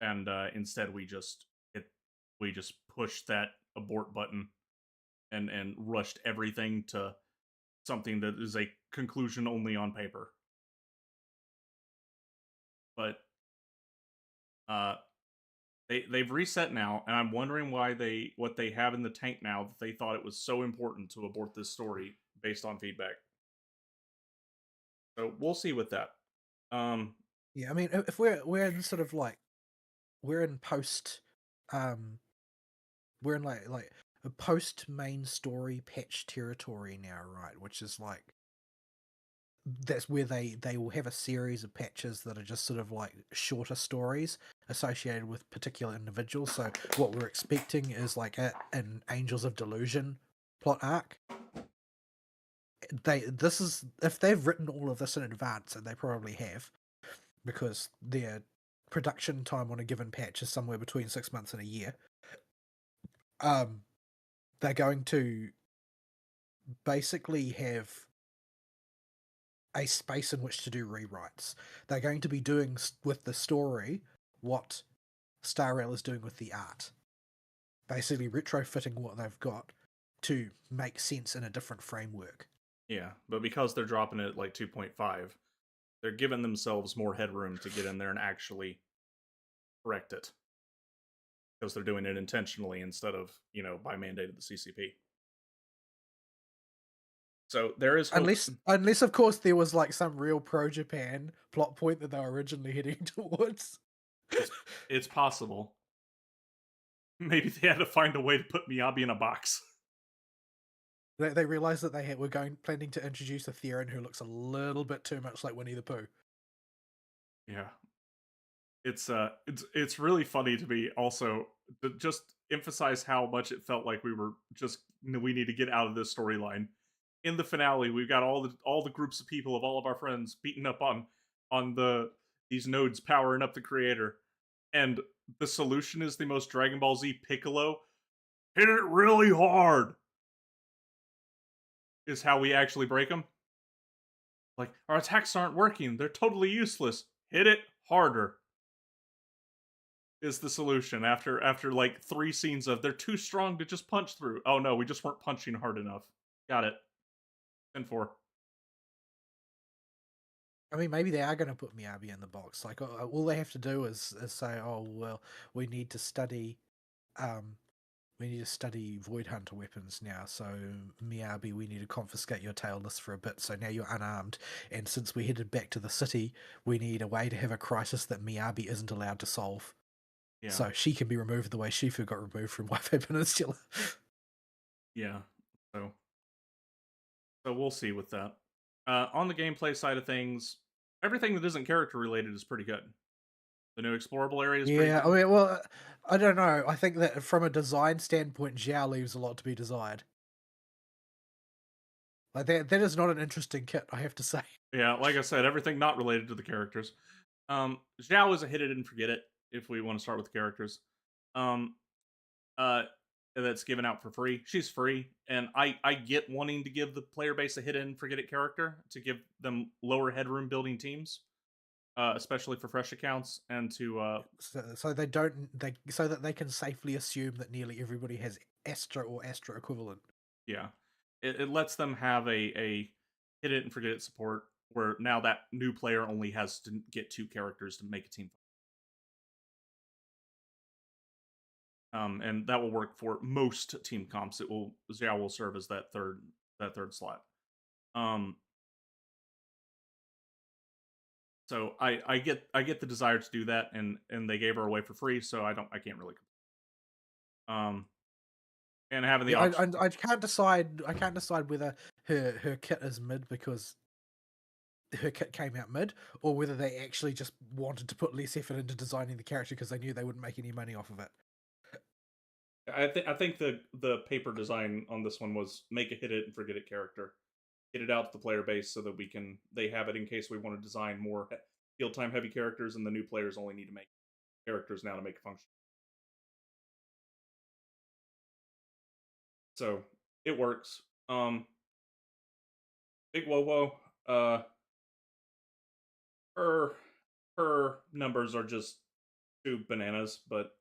And instead, we just pushed that abort button and rushed everything to something that is a conclusion only on paper. But uh, they've reset now, and I'm wondering why what they have in the tank now that they thought it was so important to abort this story based on feedback. So we'll see with that. Um, Yeah, I mean, if we're in sort of like we're in post, um, we're in like a post main story patch territory now, right? Which is like that's where they will have a series of patches that are just sort of like shorter stories associated with particular individuals. So what we're expecting is like an Angels of Delusion plot arc. This is if they've written all of this in advance, and they probably have, because their production time on a given patch is somewhere between 6 months and a year. Um, they're going to basically have a space in which to do rewrites. They're going to be doing with the story what Star Rail is doing with the art, basically retrofitting what they've got to make sense in a different framework. yeah, but because they're dropping it at like 2.5, they're giving themselves more headroom to get in there and actually correct it because they're doing it intentionally instead of by mandate of the CCP. So there is hope. Unless of course there was like some real pro Japan plot point that they were originally heading towards. It's it's possible. Maybe they had to find a way to put Miyabi in a box. They realized that were planning to introduce a Theron who looks a little bit too much like Winnie the Pooh. Yeah, it's really funny to me also to just emphasize how much it felt like we need to get out of this storyline. In the finale, we've got all the groups of people of all of our friends beating up on these nodes powering up the creator, and the solution is the most Dragon Ball Z Piccolo. Hit it really hard is how we actually break them. Like, our attacks aren't working. They're totally useless. Hit it harder is the solution after like 3 scenes of they're too strong to just punch through. Oh no, we just weren't punching hard enough. Got it. 10-4. I mean, maybe they are going to put Miyabi in the box. Like, all they have to do is say, "Oh, well, we need to study, um, we need to study Void Hunter weapons now. So, Miyabi, we need to confiscate your tailless for a bit. So now you're unarmed. And since we headed back to the city, we need a way to have a crisis that Miyabi isn't allowed to solve. Yeah. So she can be removed the way Shifu got removed from Wi-Fi Peninsula." Yeah. So we'll see with that. On the gameplay side of things, everything that isn't character related is pretty good. The new explorable area is pretty Yeah, I good. mean, well, I don't know. I think that from a design standpoint, Zhao leaves a lot to be desired. Like that is not an interesting kit, I have to say. Yeah, like I said, everything not related to the characters. Zhao is a hit it and forget it if we want to start with characters. Um, uh, that's given out for free. She's free, and I get wanting to give the player base a hit it and forget it character to give them lower headroom building teams, especially for fresh accounts, and to So they don't so that they can safely assume that nearly everybody has Astra or Astra equivalent. yeah, it lets them have a hit it and forget it support where now that new player only has to get 2 characters to make a team. And that will work for most team comps. Xiao will serve as that third slot. Um, so I get the desire to do that, and they gave her away for free, so I can't really. Um, and having the Yeah, option. I can't decide. I can't decide whether her kit is mid because her kit came out mid, or whether they actually just wanted to put less effort into designing the character because they knew they wouldn't make any money off of it. I think the paper design on this one was make a hit it and forget it character, get it out to the player base so that they have it in case we want to design more field time heavy characters, and the new players only need to make characters now to make it function. So it works. Big Wowo, her her numbers are just too bananas, but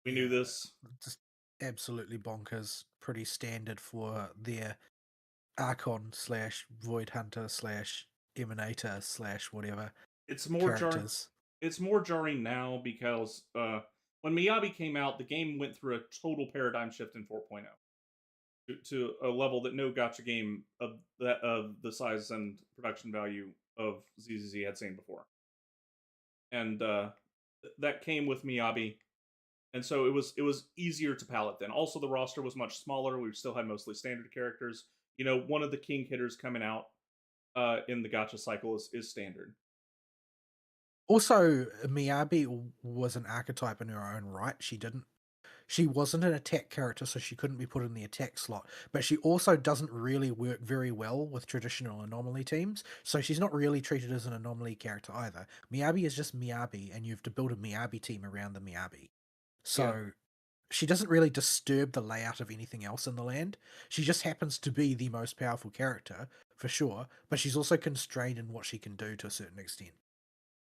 we knew Yeah, this. just absolutely bonkers. Pretty standard for their Archon slash Void Hunter slash Emanator slash whatever It's more jarring. characters. It's more jarring now because when Miyabi came out, the game went through a total paradigm shift in 4.0 to a level that no gacha game of the size and production value of ZZZ had seen before, and that came with Miyabi, and so it was easier to palette then. Also, the roster was much smaller. We still had mostly standard characters. One of the king hitters coming out in the gacha cycle is standard. Also, Miyabi was an archetype in her own right. She wasn't an attack character, so she couldn't be put in the attack slot. But she also doesn't really work very well with traditional anomaly teams, so she's not really treated as an anomaly character either. Miyabi is just Miyabi, and you have to build a Miyabi team around the Miyabi. Yeah, So she doesn't really disturb the layout of anything else in the land. She just happens to be the most powerful character, for sure, but she's also constrained in what she can do to a certain extent.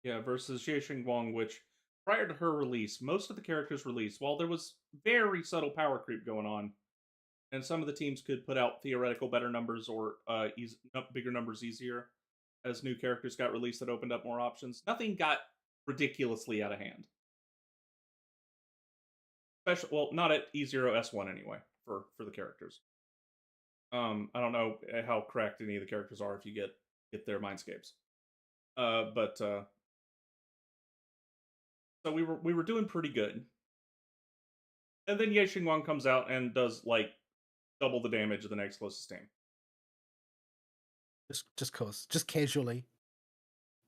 yeah. Versus Xie Wang, which prior to her release, most of the characters released, while there was very subtle power creep going on, and some of the teams could put out theoretical better numbers or bigger numbers easier as new characters got released that opened up more options. Nothing got ridiculously out of hand. Well, not at E0S1 anyway for the characters. I don't know how correct any of the characters are if you get their mindscapes. But so we were doing pretty good, and then Ye Xingguang comes out and does like double the damage of the next closest team. Just casually,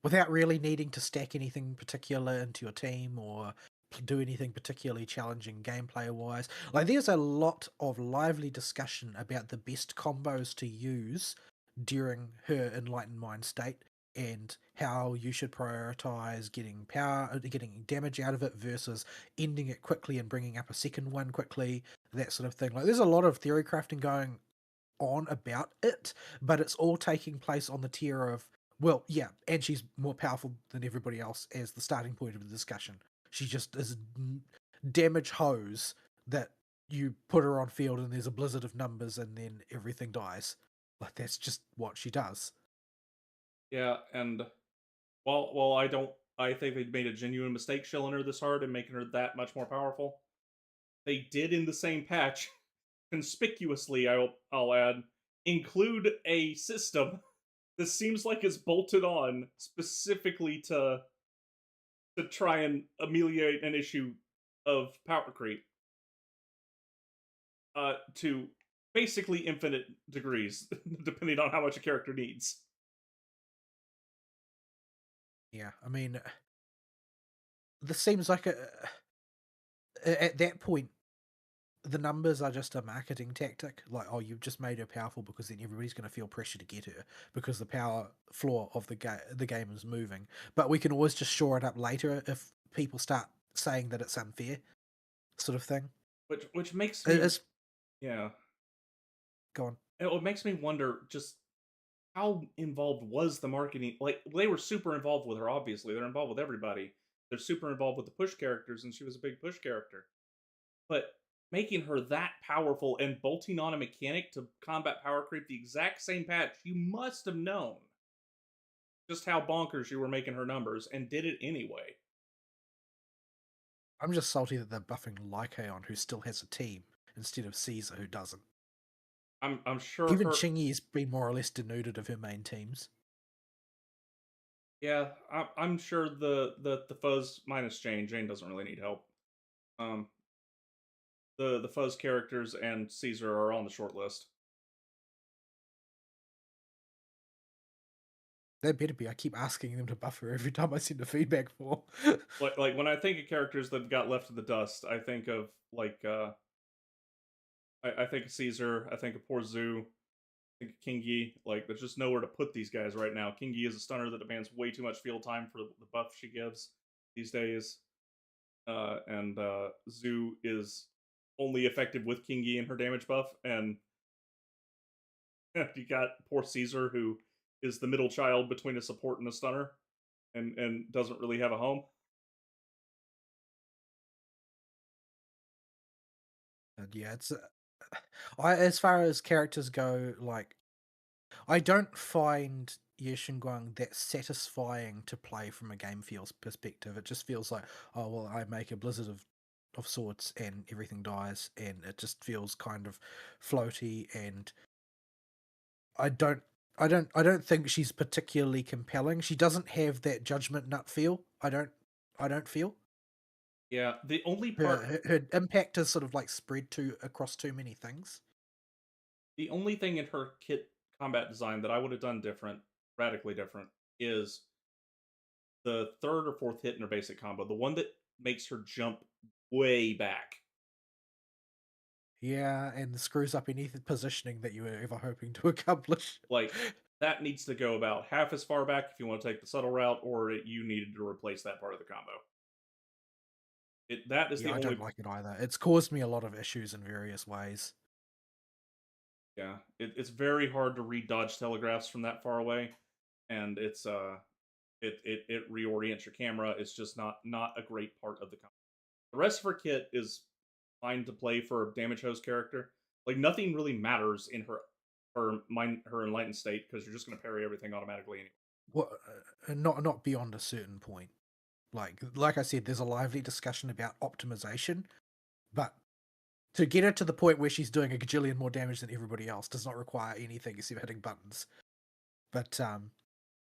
without really needing to stack anything particular into your team or do anything particularly challenging gameplay wise. Like, there's a lot of lively discussion about the best combos to use during her enlightened mind state and how you should prioritize getting power, getting damage out of it versus ending it quickly and bringing up a second one quickly, that sort of thing. Like, there's a lot of theory crafting going on about it, but it's all taking place on the tier of, well, yeah, and she's more powerful than everybody else as the starting point of the discussion. She just is damage hose that you put her on field and there's a blizzard of numbers and then everything dies. Like, that's just what she does. Yeah, and while I think they made a genuine mistake shilling her this hard and making her that much more powerful. They did in the same patch, conspicuously, I'll add, include a system that seems like it's bolted on specifically to try and ameliorate an issue of power creep to basically infinite degrees, depending on how much a character needs. Yeah, I mean, this seems like at that point, the numbers are just a marketing tactic. Like, oh, you've just made her powerful because then everybody's going to feel pressure to get her because the power floor of the game is moving. But we can always just shore it up later if people start saying that it's unfair, sort of thing. Which makes me, It's yeah, gone. it makes me wonder just how involved was the marketing? Like, they were super involved with her. Obviously, they're involved with everybody. They're super involved with the push characters, and she was a big push character. But making her that powerful and bolting on a mechanic to combat power creep the exact same patch, you must have known just how bonkers you were making her numbers and did it anyway. I'm just salty that they're buffing Lycaon, who still has a team, instead of Caesar, who doesn't. I'm sure Even her. Chingy's been more or less denuded of her main teams. Yeah, I'm sure the fuzz minus Jane doesn't really need help. Um, the fuzz characters and Caesar are on the short list. They better be. I keep asking them to buff her every time I send a feedback form. Like when I think of characters that got left in the dust, I think of I think of Caesar, I think of poor Zoo, I think of Kingi. Like there's just nowhere to put these guys right now. Kingi is a stunner that demands way too much field time for the buff she gives these days. And Zoo is only effective with Kingi and her damage buff, and you got poor Caesar who is the middle child between a support and a stunner, and doesn't really have a home. And yeah, it's as far as characters go, like I don't find Guang that satisfying to play from a game feels perspective. It just feels like, oh well, I make a blizzard of swords and everything dies, and it just feels kind of floaty. And I don't, I don't think she's particularly compelling. She doesn't have that judgment nut feel. I don't feel Yeah, the only her part, her impact is sort of like spread to across too many things. the only thing in her kit combat design that I would have done different, radically different, is the third or fourth hit in her basic combo, the one that makes her jump way back. Yeah, and screws up any positioning that you were ever hoping to accomplish. Like that needs to go about half as far back if you want to take the subtle route, or you needed to replace that part of the combo. That is Yeah, the I don't only. like it either. It's caused me a lot of issues in various ways. Yeah, it's very hard to read dodge telegraphs from that far away, and it reorients your camera. It's just not a great part of the combo. The rest of her kit is fine to play for a damage host character. Like nothing really matters in her enlightened state because you're just going to parry everything automatically anyway. Well, not beyond a certain point. Like I said, there's a lively discussion about optimization, but to get her to the point where she's doing a gajillion more damage than everybody else does not require anything except hitting buttons. But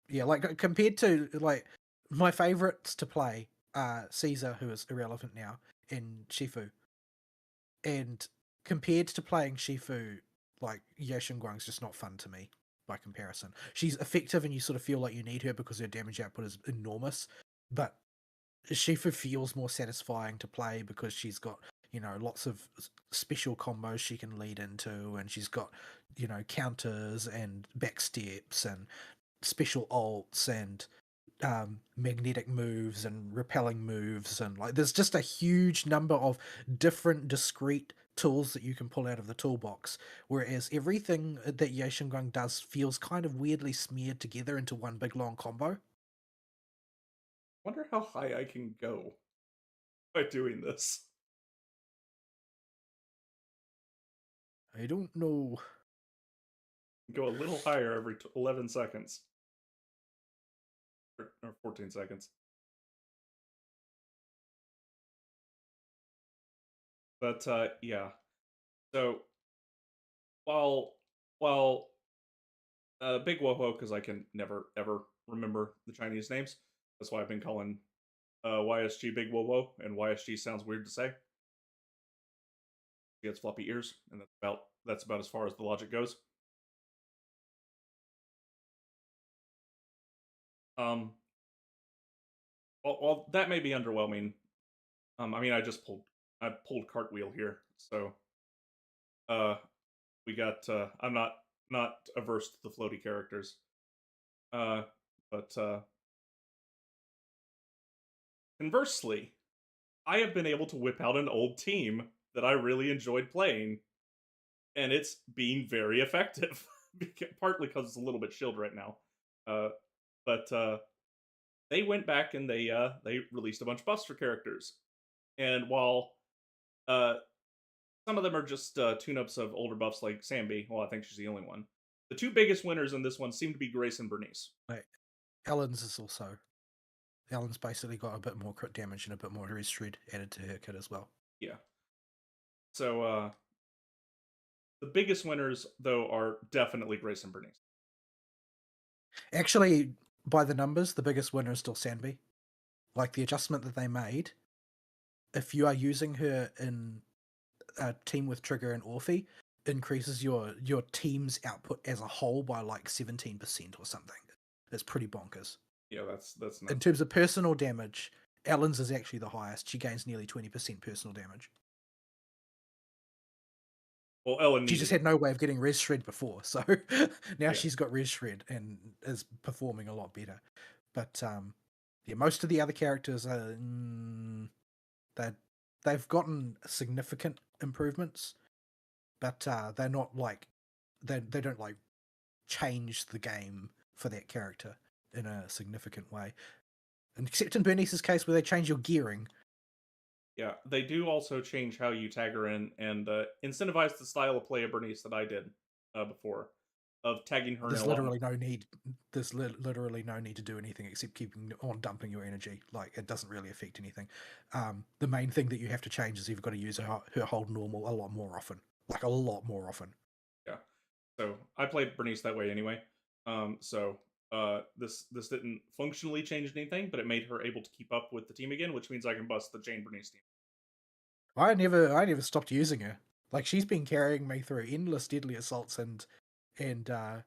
yeah, like compared to like my favorites to play are Caesar, who is irrelevant now, and Shifu. And compared to playing Shifu, like Guang's just not fun to me by comparison. She's effective and you sort of feel like you need her because her damage output is enormous, but Shifu feels more satisfying to play because she's got, you know, lots of special combos she can lead into, and she's got, you know, counters and backsteps and special ults and magnetic moves and repelling moves, and like there's just a huge number of different discrete tools that you can pull out of the toolbox, whereas everything that Guang does feels kind of weirdly smeared together into one big long combo. Wonder how high I can go by doing this. I don't know. Go a little higher every 11 seconds or 14 seconds. But yeah. So while while Big Woho, because I can never ever remember the Chinese names. That's why I've been calling YSG Big Woho, and YSG sounds weird to say. He has floppy ears, and that's about as far as the logic goes. Um, well, that may be underwhelming. I mean, I pulled cartwheel here, so uh, we got. I'm not averse to the floaty characters, uh, but conversely, I have been able to whip out an old team that I really enjoyed playing, and it's being very effective. Partly because it's a little bit chilled right now, uh, but they went back and they released a bunch of buffs for characters, and while uh, some of them are just tune-ups of older buffs like Sambi, well, I think she's the only one. The two biggest winners in this one seem to be Grace and Bernice. Right. Ellen's is also Ellen's basically got a bit more crit damage and a bit more res shred added to her kit as well. Yeah. So the biggest winners though are definitely Grace and Bernice. Actually, by the numbers, the biggest winner is still Sandby. Like the adjustment that they made, if you are using her in a team with Trigger and Orphe, increases your team's output as a whole by like 17% or something. It's pretty bonkers. Yeah, that's In nuts. terms of personal damage, Ellen's is actually the highest. She gains nearly 20% personal damage. Well, Ellen She just needed had no way of getting res shred before, so now yeah. she's got res shred and is performing a lot better. But yeah, most of the other characters are that they've gotten significant improvements, but they're not like they don't like change the game for that character in a significant way. And except in Bernice's case, where they change your gearing. Yeah, they do also change how you tag her in and incentivize the style of play of Bernice that I did before, of tagging her in a There's lot more. literally no need. There's literally no need to do anything except keeping on dumping your energy. Like it doesn't really affect anything. The main thing that you have to change is you've got to use her hold normal a lot more often, like a lot more often. Yeah, so I played Bernice that way anyway. So this didn't functionally change anything, but it made her able to keep up with the team again, which means I can bust the Jane Bernice team. I never stopped using her. Like she's been carrying me through endless deadly assaults and whatchamacallit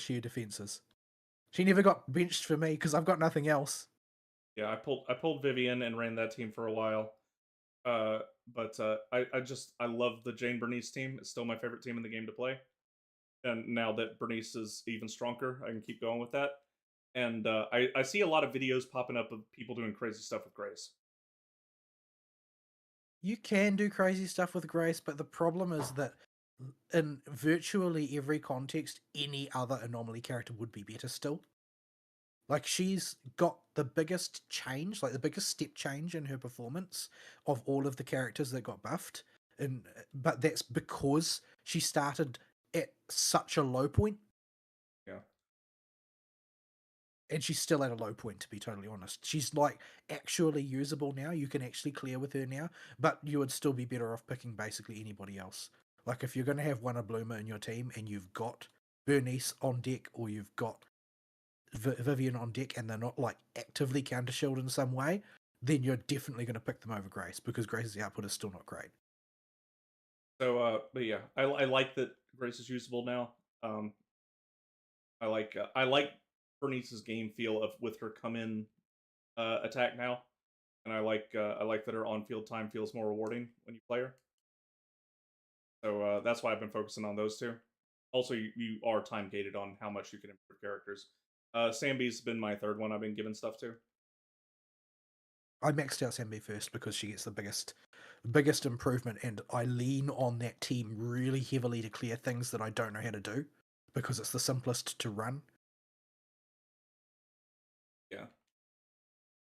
sheer defenses. She never got benched for me because I've got nothing else. Yeah, I pulled Vivian and ran that team for a while. Uh, but I love the Jane Bernice team. It's still my favorite team in the game to play. And now that Bernice is even stronger, I can keep going with that. And I see a lot of videos popping up of people doing crazy stuff with Grace. You can do crazy stuff with Grace, but the problem is that in virtually every context, any other anomaly character would be better still. Like she's got the biggest change, like the biggest step change in her performance of all of the characters that got buffed. And but that's because she started at such a low point, Yeah. and she's still at a low point, to be totally honest. She's like actually usable now. You can actually clear with her now, but you would still be better off picking basically anybody else. Like if you're going to have one a bloomer in your team and you've got Bernice on deck or you've got Vivian on deck and they're not like actively counter shield in some way, then you're definitely going to pick them over Grace because Grace's output is still not great. So, but yeah, I like that Grace is usable now. Um, I like Bernice's game feel of with her come in attack now, and I like that her on field time feels more rewarding when you play her. So that's why I've been focusing on those two. Also, you are time gated on how much you can improve characters. Sambi's been my third one I've been giving stuff to. I maxed out Sambi first because she gets the biggest improvement, and I lean on that team really heavily to clear things that I don't know how to do because it's the simplest to run. Yeah.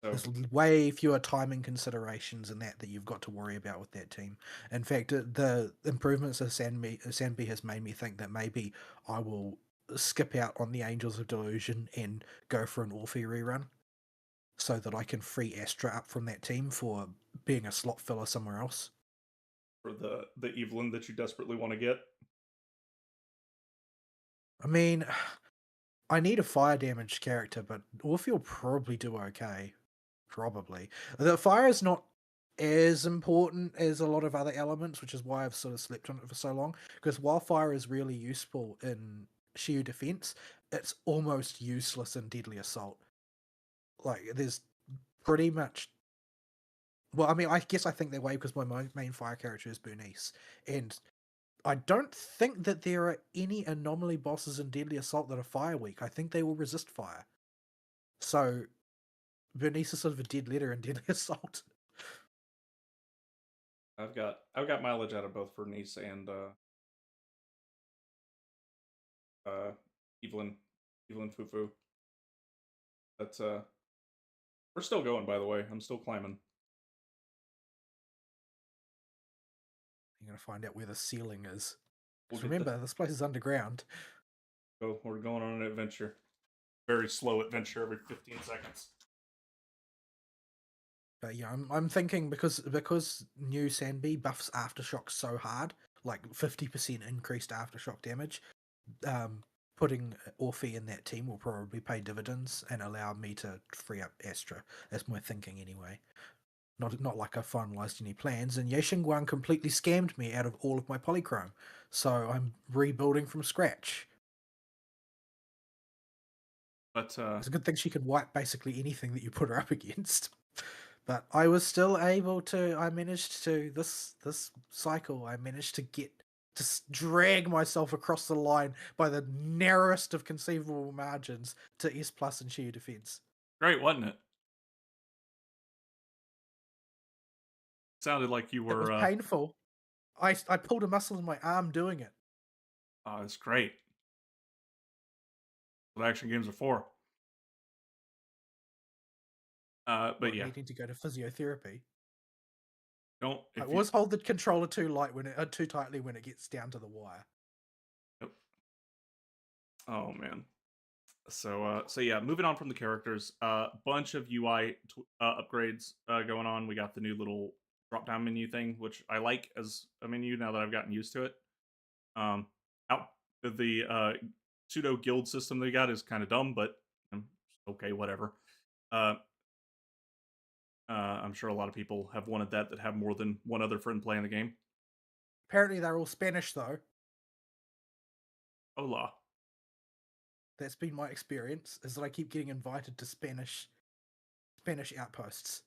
So There's way fewer timing considerations and that you've got to worry about with that team. In fact, the improvements of Sandby has made me think that maybe I will skip out on the Angels of Delusion and go for an Orphe rerun so that I can free Astra up from that team for being a slot filler somewhere else. for the Evelyn that you desperately want to get, I mean, I need a fire damage character, but Orphe will probably do okay. Probably. The fire is not as important as a lot of other elements, which is why I've sort of slept on it for so long. Because while fire is really useful in sheer defense, it's almost useless in deadly assault. Like, there's pretty much. Well, I mean, I guess I think that way because my main fire character is Bernice. And I don't think that there are any anomaly bosses in deadly assault that are fire weak. I think they will resist fire. So, Bernice is sort of a dead letter in deadly assault. I've got mileage out of both for Nice and uh, Evelyn Evelyn Fufu. That's we're still going, by the way. I'm still climbing. You're going to find out where the ceiling is. We'll Because get the remember, this place is underground. go. We're going on an adventure. very slow adventure every 15 seconds. But yeah, I'm thinking because new Sandby buffs aftershock so hard, like 50% increased aftershock damage. Putting Orphe in that team will probably pay dividends and allow me to free up Astra. That's my thinking anyway. Not like I finalized any plans, and Yexingguang completely scammed me out of all of my polychrome, so I'm rebuilding from scratch. But It's a good thing she could wipe basically anything that you put her up against. But I was still able to. I managed to this cycle. I managed to get to drag myself across the line by the narrowest of conceivable margins to S plus in sheer defense. great, wasn't it? Sounded like you It was were. painful. I pulled a muscle in my arm doing it. Oh, it's great. What action games are for. But What, yeah, needing to go to physiotherapy. don't I if you. always hold the controller too too tightly when it gets down to the wire. Nope. Oh man. So yeah, moving on from the characters, bunch of UI upgrades going on. We got the new little drop down menu thing, which I like as a menu now that I've gotten used to it. Out the pseudo guild system they got is kind of dumb, but okay, whatever. Uh, I'm sure a lot of people have wanted that have more than one other friend playing the game. Apparently they're all Spanish though. Hola. That's been my experience, is that I keep getting invited to Spanish outposts.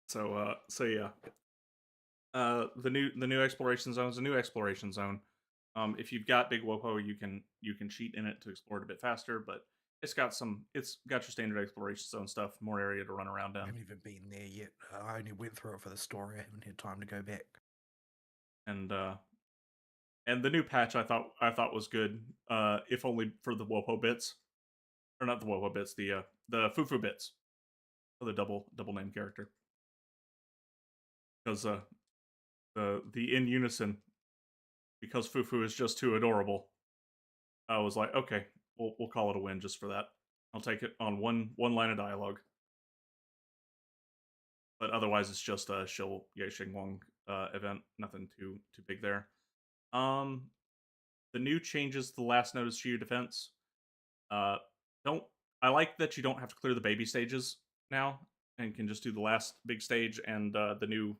So yeah, the new exploration zone is a new exploration zone. If you've got Big Wopo, you can cheat in it to explore it a bit faster, but it's got your standard exploration zone stuff, more area to run around I in, haven't even been there yet. I only went through it for the story. I haven't had time to go back. and the new patch I thought was good, if only for the Wopo bits, or not the Wopo bits, the Fufu bits, for the double name character, because the in unison, because Fufu is just too adorable. I was like, okay, we'll call it a win just for that. I'll take it on one line of dialogue. But otherwise, it's just a Shil Ye Xingwang event. Nothing too big there. Um, the new changes to the last notice to your defense. Uh, don't I like that you don't have to clear the baby stages now and can just do the last big stage and the new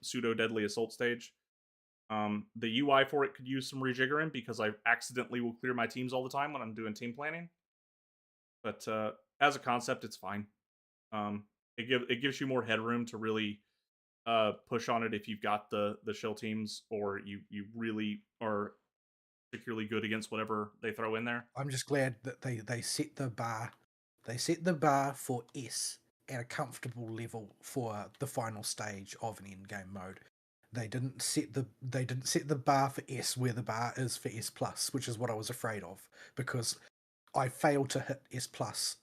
pseudo deadly assault stage. The UI for it could use some rejiggering because I accidentally will clear my teams all the time when I'm doing team planning. But as a concept, it's fine. It gives you more headroom to really push on it if you've got the shell teams or you really are particularly good against whatever they throw in there. I'm just glad that they set the bar. They set the bar for S at a comfortable level for the final stage of an end game mode. They didn't set the bar for S where the bar is for S plus, which is what I was afraid of, because I failed to hit S plus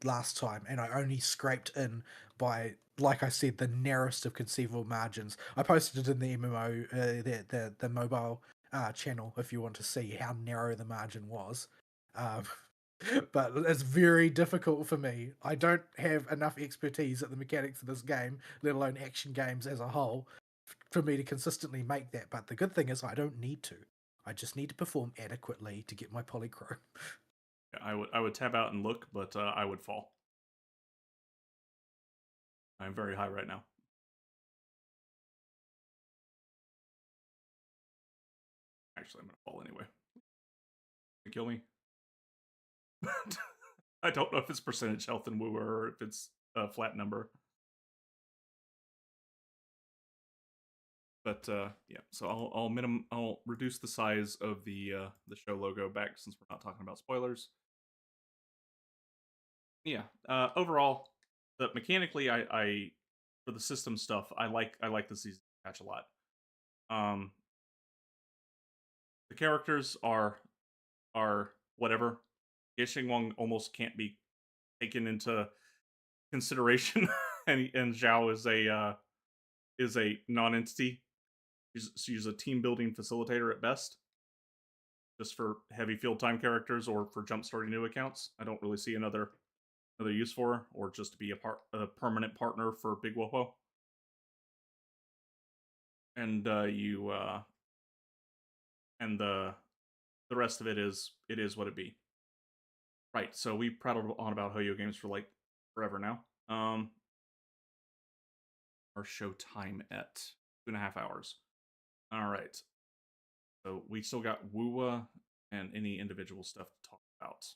last time, and I only scraped in by, like I said, the narrowest of conceivable margins. I posted it in the MMO, the mobile channel, if you want to see how narrow the margin was. Um, but it's very difficult for me. I don't have enough expertise at the mechanics of this game, let alone action games as a whole, for me to consistently make that. But the good thing is I don't need to. I just need to perform adequately to get my polychrome. I would tab out and look, but I would fall. I'm very high right now. Actually, I'm gonna fall anyway. Kill me. I don't know if it's percentage health in Wooer or if it's a flat number. But yeah, so I'll reduce the size of the show logo back since we're not talking about spoilers. Yeah, overall, mechanically, I for the system stuff, I like the season patch a lot. Um, the characters are whatever. Yexingwang almost can't be taken into consideration, and Zhao is a non-entity. She's a team building facilitator at best. just for heavy field time characters or for jumpstarting new accounts. I don't really see another use for her, or just to be a permanent partner for Big Wopo. And you and the rest of it is what it be. Right. So we prattled on about Hoyo games for like forever now. Our show time at 2.5 hours. All right. So we still got Woowa and any individual stuff to talk about.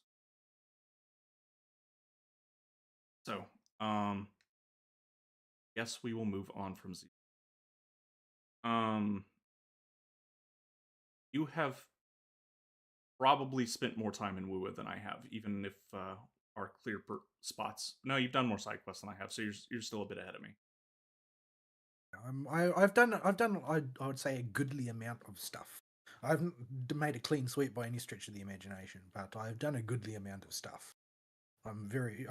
So, guess we will move on from Z. You have probably spent more time in Woowa than I have, even if our clear spots. No, you've done more side quests than I have, so you're still a bit ahead of me. I've done I would say a goodly amount of stuff. I haven't made a clean sweep by any stretch of the imagination, but I've done a goodly amount of stuff. I'm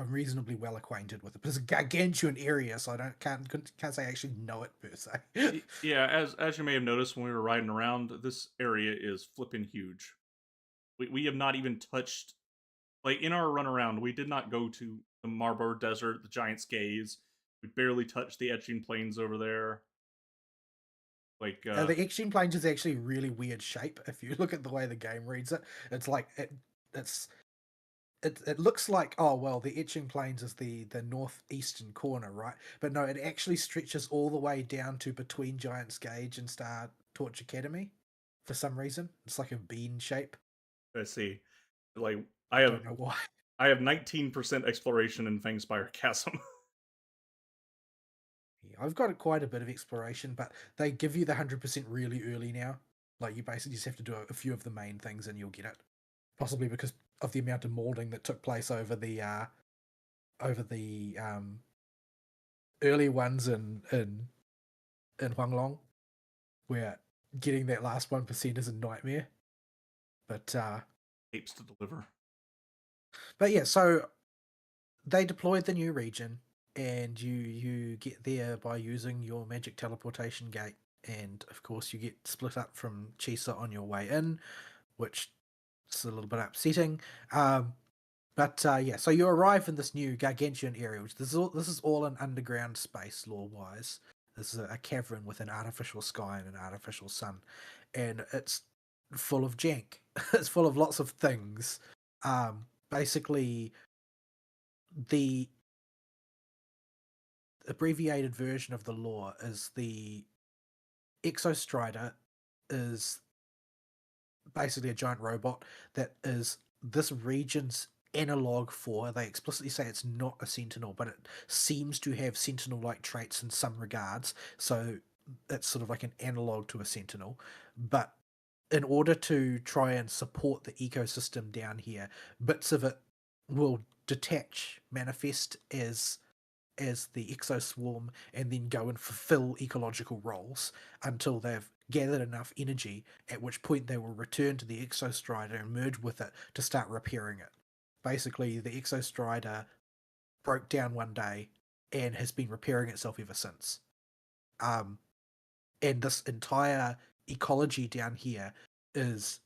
reasonably well acquainted with it. But it's a gargantuan area, so I can't say I actually know it per se. Yeah, as you may have noticed when we were riding around, this area is flipping huge. We have not even touched, like, in our run around, we did not go to the Marlborough Desert, the Giant's Gaze. We barely touched the Etching Plains over there. Like the Extreme Plains is actually a really weird shape. If you look at the way the game reads it, it's like it looks like, oh well, the Etching Plains is the northeastern corner, right? But no, it actually stretches all the way down to between Giant's Gauge and Star Torch Academy. For some reason, it's like a bean shape. let's see, like I don't know why. I have 19% exploration in Fangspire Chasm. Yeah, I've got quite a bit of exploration, but they give you the 100% really early now. Like you basically just have to do a few of the main things and you'll get it. Possibly because of the amount of molding that took place over the early ones in Huanglong, where getting that last 1% is a nightmare. But Apes to deliver. But yeah, so they deployed the new region, and you get there by using your magic teleportation gate, and of course you get split up from Chisa on your way in, which is a little bit upsetting. But yeah, so you arrive in this new gargantuan area, which this is all an underground space lore wise. This is a cavern with an artificial sky and an artificial sun, and it's full of jank. It's full of lots of things. Basically, the abbreviated version of the lore is the Exostrider is basically a giant robot that is this region's analog for, they explicitly say it's not a sentinel, but it seems to have sentinel-like traits in some regards, so it's sort of like an analog to a sentinel. But in order to try and support the ecosystem down here, bits of it will detach, manifest as the exoswarm, and then go and fulfill ecological roles until they've gathered enough energy, at which point they will return to the Exostrider and merge with it to start repairing it. Basically, the Exostrider broke down one day and has been repairing itself ever since. And this entire ecology down here is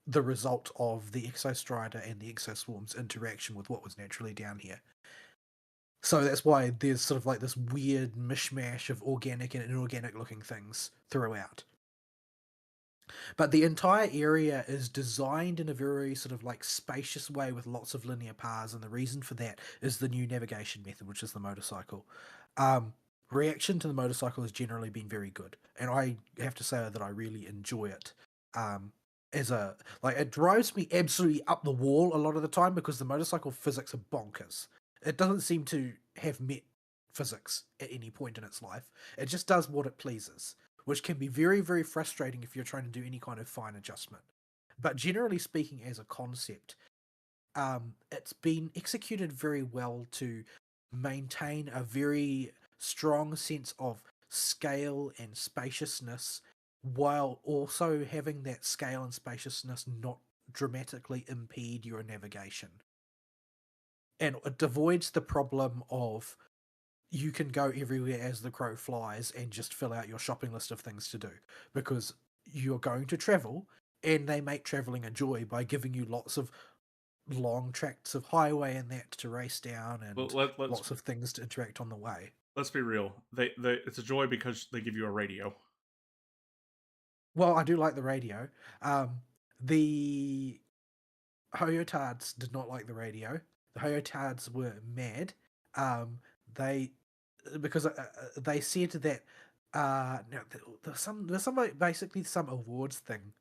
the result of the Exostrider and the Exoswarm's interaction with what was naturally down here. So that's why there's sort of like this weird mishmash of organic and inorganic looking things throughout. But the entire area is designed in a very sort of like spacious way with lots of linear paths, and the reason for that is the new navigation method, which is the motorcycle. Reaction to the motorcycle has generally been very good, and I have to say that I really enjoy it. It drives me absolutely up the wall a lot of the time because the motorcycle physics are bonkers. It doesn't seem to have met physics at any point in its life. It just does what it pleases, which can be very, very frustrating if you're trying to do any kind of fine adjustment. But generally speaking, as a concept, it's been executed very well to maintain a very strong sense of scale and spaciousness, while also having that scale and spaciousness not dramatically impede your navigation. And it avoids the problem of you can go everywhere as the crow flies and just fill out your shopping list of things to do, because you're going to travel and they make traveling a joy by giving you lots of long tracts of highway and that to race down, Well, and let's lots of things to interact on the way. let's be real. They it's a joy because they give you a radio. Well, I do like the radio. The Hoyotards did not like the radio. The Hoyotards were mad. They because they said that now there's some basically some awards thing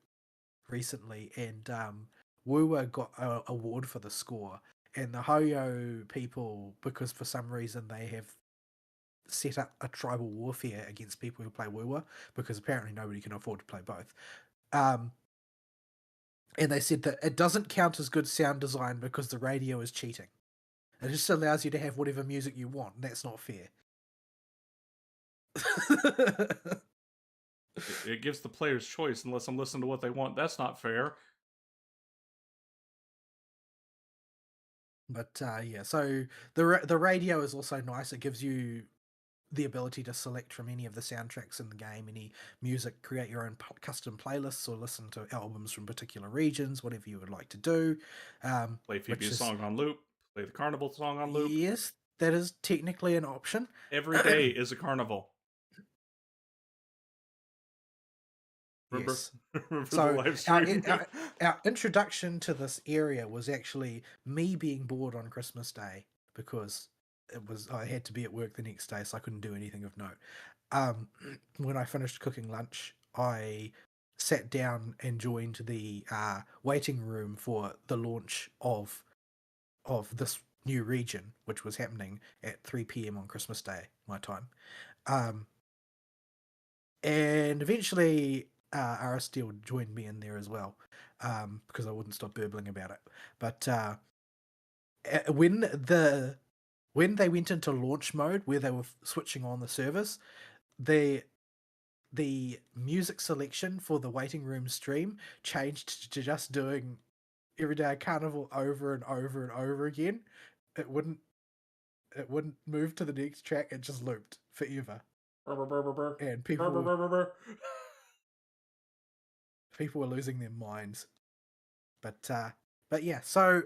recently, and Woowa got an award for the score, and the Hoyo people, because for some reason they have set up a tribal warfare against people who play Woowa, because apparently nobody can afford to play both. Um, and they said that it doesn't count as good sound design because the radio is cheating. It just allows you to have whatever music you want, and that's not fair. It gives the players choice and lets them listen to what they want. That's not fair. But yeah, so the radio is also nice. It gives you the ability to select from any of the soundtracks in the game, any music, create your own custom playlists, or listen to albums from particular regions, whatever you would like to do. Play Which Phoebe's is, song on loop. Play the Carnival song on loop. yes, that is technically an option. Every day is a carnival. Remember, Yes. remember the So live stream. our introduction to this area was actually me being bored on Christmas Day, because I had to be at work the next day, so I couldn't do anything of note. When I finished cooking lunch, I sat down and joined the waiting room for the launch of this new region, which was happening at 3 p.m. on Christmas Day, my time. And eventually, Aristeele joined me in there as well, because I wouldn't stop burbling about it. But when they went into launch mode, where they were switching on the servers, the music selection for the waiting room stream changed to just doing Everyday Carnival over and over and over again. It wouldn't move to the next track. It just looped forever, and people were losing their minds. But yeah, so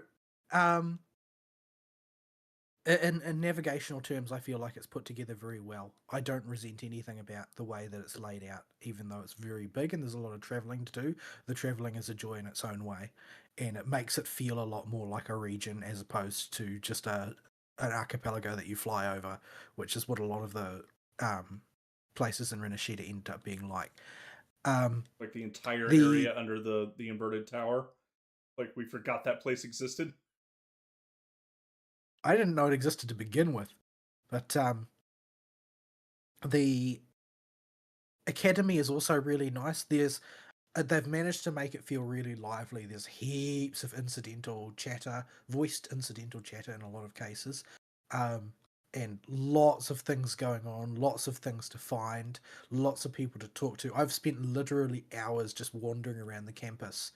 in navigational terms, I feel like it's put together very well. I don't resent anything about the way that it's laid out, even though it's very big and there's a lot of traveling to do. The traveling is a joy in its own way, and it makes it feel a lot more like a region as opposed to just an archipelago that you fly over, which is what a lot of the places in Rinashita end up being like. Like the entire The area under the inverted tower. Like we forgot that place existed. I didn't know it existed to begin with, but the academy is also really nice. They've managed to make it feel really lively. There's heaps of incidental chatter, voiced incidental chatter in a lot of cases, and lots of things going on, lots of things to find, lots of people to talk to. I've spent literally hours just wandering around the campus,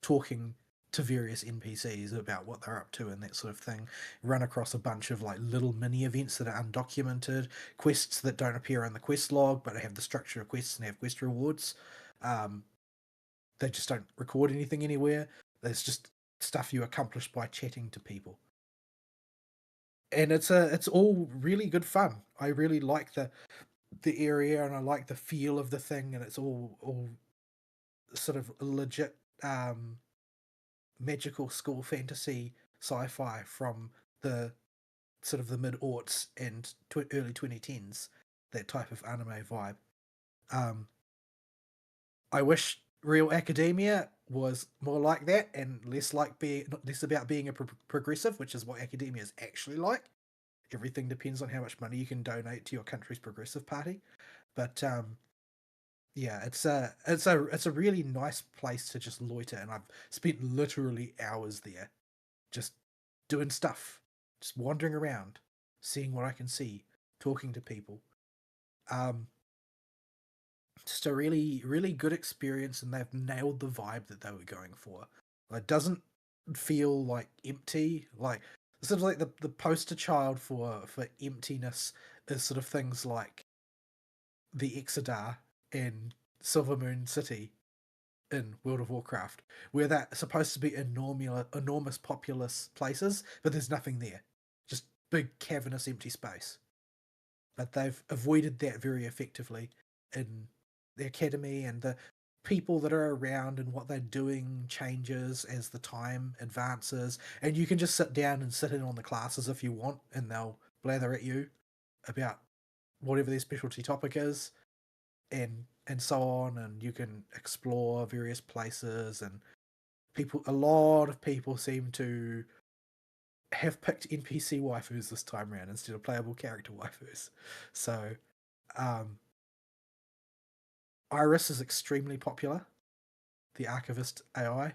talking to various NPCs about what they're up to and that sort of thing. Run across a bunch of like little mini events that are undocumented, quests that don't appear in the quest log but have the structure of quests and have quest rewards. They just don't record anything anywhere. There's just stuff you accomplish by chatting to people, and it's all really good fun. I really like the area, and I like the feel of the thing, and it's all sort of legit magical school fantasy sci-fi from the sort of the mid-aughts and early 2010s, that type of anime vibe. I wish real academia was more like that and less about being a progressive, which is what academia is actually like. Everything depends on how much money you can donate to your country's progressive party. But yeah, it's a really nice place to just loiter, and I've spent literally hours there, just doing stuff, just wandering around, seeing what I can see, talking to people. Just a really, really good experience, and they've nailed the vibe that they were going for. It doesn't feel like empty. Like sort of like the poster child for emptiness is sort of things like the Exodar in Silver Moon City. in World of Warcraft, where they're supposed to be enormous populous places, but there's nothing there. Just big, cavernous, empty space. But they've avoided that very effectively in the academy, and the people that are around and what they're doing changes as the time advances. And you can just sit down and sit in on the classes if you want, and they'll blather at you about whatever their specialty topic is, and so on. And you can explore various places, and a lot of people seem to have picked NPC waifus this time around instead of playable character waifus. So Iris is extremely popular, the archivist AI,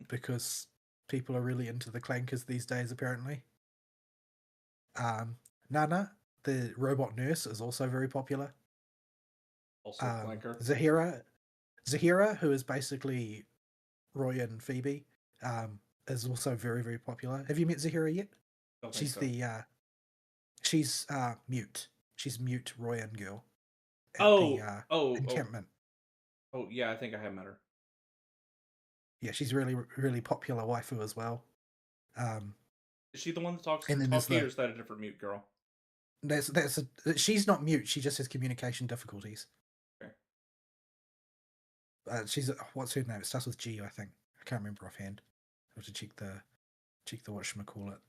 because people are really into the clankers these days, apparently. Nana, the robot nurse, is also very popular. Also flanker. Zahira, who is basically Roy and Phoebe, is also very, very popular. Have you met Zahira yet? She's she's mute. She's mute Royan girl at the encampment. Oh yeah, I think I have met her. Yeah, she's really, really popular waifu as well. Is she the one that talks and to then Talkie, or is that a different mute girl? She's not mute. She just has communication difficulties. Okay. She's what's her name? It starts with G, I think. I can't remember offhand. I have to check the whatchamacallit.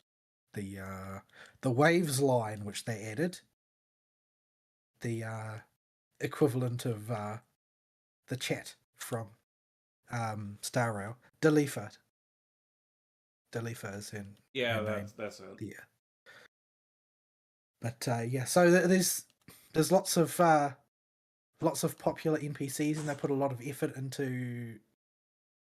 The waves line which they added. The equivalent of the chat from Star Rail. Delifa is in. Yeah, that's it. Yeah. But yeah, so there's lots of popular NPCs, and they put a lot of effort into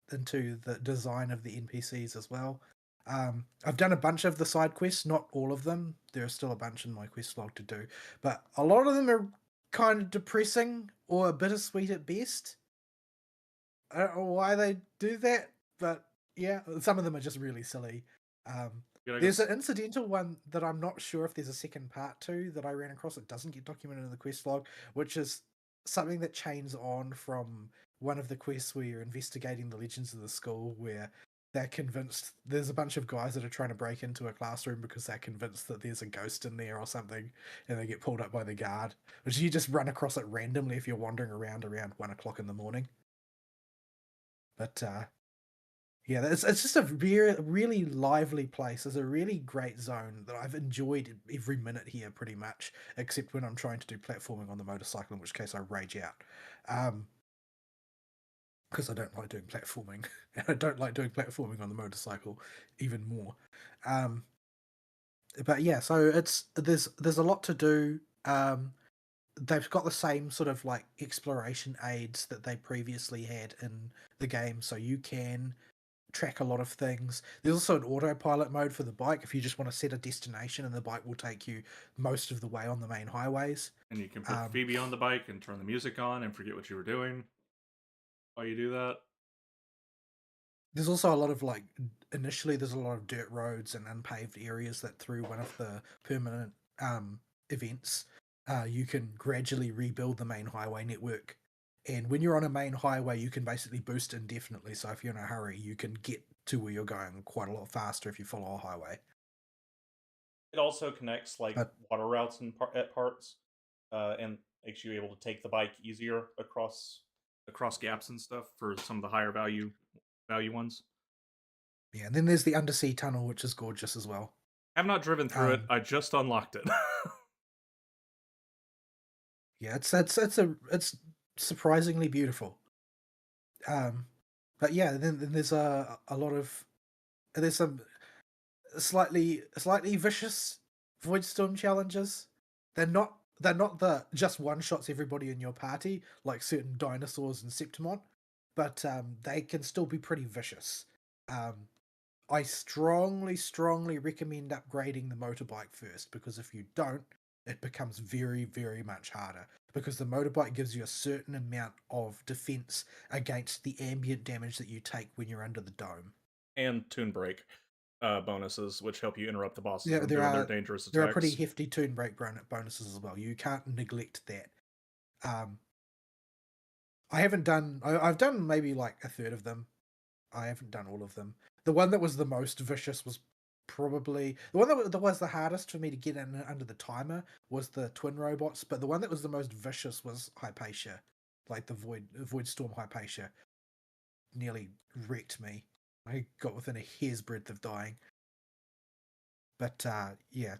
the design of the NPCs as well. I've done a bunch of the side quests, not all of them. There are still a bunch in my quest log to do, but a lot of them are kind of depressing or bittersweet at best. I don't know why they do that, but yeah, some of them are just really silly. There's an incidental one that I'm not sure if there's a second part to that I ran across. It doesn't get documented in the quest log, which is something that chains on from one of the quests where you're investigating the legends of the school, where they're convinced there's a bunch of guys that are trying to break into a classroom because they're convinced that there's a ghost in there or something, and they get pulled up by the guard, which you just run across it randomly if you're wandering around 1 o'clock in the morning. But yeah, it's just a really lively place. It's a really great zone that I've enjoyed every minute here, pretty much, except when I'm trying to do platforming on the motorcycle, in which case I rage out. Because I don't like doing platforming, and I don't like doing platforming on the motorcycle even more. But yeah, so there's a lot to do. They've got the same sort of like exploration aids that they previously had in the game, so you can track a lot of things. There's also an autopilot mode for the bike if you just want to set a destination, and the bike will take you most of the way on the main highways. And you can put Phoebe on the bike and turn the music on and forget what you were doing while you do that. There's also a lot of initially there's a lot of dirt roads and unpaved areas that through one of the permanent events you can gradually rebuild the main highway network. And when you're on a main highway, you can basically boost indefinitely. So if you're in a hurry, you can get to where you're going quite a lot faster if you follow a highway. It also connects water routes at parts, and makes you able to take the bike easier across gaps and stuff for some of the higher value ones. Yeah, and then there's the undersea tunnel, which is gorgeous as well. I've not driven through it. I just unlocked it. Yeah, it's surprisingly beautiful. But yeah, then there's a lot of there's some slightly vicious Voidstorm challenges. They're not the just one shots everybody in your party like certain dinosaurs and Septimon, but they can still be pretty vicious. I strongly recommend upgrading the motorbike first, because if you don't, it becomes very, very much harder, because the motorbike gives you a certain amount of defense against the ambient damage that you take when you're under the dome. And Toon Break bonuses, which help you interrupt the bosses from doing their dangerous attacks. There are pretty hefty Toon Break bonuses as well. You can't neglect that. I haven't done. I've done maybe like a third of them. I haven't done all of them. The one that was the most vicious was probably the one that was the hardest for me to get in under the timer was the twin robots, but the one that was the most vicious was Hypatia, like the Void Storm Hypatia. Nearly wrecked me. I got within a hair's breadth of dying. But yeah,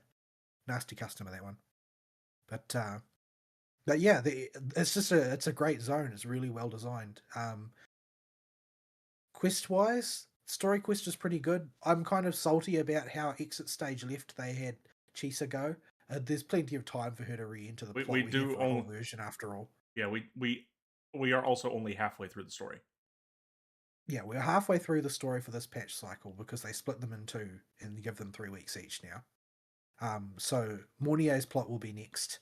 nasty customer that one. But yeah, it's a great zone. It's really well designed. Quest wise, story quest is pretty good. I'm kind of salty about how exit stage left they had Chisa go. There's plenty of time for her to re-enter the We plot. We're here do for the whole only version after all. yeah we are also only halfway through the story. Yeah, we're halfway through the story for this patch cycle because they split them in two and give them 3 weeks each now. So Mornier's plot will be next.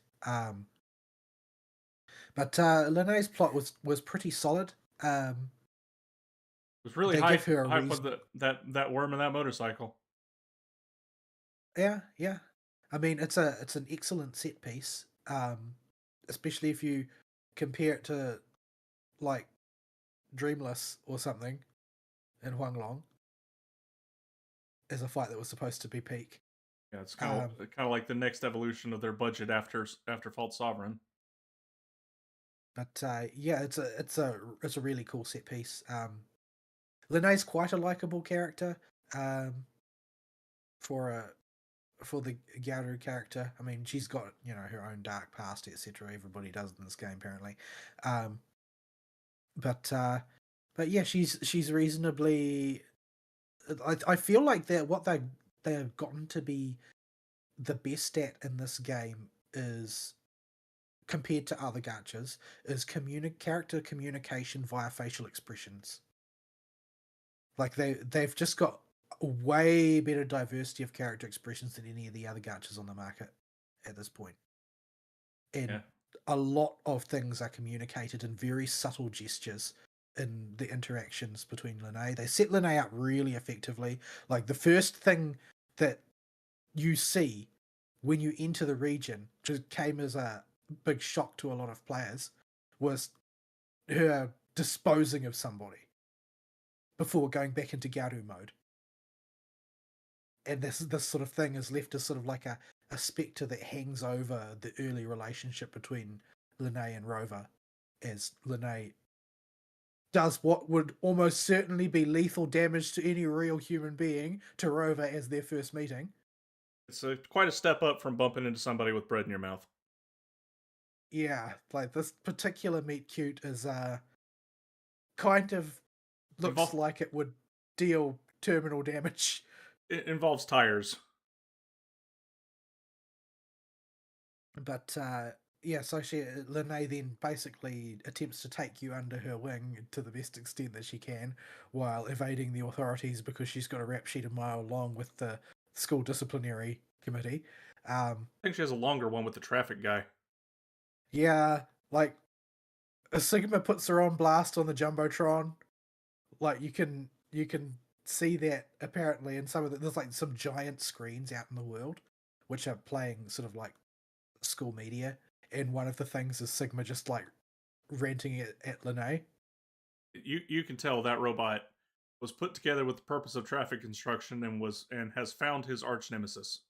But Linnea's plot was pretty solid. It was really They give her a hype with reason. that worm and that motorcycle. Yeah. I mean, it's an excellent set piece. Especially if you compare it to like Dreamless or something in Huanglong as a fight that was supposed to be peak. Yeah, it's kind of like the next evolution of their budget after False Sovereign. But yeah, it's a really cool set piece. Linnea's quite a likable character for the Gyaru character. I mean, she's got her own dark past, etc. Everybody does in this game apparently. Um, but yeah, she's reasonably. I feel like what they have gotten to be the best at in this game is, compared to other gachas, is character communication via facial expressions. Like they've just got a way better diversity of character expressions than any of the other gachas on the market at this point. And a lot of things are communicated in very subtle gestures in the interactions between Linne. They set Linne up really effectively. Like the first thing that you see when you enter the region, which came as a big shock to a lot of players, was her disposing of somebody before going back into Garu mode. And this sort of thing is left as sort of like a spectre that hangs over the early relationship between Linne and Rover, as Linne does what would almost certainly be lethal damage to any real human being to Rover as their first meeting. It's quite a step up from bumping into somebody with bread in your mouth. Yeah, like this particular meet cute is kind of looks like it would deal terminal damage. It involves tires. But yeah, so Linne then basically attempts to take you under her wing to the best extent that she can, while evading the authorities because she's got a rap sheet a mile long with the school disciplinary committee. I think she has a longer one with the traffic guy. Yeah, like Sigma puts her on blast on the jumbotron. Like you can see that apparently in some of there's like some giant screens out in the world which are playing sort of like school media, and one of the things is Sigma just like ranting at Linne. You can tell that robot was put together with the purpose of traffic instruction and has found his arch nemesis.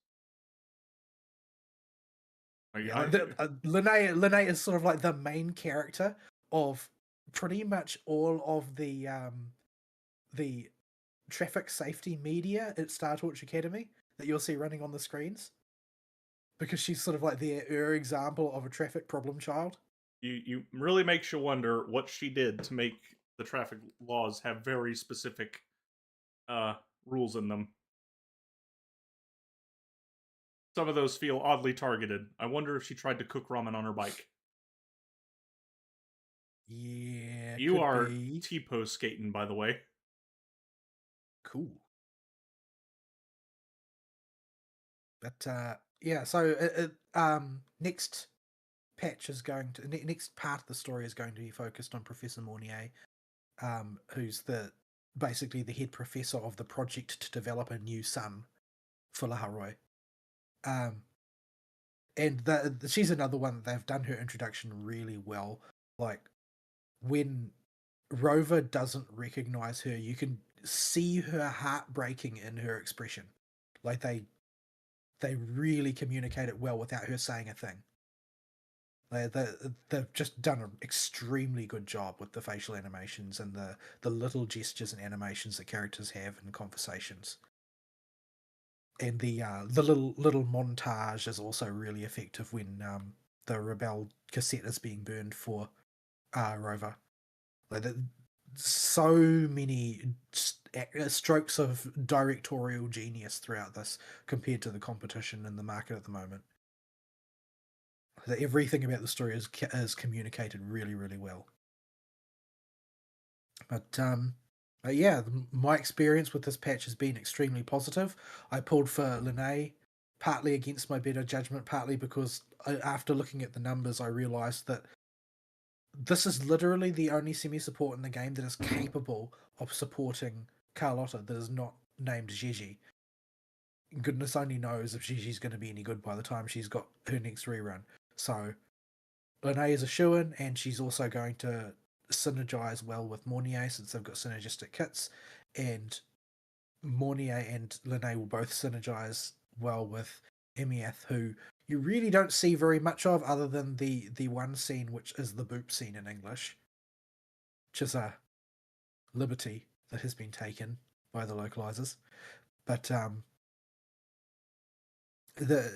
Linne is sort of like the main character of pretty much all of the traffic safety media at Star Torch Academy that you'll see running on the screens, because she's sort of like her example of a traffic problem child. You really makes you wonder what she did to make the traffic laws have very specific rules in them. Some of those feel oddly targeted. I wonder if she tried to cook ramen on her bike. Yeah, you are T-pose skating, by the way. Cool. But yeah, so next patch is going to next part of the story is going to be focused on Professor Mornier, who's basically the head professor of the project to develop a new sun for Laharoy. And she's another one that they've done her introduction really well. Like when Rover doesn't recognize her, you can see her heart breaking in her expression. Like they really communicate it well without her saying a thing. They've just done an extremely good job with the facial animations and the little gestures and animations that characters have in conversations. And the little montage is also really effective when the Rebel cassette is being burned for Rover. Like so many strokes of directorial genius throughout this compared to the competition in the market at the moment. That everything about the story is communicated really, really well. But yeah, my experience with this patch has been extremely positive. I pulled for Linnae, partly against my better judgment, partly because after looking at the numbers, I realised that this is literally the only semi-support in the game that is capable of supporting Carlotta that is not named Gigi. Goodness only knows if Gigi's going to be any good by the time she's got her next rerun. So Linnae is a shoo-in, and she's also going to synergize well with Mornier since they've got synergistic kits, and Mornier and Linnae will both synergize well with Emiath, who you really don't see very much of other than the one scene which is the boop scene in English, which is a liberty that has been taken by the localizers. But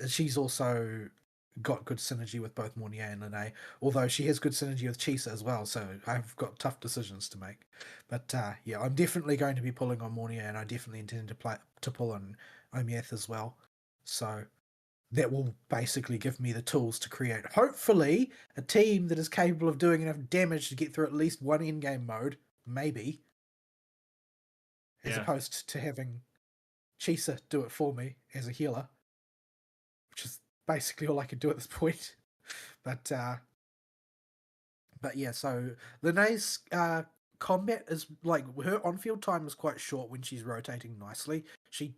she's also got good synergy with both Mornier and Linnae, although she has good synergy with Chisa as well, so I've got tough decisions to make. But yeah, I'm definitely going to be pulling on Mornier, and I definitely intend to pull on Omieth as well. So that will basically give me the tools to create, hopefully, a team that is capable of doing enough damage to get through at least one endgame mode, maybe, as opposed to having Chisa do it for me as a healer, which is basically all I can do at this point. But yeah, so Linnae's combat is like her on-field time is quite short when she's rotating nicely. She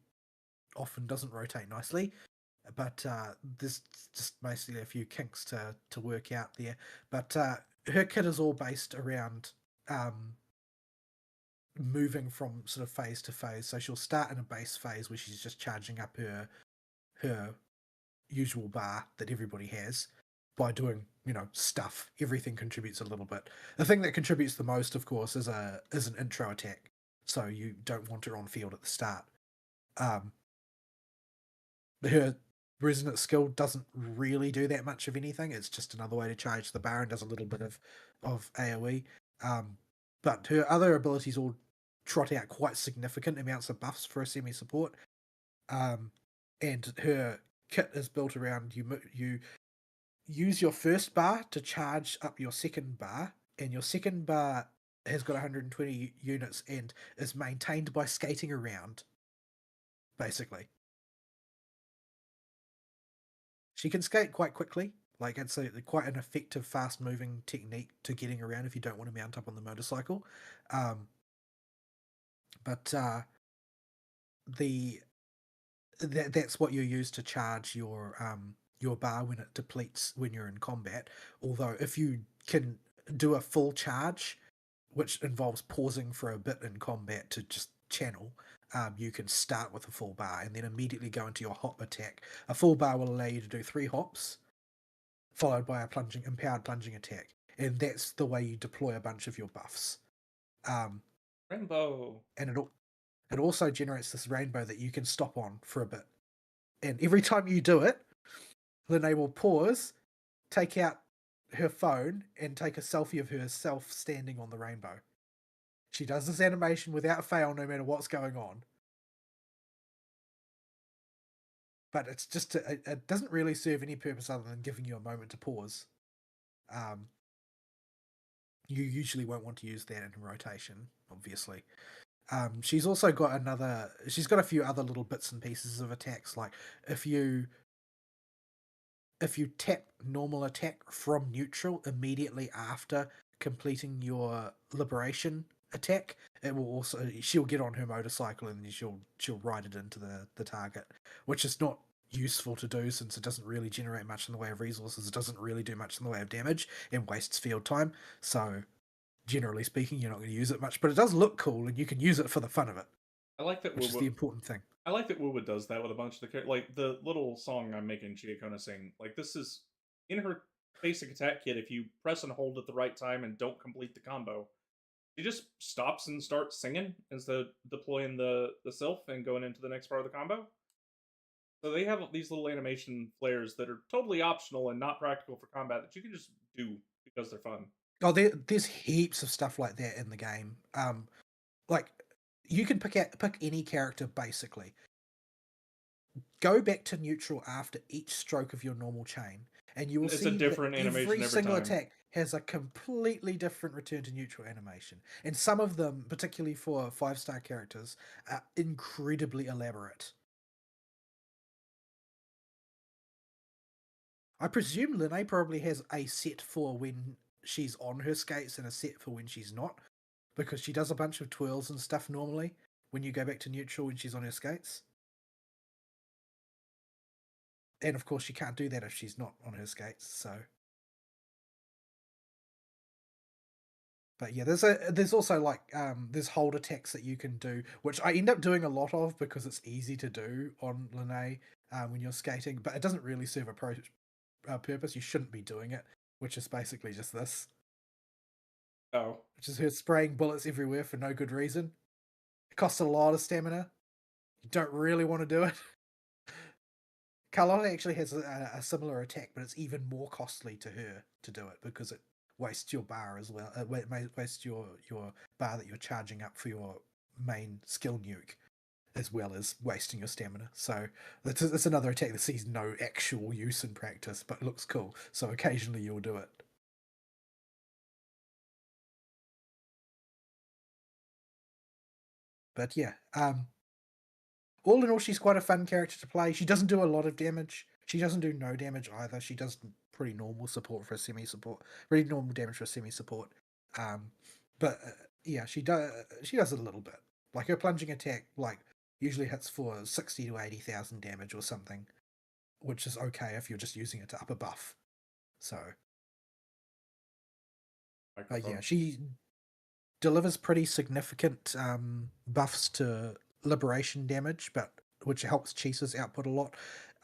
often doesn't rotate nicely, but there's just basically a few kinks to work out there. But her kit is all based around moving from sort of phase to phase. So she'll start in a base phase where she's just charging up her usual bar that everybody has by doing, stuff. Everything contributes a little bit. The thing that contributes the most, of course, is an intro attack. So you don't want her on field at the start. Her resonant skill doesn't really do that much of anything. It's just another way to charge the bar and does a little bit of AoE. But her other abilities all trot out quite significant amounts of buffs for a semi-support. And her kit is built around you use your first bar to charge up your second bar, and your second bar has got 120 units and is maintained by skating around, basically. She can skate quite quickly. Like, it's quite an effective, fast-moving technique to getting around if you don't want to mount up on the motorcycle. But that's what you use to charge your bar when it depletes when you're in combat. Although if you can do a full charge, which involves pausing for a bit in combat to just channel, you can start with a full bar and then immediately go into your hop attack. A full bar will allow you to do 3 hops, followed by a empowered plunging attack, and that's the way you deploy a bunch of your buffs. Rainbow, and it also generates this rainbow that you can stop on for a bit. And every time you do it, Linnae will pause, take out her phone, and take a selfie of herself standing on the rainbow. She does this animation without fail, no matter what's going on. But it's just it doesn't really serve any purpose other than giving you a moment to pause. You usually won't want to use that in rotation, obviously. She's also got she's got a few other little bits and pieces of attacks, like if you tap normal attack from neutral immediately after completing your liberation attack, it will also she'll get on her motorcycle and she'll ride it into the target, which is not useful to do since it doesn't really generate much in the way of resources. It doesn't really do much in the way of damage and wastes field time. So generally speaking, you're not going to use it much, but it does look cool, and you can use it for the fun of it, I like that which is the important thing. I like that Wuwa does that with a bunch of like the little song I'm making Chiakona sing. Like this is in her basic attack kit. If you press and hold at the right time and don't complete the combo, she just stops and starts singing instead of deploying the sylph and going into the next part of the combo. So they have these little animation flares that are totally optional and not practical for combat that you can just do because they're fun. Oh, there's heaps of stuff like that in the game. Like you can pick any character basically. Go back to neutral after each stroke of your normal chain, and you will It's a see that different animation every every single time. attack has a completely different return to neutral animation. And some of them, particularly for 5-star characters, are incredibly elaborate. I presume Linne probably has a set for when she's on her skates and a set for when she's not, because she does a bunch of twirls and stuff normally when you go back to neutral when she's on her skates. And of course, she can't do that if she's not on her skates, so. But yeah, there's also like there's hold attacks that you can do, which I end up doing a lot of because it's easy to do on Linne when you're skating, but it doesn't really serve a purpose. You shouldn't be doing it, which is basically just this, Oh, which is her spraying bullets everywhere for no good reason. It costs a lot of stamina. You don't really want to do it. Carlotta actually has a similar attack, but it's even more costly to her to do it because it wastes your bar as well. It wastes your bar that you're charging up for your main skill nuke, as well as wasting your stamina. So that's another attack that sees no actual use in practice, but looks cool. So occasionally you'll do it. But yeah, all in all, she's quite a fun character to play. She doesn't do a lot of damage. She doesn't do no damage either. She does pretty normal support for a semi support, pretty normal damage for a semi support. Um, but yeah, she does a little bit. Like her plunging attack, like usually hits for 60 to 80,000 damage or something, which is okay if you're just using it to up a buff. So, yeah, microphone. she delivers pretty significant buffs to liberation damage, but which helps Chisa's output a lot.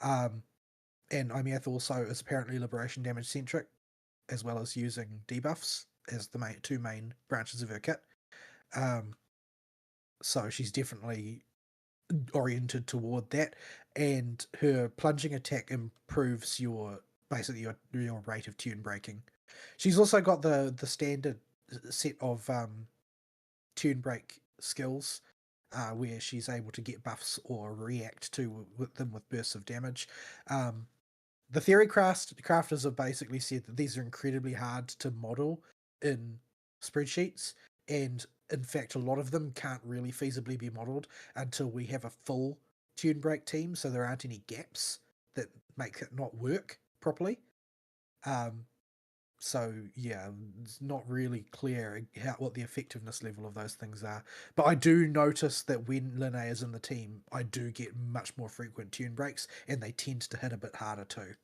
And Omiath also is apparently liberation damage centric, as well as using debuffs as the two main branches of her kit. So she's definitely oriented toward that, and her plunging attack improves your basically your rate of tune breaking. She's also got the standard set of tune break skills, where she's able to get buffs or react to with them with bursts of damage. The theory crafters have basically said that these are incredibly hard to model in spreadsheets, and in fact, a lot of them can't really feasibly be modeled until we have a full tune break team, so there aren't any gaps that make it not work properly. Um, so yeah, it's not really clear what the effectiveness level of those things are. But I do notice that when Linne is in the team, I do get much more frequent tune breaks, and they tend to hit a bit harder too.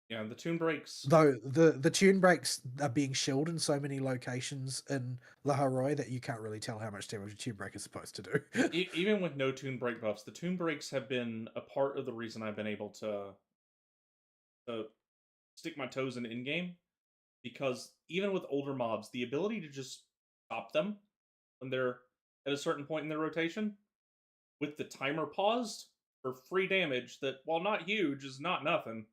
Yeah, the tune breaks. Though the tune breaks are being shielded in so many locations in La Haroy that you can't really tell how much damage a tune break is supposed to do. Even with no tune break buffs, the tune breaks have been a part of the reason I've been able to stick my toes in game, because even with older mobs, the ability to just stop them when they're at a certain point in their rotation with the timer paused for free damage that, while not huge, is not nothing,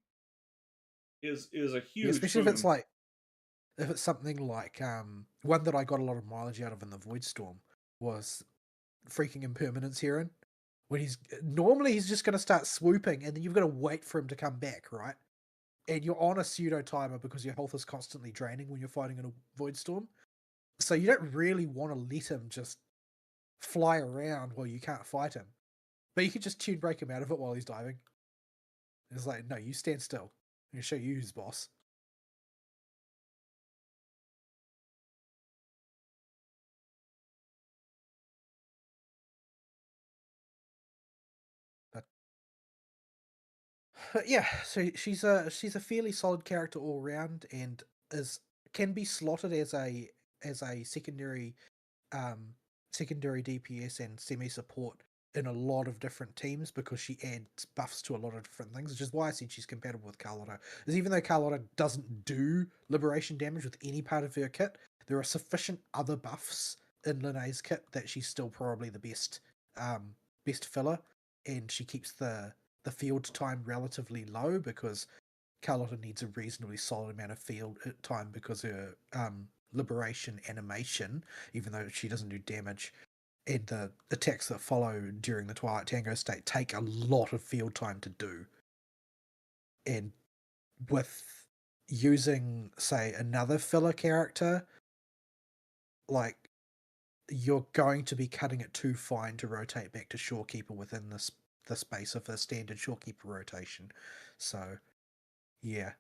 is a Yeah, huge especially boon. if it's something like one that I got a lot of mileage out of in the Void Storm was freaking Impermanence Heron. When he's just going to start swooping, and then you've got to wait for him to come back, right? And you're on a pseudo timer because your health is constantly draining when you're fighting in a Void Storm. So you don't really want to let him just fly around while you can't fight him. But you can just tune break him out of it while he's diving. It's like, no, you stand still. I'm going to show you who's boss. But yeah, so she's a fairly solid character all round, and is can be slotted as a as a secondary DPS and semi support in a lot of different teams because she adds buffs to a lot of different things, which is why I said she's compatible with Carlotta. Is even though Carlotta doesn't do liberation damage with any part of her kit, there are sufficient other buffs in Linnea's kit that she's still probably the best filler, and she keeps the field time relatively low because Carlotta needs a reasonably solid amount of field time because her liberation animation, even though she doesn't do damage, and the attacks that follow during the Twilight Tango state take a lot of field time to do. And with using, say, another filler character, like, you're going to be cutting it too fine to rotate back to Shorekeeper within the space of a standard Shorekeeper rotation. So, yeah.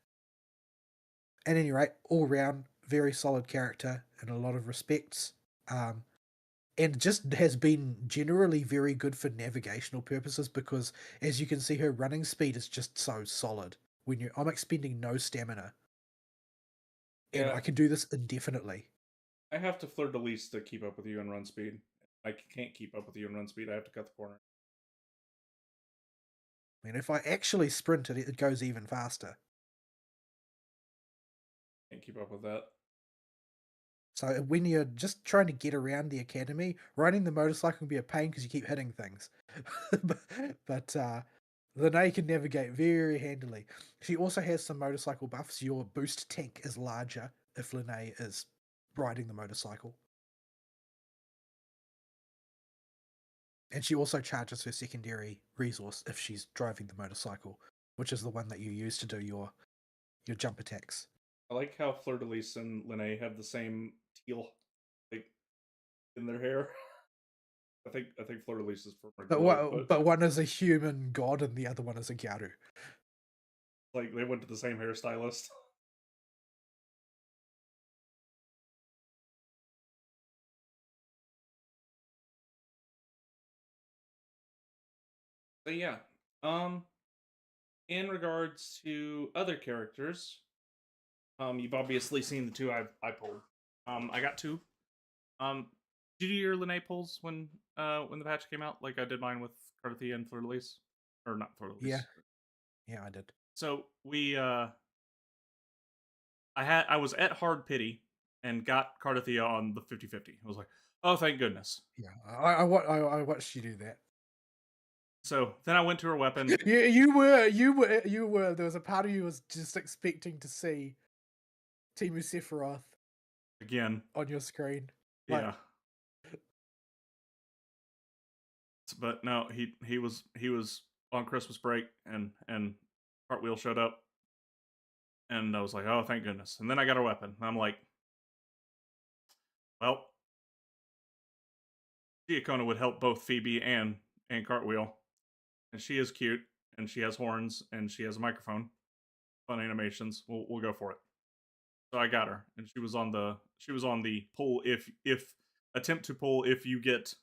At any rate, all round, very solid character in a lot of respects. And just has been generally very good for navigational purposes because, as you can see, her running speed is just so solid. I'm expending no stamina, and Yeah, I can do this indefinitely. I have to fleur de lis to keep up with you in run speed. I can't keep up with you in run speed. I have to cut the corner. I mean, if I actually sprint it, it goes even faster. Can't keep up with that. So when you're just trying to get around the academy, riding the motorcycle can be a pain because you keep hitting things. but Linnea can navigate very handily. She also has some motorcycle buffs. Your boost tank is larger if Linnea is riding the motorcycle. And she also charges her secondary resource if she's driving the motorcycle, which is the one that you use to do your jump attacks. I like how Fleur de Lis and Lene have the same teal, like, in their hair. I think Fleur de Lis is from Margula, But one is a human god and the other one is a Gyaru. like they went to the same hairstylist. But yeah, um, in regards to other characters, you've obviously seen the two I pulled. I got two. Did you do your Lene pulls when the patch came out? Like I did mine with Carthia and Fleur de Lis, or not Fleur de Yeah, Lis. yeah, I did. So we I was at Hard Pity and got Cardathia on the 50-50. I was like, oh, thank goodness. Yeah, I watched you do that. So then I went to her weapon. You were. There was a part of you was just expecting to see Timu Sephiroth Again. on your screen. Like, Yeah. But no, he was on Christmas break and Cartwheel showed up and I was like, oh, thank goodness. And then I got her weapon. And I'm like, well, Giacona would help both Phoebe and Cartwheel. And she is cute and she has horns and she has a microphone. Fun animations. We'll go for it. So I got her, and she was on the pull if attempt to pull if you get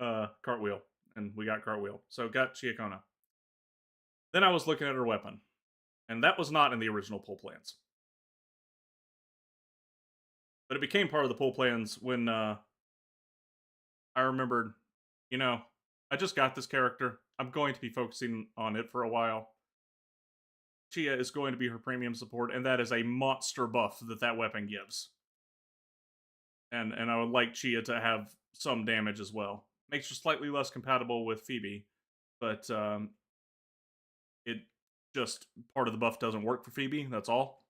Cartwheel, and we got Cartwheel. So got Chiacona. Then I was looking at her weapon, and that was not in the original pull plans. But it became part of the pull plans when I remembered, I just got this character. I'm going to be focusing on it for a while. Chia is going to be her premium support, and that is a monster buff that weapon gives. And I would like Chia to have some damage as well. Makes her slightly less compatible with Phoebe, but it just part of the buff doesn't work for Phoebe. That's all.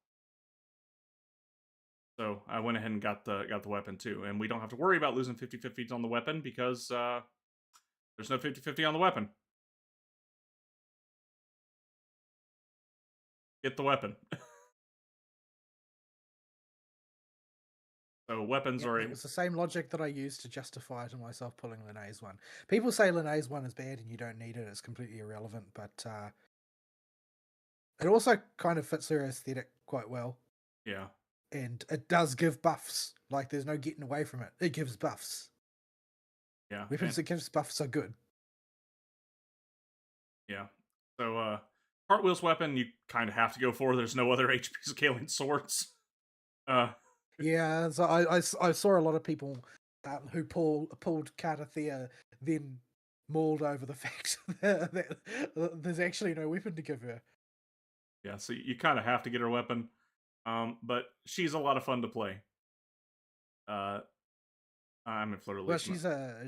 So I went ahead and got the weapon too, and we don't have to worry about losing 50-50s on the weapon because there's no 50-50 on the weapon. Get the weapon. So weapons yep, are it was the same logic that I used to justify to myself pulling Linnea's one. People say Linnea's one is bad and you don't need it; it's completely irrelevant. But it also kind of fits her aesthetic quite well. Yeah. And it does give buffs. Like, there's no getting away from it. It gives buffs. Yeah. Weapons that gives buffs are good. Yeah. So Cartwheel's weapon you kind of have to go for. There's no other HP scaling swords. Yeah, so I saw a lot of people who pulled Catathea, then mauled over the fact that there's actually no weapon to give her. Yeah, so you kind of have to get her weapon. But she's a lot of fun to play. I'm in Fleur de Well, Lis.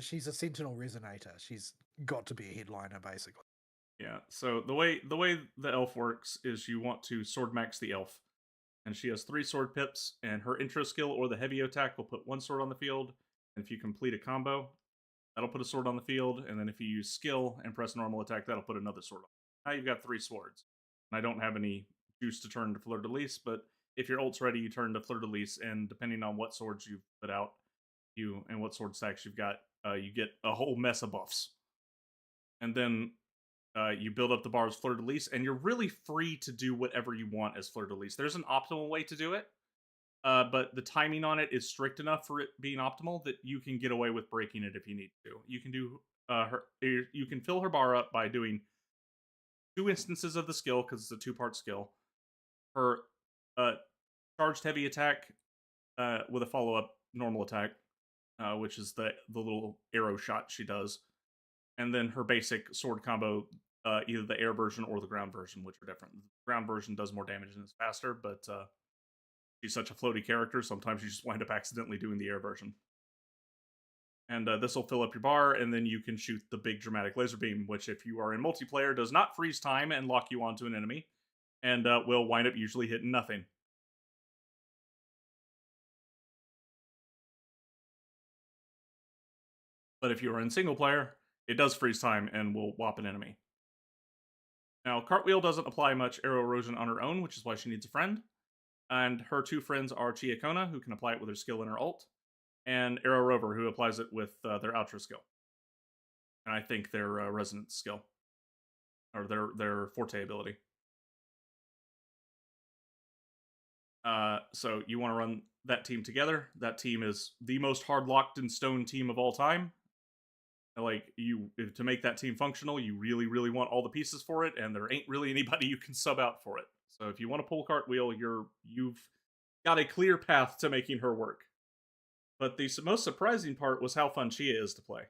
she's a Sentinel Resonator. She's got to be a headliner, basically. Yeah. So the way the elf works is you want to sword max the elf, and she has 3 sword pips, and her intro skill or the heavy attack will put 1 sword on the field. And if you complete a combo, that'll put a sword on the field, and then if you use skill and press normal attack, that'll put another sword on. Now you've got 3 swords. And I don't have any juice to turn to Fleur de Lis, but if your ult's ready, you turn to Fleur de Lis, and depending on what swords you've put out, you and what sword stacks you've got, you get a whole mess of buffs. And then you build up the bar as Fleur de Lis, and you're really free to do whatever you want as Fleur de Lis. There's an optimal way to do it, but the timing on it is strict enough for it being optimal that you can get away with breaking it if you need to. You can do you can fill her bar up by doing 2 instances of the skill because it's a 2-part skill. Her uh, charged heavy attack with a follow up normal attack, which is the little arrow shot she does, and then her basic sword combo, either the air version or the ground version, which are different. The ground version does more damage and is faster, but she's such a floaty character, sometimes you just wind up accidentally doing the air version. And this will fill up your bar, and then you can shoot the big dramatic laser beam, which, if you are in multiplayer, does not freeze time and lock you onto an enemy, and will wind up usually hitting nothing. But if you are in single player, it does freeze time and will whop an enemy. Now, Cartwheel doesn't apply much arrow erosion on her own, which is why she needs a friend. And her 2 friends are Chiakona, who can apply it with her skill and her ult, and Arrow Rover, who applies it with their outro skill. And I think their resonance skill, or their forte ability. So you want to run that team together. That team is the most hard locked in stone team of all time. Like, to make that team functional, you really, really want all the pieces for it, and there ain't really anybody you can sub out for it. So if you want to pull Cartwheel, you've got a clear path to making her work. But the most surprising part was how fun Chia is to play.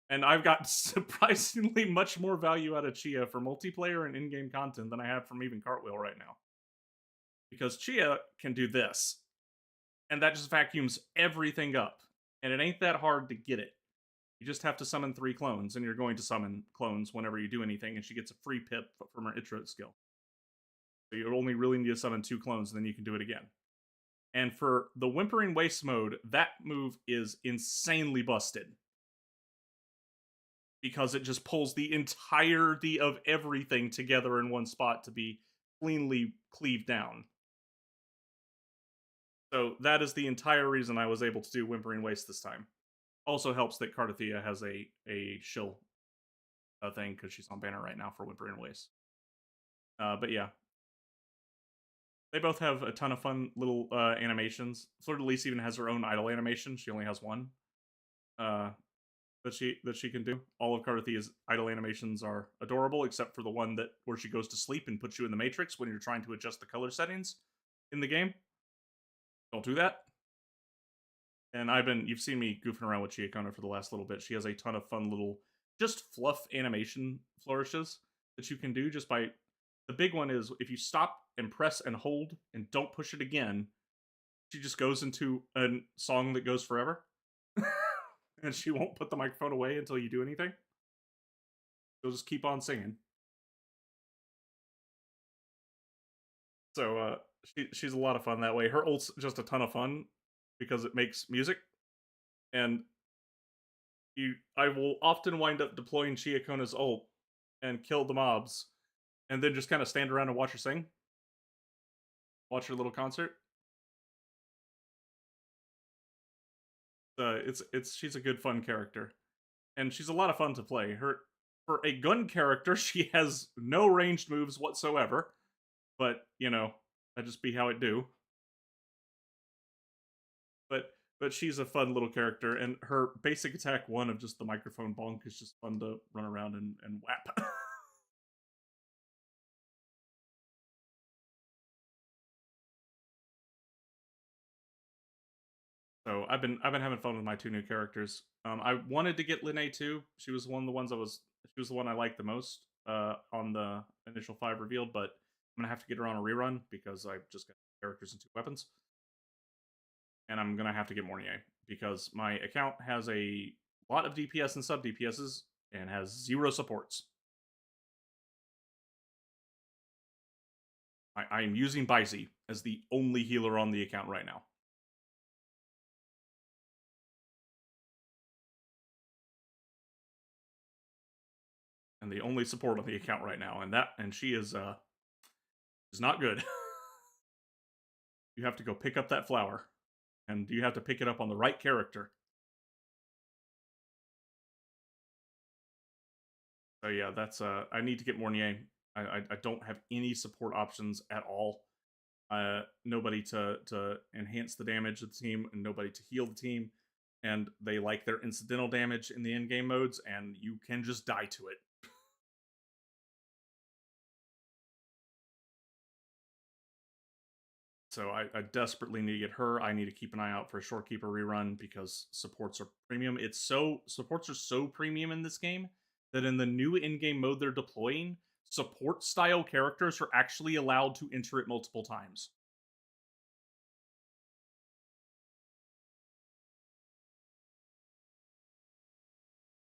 And I've got surprisingly much more value out of Chia for multiplayer and in-game content than I have from even Cartwheel right now. Because Chia can do this, and that just vacuums everything up. And it ain't that hard to get it. You just have to summon 3 clones, and you're going to summon clones whenever you do anything, and she gets a free pip from her intro skill. So you only really need to summon 2 clones, and then you can do it again. And for the Whimpering Waste mode, that move is insanely busted. Because it just pulls the entirety of everything together in one spot to be cleanly cleaved down. So that is the entire reason I was able to do Whimpering Waste this time. Also helps that Cardathea has a shill thing, because she's on banner right now for Whimpering Waste. But yeah. They both have a ton of fun little animations. Fleur de Lis even has her own idle animation. She only has one. That she can do. All of Cardathea's idle animations are adorable, except for the one where she goes to sleep and puts you in the Matrix when you're trying to adjust the color settings in the game. Don't do that. And you've seen me goofing around with Chiakona for the last little bit. She has a ton of fun little, just fluff animation flourishes that you can do just by. The big one is if you stop and press and hold and don't push it again, she just goes into a song that goes forever. And she won't put the microphone away until you do anything. She'll just keep on singing. So she's a lot of fun that way. Her ult's just a ton of fun because it makes music. And I will often wind up deploying Chiakona's ult and kill the mobs, and then just kind of stand around and watch her sing. Watch her little concert. She's a good fun character, and she's a lot of fun to play. For a gun character, she has no ranged moves whatsoever, but that just be how it do. But she's a fun little character, and her basic attack 1 of just the microphone bonk is just fun to run around and whap. So I've been having fun with my two new characters. I wanted to get Linne too. She was one of the ones she was the one I liked the most on the initial 5 revealed, but I'm gonna have to get her on a rerun because I just got characters and 2 weapons, and I'm gonna have to get Mornier because my account has a lot of DPS and sub DPSs and has 0 supports. I am using Bicey as the only healer on the account right now. And the only support on the account right now, and she is not good. You have to go pick up that flower, and you have to pick it up on the right character. So yeah, that's I need to get Mornier. I don't have any support options at all. Nobody to enhance the damage of the team, and nobody to heal the team. And they like their incidental damage in the in-game modes, and you can just die to it. So I desperately need to get her. I need to keep an eye out for a Shorekeeper rerun because supports are premium. Supports are so premium in this game that in the new in-game mode they're deploying, support style characters are actually allowed to enter it multiple times.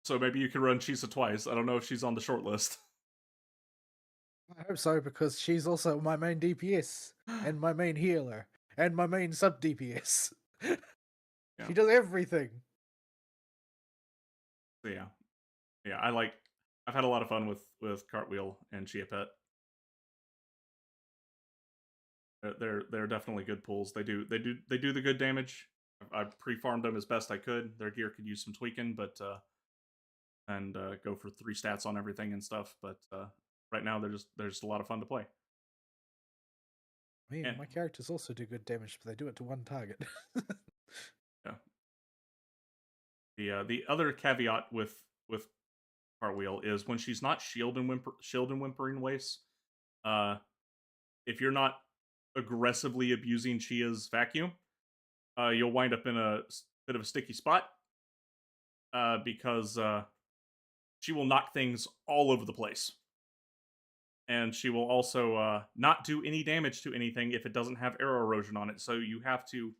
So maybe you can run Chisa twice. I don't know if she's on the short list. I hope so, because she's also my main DPS and my main healer and my main sub DPS. Yeah. She does everything. So yeah, yeah. I've had a lot of fun with Cartwheel and Chia Pet. They're definitely good pulls. They do the good damage. I pre-farmed them as best I could. Their gear could use some tweaking, but and go for 3 stats on everything and stuff. But right now they're just a lot of fun to play. I mean, And my characters also do good damage, but they do it to one target. yeah, the other caveat with Cartwheel is when she's not shield and whimpering waste. If you're not aggressively abusing Chia's vacuum, you'll wind up in a bit of a sticky spot because she will knock things all over the place. And she will also not do any damage to anything if it doesn't have arrow erosion on it. So you have to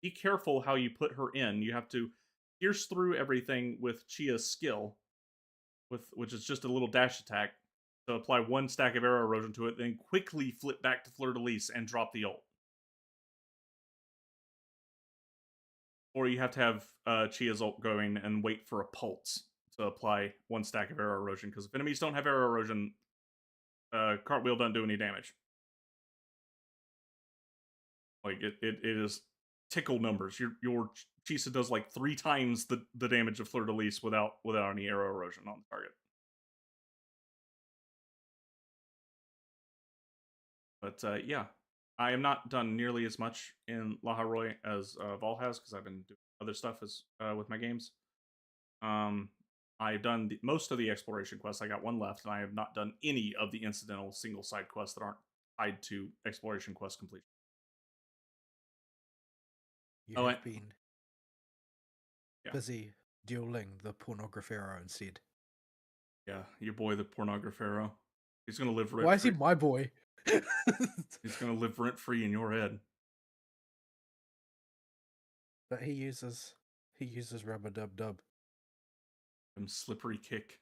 be careful how you put her in. You have to pierce through everything with Chia's skill, which is just a little dash attack, to apply 1 stack of arrow erosion to it, then quickly flip back to Fleur de Lis and drop the ult. Or you have to have Chia's ult going and wait for a pulse to apply 1 stack of arrow erosion, because if enemies don't have arrow erosion, Cartwheel doesn't do any damage. Like it is tickle numbers. Your Chisa does like 3 times the damage of Fleur de Lis without any arrow erosion on the target. But yeah, I am not done nearly as much in La Haroy as Vol has because I've been doing other stuff as with my games. I've done most of the exploration quests. I got 1 left, and I have not done any of the incidental single side quests that aren't tied to exploration quest completion. You have been yeah. busy dueling the Pornographero instead. Yeah, your boy, the Pornographero. He's gonna live rent-free. Why is he my boy? He's gonna live rent-free in your head. But he uses rubber dub dub. Slippery kick.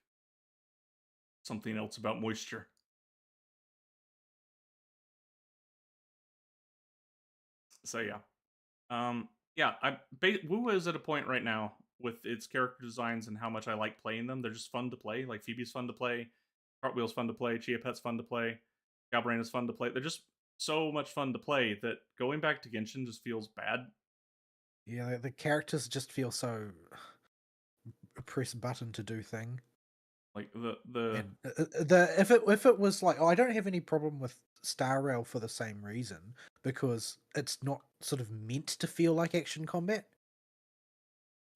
Something else about moisture. So yeah, Wu is at a point right now with its character designs and how much I like playing them. They're just fun to play. Like Phoebe's fun to play, Cartwheel's fun to play, Chia Pet's fun to play, Galbrain is fun to play. They're just so much fun to play that going back to Genshin just feels bad. Yeah, the characters just feel so press button to do thing. Like if it was like, I don't have any problem with Star Rail for the same reason, because it's not sort of meant to feel like action combat.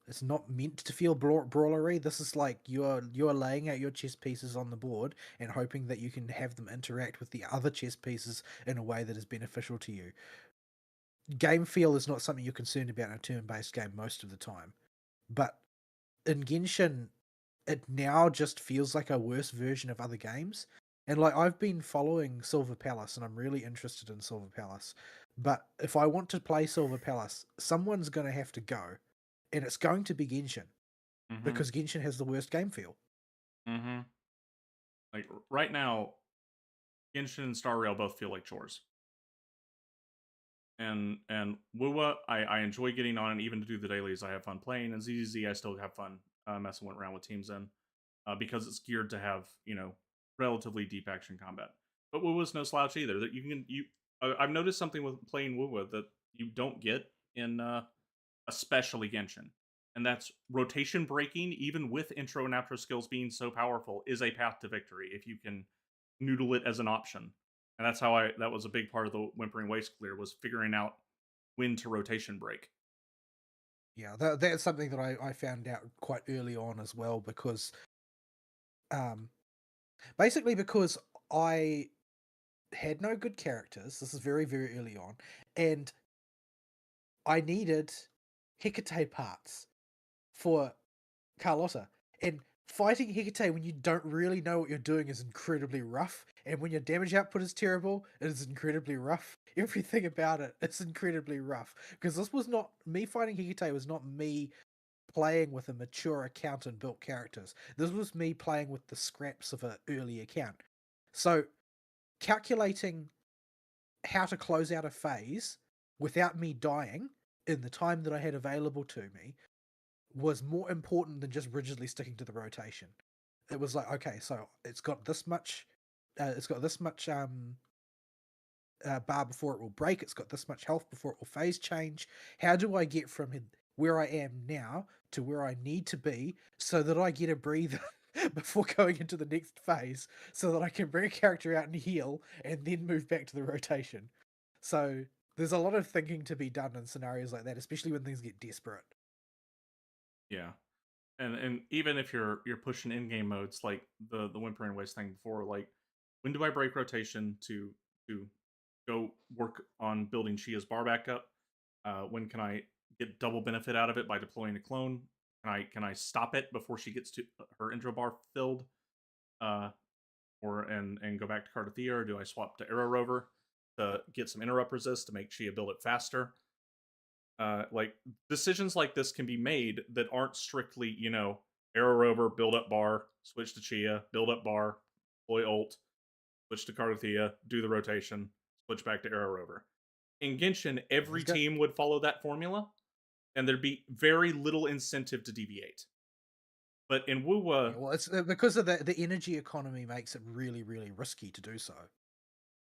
It's not meant to feel brawlery. This is like you're laying out your chess pieces on the board and hoping that you can have them interact with the other chess pieces in a way that is beneficial to you. game feel is not something you're concerned about in a turn-based game most of the time. But in Genshin, it now just feels like a worse version of other games. And like I've been following Silver Palace and I'm really interested in Silver Palace. But if I want to play Silver Palace, someone's gonna have to go. And it's going to be Genshin. Mm-hmm. Because Genshin has the worst game feel. Mm-hmm. Like right now, Genshin and Star Rail both feel like chores. And Wuwa, I enjoy getting on, and even to do the dailies, I have fun playing. And ZZZ, I still have fun messing around with teams in, because it's geared to have relatively deep action combat. But Wuwa's no slouch either. That you can you I've noticed something with playing Wuwa that you don't get in especially Genshin, and that's rotation breaking. Even with intro and outro skills being so powerful, is a path to victory if you can noodle it as an option. And that's how that was a big part of the Whimpering Waste clear, was figuring out when to rotation break. Yeah, that's something that I found out quite early on as well because um basically because I had no good characters. This is very, very early on, and I needed Hecate parts for Carlotta. And fighting Hecate when you don't really know what you're doing is incredibly rough. And when your damage output is terrible, it is incredibly rough. Everything about it is incredibly rough. Because this was not me fighting Hecate was not me playing with a mature account and built characters. This was me playing with the scraps of an early account. So calculating how to close out a phase without me dying in the time that I had available to me was more important than just rigidly sticking to the rotation. It was like, okay, so it's got this much bar before it will break. It's got this much health before it will phase change. How do I get from where I am now to where I need to be so that I get a breather before going into the next phase, so that I can bring a character out and heal and then move back to the rotation? So there's a lot of thinking to be done in scenarios like that, especially when things get desperate. Yeah. And even if you're pushing in game modes like the Whimpering Waste thing before, like when do I break rotation to go work on building Shia's bar back up? When can I get double benefit out of it by deploying a clone? Can I stop it before she gets to her intro bar filled? Uh, or and go back to Cardathea, or do I swap to Arrow Rover to get some interrupt resist to make Shia build it faster? Like decisions like this can be made that aren't strictly, Arrow Rover, build up bar, switch to Chia, build up bar, deploy ult, switch to Cardathea, do the rotation, switch back to Arrow Rover. In Genshin, There's every got team would follow that formula, and there'd be very little incentive to deviate. But in Yeah, Wuwa, well, it's because of the energy economy makes it really, really risky to do so.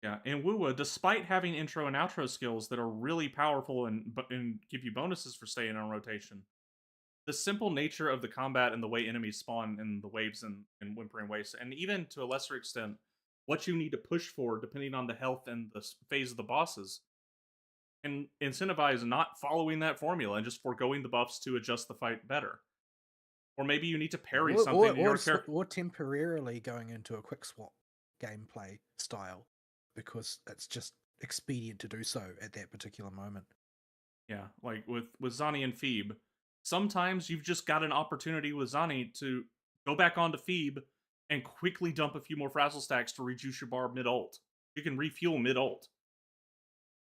yeah, in Wuwa, despite having intro and outro skills that are really powerful and give you bonuses for staying on rotation, the simple nature of the combat and the way enemies spawn in the waves and Whimpering Waste, and even to a lesser extent, what you need to push for depending on the health and the phase of the bosses, can incentivize not following that formula and just foregoing the buffs to adjust the fight better. Or maybe you need to Yeah, parry something in your character. or temporarily going into a quick swap gameplay style because it's just expedient to do so at that particular moment. Yeah, like with Zani and Phoebe, sometimes you've just got an opportunity with Zani to go back onto Phoebe and quickly dump a few more frazzle stacks to reduce your bar mid ult. You can refuel mid ult.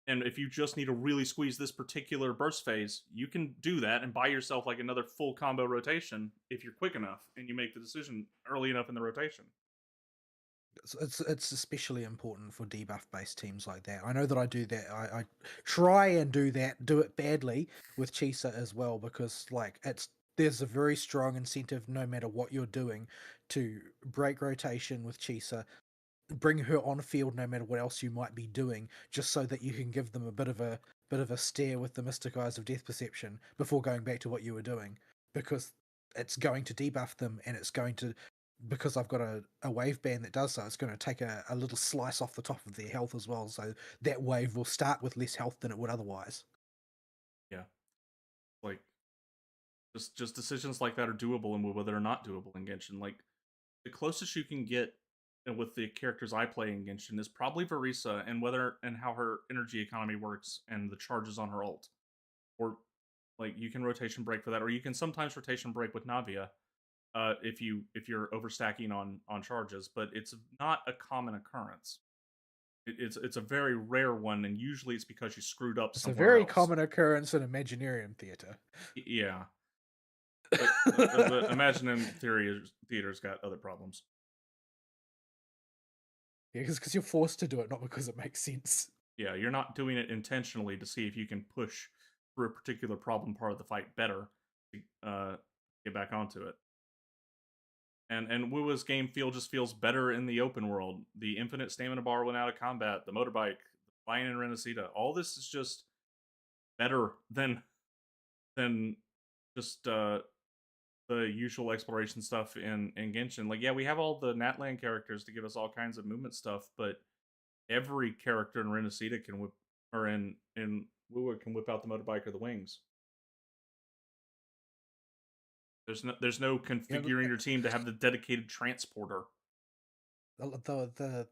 And if you just need to really squeeze this particular burst phase, you can do that and buy yourself like another full combo rotation if you're quick enough and you make the decision early enough in the rotation. It's especially important for debuff based teams like that. I know that I do that. I try and do it badly with Chisa as well because like there's a very strong incentive no matter what you're doing to break rotation with Chisa, bring her on field no matter what else you might be doing, just so that you can give them a bit of a stare with the mystic eyes of death perception before going back to what you were doing, because it's going to debuff them and it's going to, because I've got a wave band that does so, it's going to take a little slice off the top of their health as well, so that wave will start with less health than it would otherwise. Yeah. Like just decisions like that are doable in WoW that are not doable in Genshin. Like the closest you can get and with the characters I play in Genshin is probably Verisa and whether and how her energy economy works and the charges on her ult. Or like you can rotation break for that, or you can sometimes rotation break with Navia if you're overstacking on charges, but it's not a common occurrence. It's a very rare one, and usually it's because you screwed up It's a somewhere very else. common occurrence in Imaginarium theater. Yeah, but Imagine in theater's got other problems. Yeah, because you're forced to do it, not because it makes sense. Yeah, you're not doing it intentionally to see if you can push through a particular problem part of the fight better to get back onto it. And Wua's game feel just feels better in the open world. The infinite stamina bar when out of combat, the motorbike, the flying in Renesita, all this is just better than just the usual exploration stuff in Genshin. Like, yeah, we have all the Natlan characters to give us all kinds of movement stuff, but every character in Renesita can whip, or in Wua can whip out the motorbike or the wings. There's no Yeah, configuring your team to have the dedicated transporter. the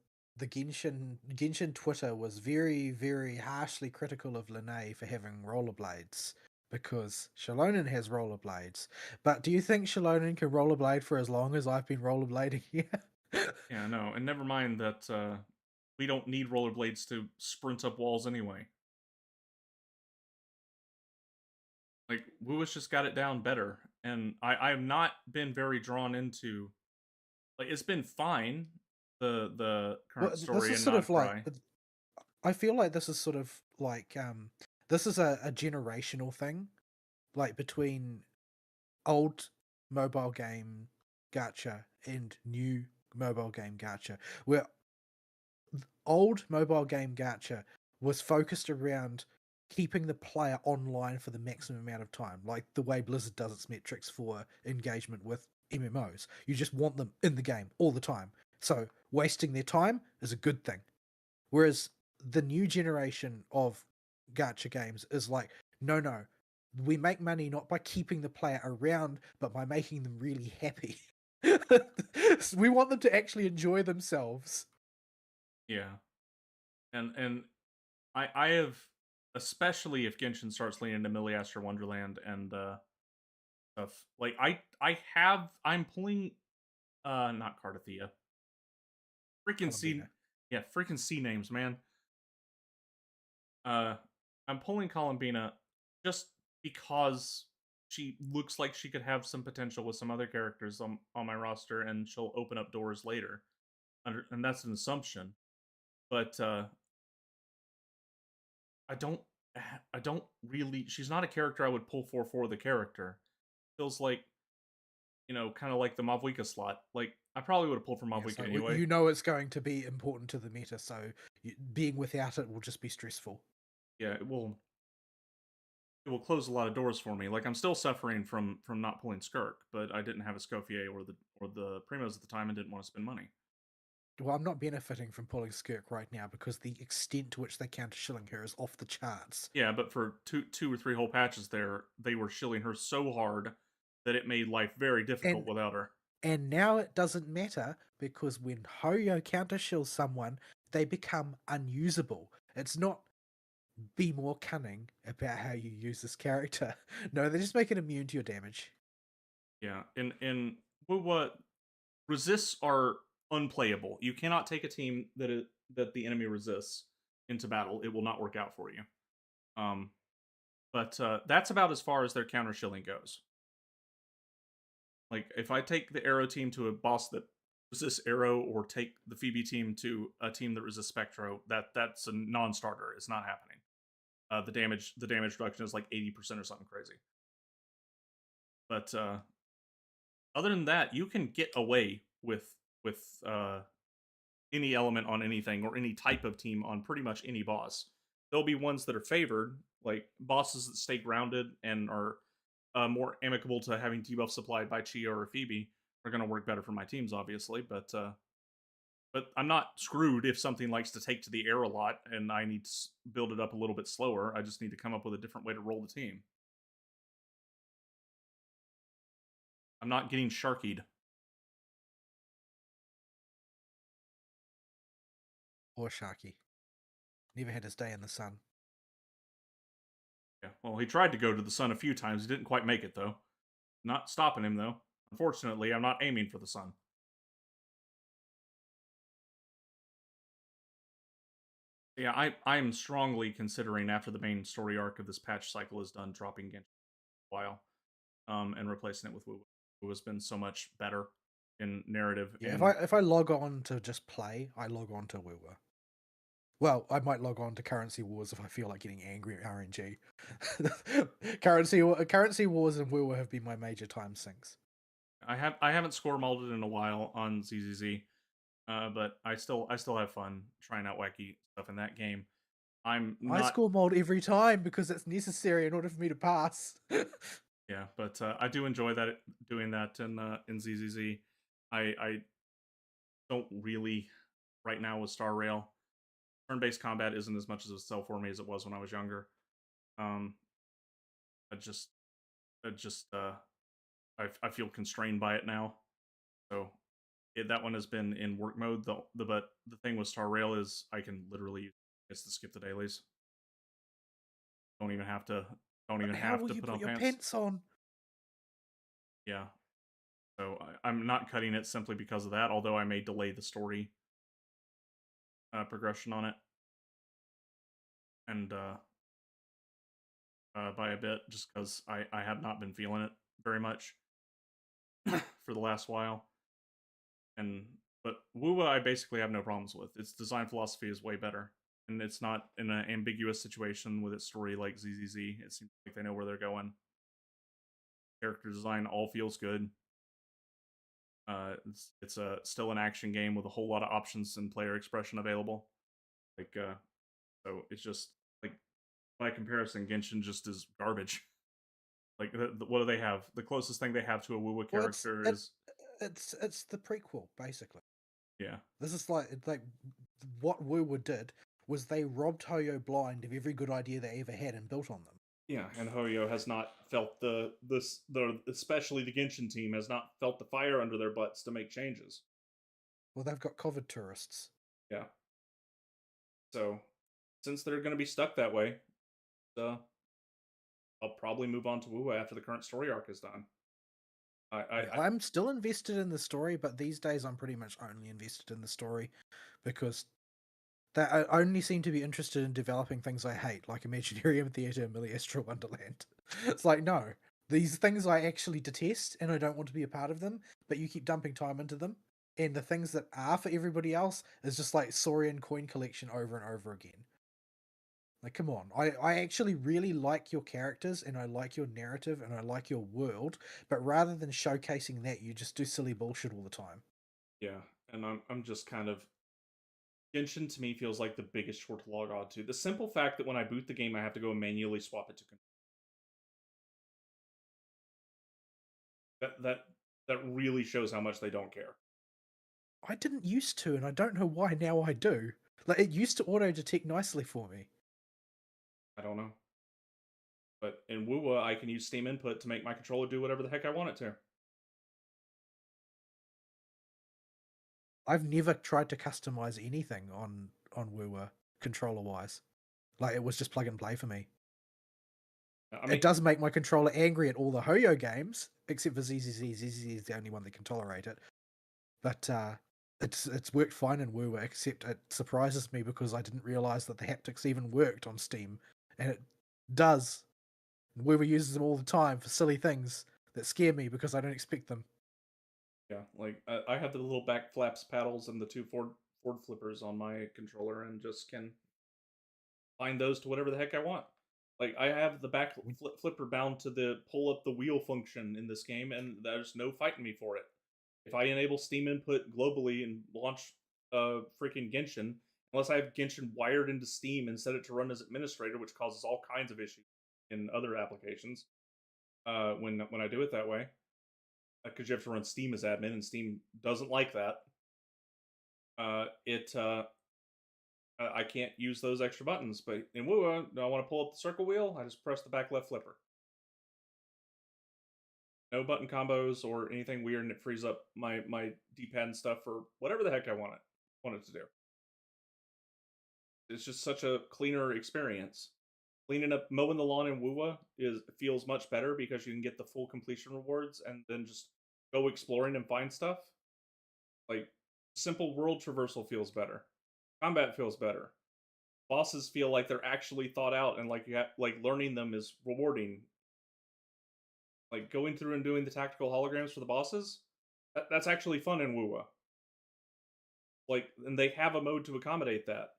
Genshin Twitter was very, very harshly critical of Lene for having rollerblades because Shalonen has rollerblades. But do you think Shalonen can rollerblade for as long as I've been rollerblading here? Yeah, no, and never mind that we don't need rollerblades to sprint up walls anyway. Like Wua's just got it down better, and I have not been very drawn into like it's been fine the Well, current this story is and sort not of like cry. I feel like this is sort of like this is a generational thing, like between old mobile game gacha and new mobile game gacha, where old mobile game gacha was focused around keeping the player online for the maximum amount of time, like the way Blizzard does its metrics for engagement with MMOs. You just want them in the game all the time. So wasting their time is a good thing. Whereas the new generation of gacha games is like, no, no, we make money not by keeping the player around, but by making them really happy. We want them to actually enjoy themselves. Yeah, and I have especially if Genshin starts leaning into Milliaster Wonderland and stuff. Like I'm pulling not Cardathea. Freaking C Columbina. yeah, freaking C names, man. Uh, I'm pulling Columbina just because she looks like she could have some potential with some other characters on my roster, and she'll open up doors later. And that's an assumption, but I don't. I don't really. She's not a character I would pull for the character. Feels like kind of like the Mavwika slot. Like I probably would have pulled for Yeah, Mavwika so anyway. you know it's going to be important to the meta, so being without it will just be stressful. Yeah, it will close a lot of doors for me. Like I'm still suffering from not pulling Skirk, but I didn't have a Scofier or the Primos at the time and didn't want to spend money. Well, I'm not benefiting from pulling Skirk right now because the extent to which they counter shilling her is off the charts. Yeah, but for two or three whole patches there, they were shilling her so hard that it made life very difficult And without her. and now it doesn't matter because when Hoyo counter shills someone, they become unusable. It's not be more cunning about how you use this character. No, they just make it immune to your damage. Yeah, and what resists are unplayable. You cannot take a team that the enemy resists into battle. It will not work out for you. Um, but that's about as far as their counter shilling goes. Like if I take the Arrow team to a boss that resists Arrow, or take the Phoebe team to a team that resists Spectro, that's a non-starter. It's not happening. The damage reduction is like 80% or something crazy. But other than that, you can get away with any element on anything or any type of team on pretty much any boss. There'll be ones that are favored, like bosses that stay grounded and are more amicable to having debuff supplied by Chia or Phoebe are going to work better for my teams, obviously. But I'm not screwed if something likes to take to the air a lot and I need to build it up a little bit slower. I just need to come up with a different way to roll the team. I'm not getting sharkied. Poor Sharky. Never had his day in the sun. Yeah. Well, he tried to go to the sun a few times. He didn't quite make it though. Not stopping him though. Unfortunately, I'm not aiming for the sun. Yeah, I'm strongly considering after the main story arc of this patch cycle is done, dropping Genshin for a while, and replacing it with Wu, who has been so much better in narrative Yeah, and if I log on to just play, I log on to Woowa. Well, I might log on to Currency Wars if I feel like getting angry at RNG. Currency Wars and Woowa have been my major time sinks. I haven't score molded in a while on ZZZ, but I still have fun trying out wacky stuff in that game. I'm I not score mold every time because it's necessary in order for me to pass. yeah, but I do enjoy that doing that in ZZZ. I don't really right now with Star Rail. Turn-based combat isn't as much as a sell for me as it was when I was younger. Um, I just I feel constrained by it now. So that one has been in work mode. But the thing with Star Rail is I can literally use this to skip the dailies. Don't even have to But how will you put put on your pants. pants on? Yeah. So I'm not cutting it simply because of that. Although I may delay the story progression on it, and by a bit, just because I have not been feeling it very much for the last while. And but Wuwa I basically have no problems with. Its design philosophy is way better, and it's not in an ambiguous situation with its story like ZZZ. It seems like they know where they're going. Character design all feels good. It's a still an action game with a whole lot of options and player expression available. Like so it's just like by comparison, Genshin just is garbage. Like what do they have? The closest thing they have to a Wuwa Well, character is it's the prequel basically. yeah. This is like what Woowa did was they robbed Hoyo blind of every good idea they ever had and built on them. Yeah, and Hoyo has not felt the especially the Genshin team has not felt the fire under their butts to make changes. Well, they've got COVID tourists. Yeah. So since they're going to be stuck that way, uh, I'll probably move on to Wuwa after the current story arc is done. Yeah, I'm still invested in the story, but these days I'm pretty much only invested in the story because I only seem to be interested in developing things I hate, like Imaginarium Theatre and Millie Astral Wonderland. It's like, no, these things I actually detest and I don't want to be a part of them, but you keep dumping time into them. And the things that are for everybody else is just like Saurian coin collection over and over again. Like, come on. I actually really like your characters and I like your narrative and I like your world, but rather than showcasing that, you just do silly bullshit all the time. yeah, and I'm just kind of Genshin to me feels like the biggest chore to log on to. The simple fact that when I boot the game, I have to go and manually swap it to that that really shows how much they don't care. I didn't used to, and I don't know why now I do. Like, it used to auto detect nicely for me. I don't know. But in Wuwa, I can use Steam input to make my controller do whatever the heck I want it to. I've never tried to customize anything on Woowa controller wise. Like, it was just plug and play for me. I It mean, does make my controller angry at all the Hoyo games, except for ZZZ. ZZZ is the only one that can tolerate it. But it's worked fine in Woowa, except it surprises me because I didn't realize that the haptics even worked on Steam, and it does. Woowa uses them all the time for silly things that scare me because I don't expect them. yeah, like I have the little back flaps paddles and the two Ford flippers on my controller, and just can bind those to whatever the heck I want. Like I have the back flipper bound to the pull up the wheel function in this game, and there's no fighting me for it. If I enable Steam input globally and launch freaking Genshin, unless I have Genshin wired into Steam and set it to run as administrator, which causes all kinds of issues in other applications when I do it that way, because you have to run Steam as admin, and Steam doesn't like that. It I can't use those extra buttons. But in Wua, do I want to pull up the circle wheel? I just press the back left flipper. No button combos or anything weird, and it frees up my D-pad and stuff for whatever the heck I want it to do. It's just such a cleaner experience. Cleaning up, mowing the lawn in Wuwa feels much better because you can get the full completion rewards and then just go exploring and find stuff. Like simple world traversal feels better. Combat feels better. Bosses feel like they're actually thought out and like like learning them is rewarding. Like going through and doing the tactical holograms for the bosses, that's actually fun in Wuwa. Like, and they have a mode to accommodate that.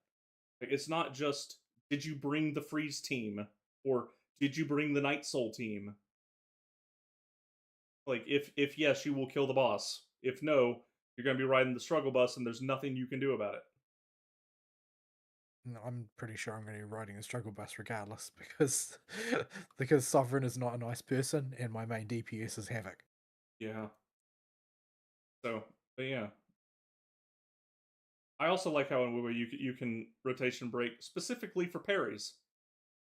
Like, it's not just did you bring the freeze team or did you bring the night soul team. Like, if yes, you will kill the boss. If no, you're going to be riding the struggle bus and there's nothing you can do about it. No, I'm pretty sure I'm going to be riding a struggle bus regardless because Sovereign is not a nice person and my main DPS is Havoc. Yeah. So, but yeah. I also like how in WoW you can rotation break specifically for parries.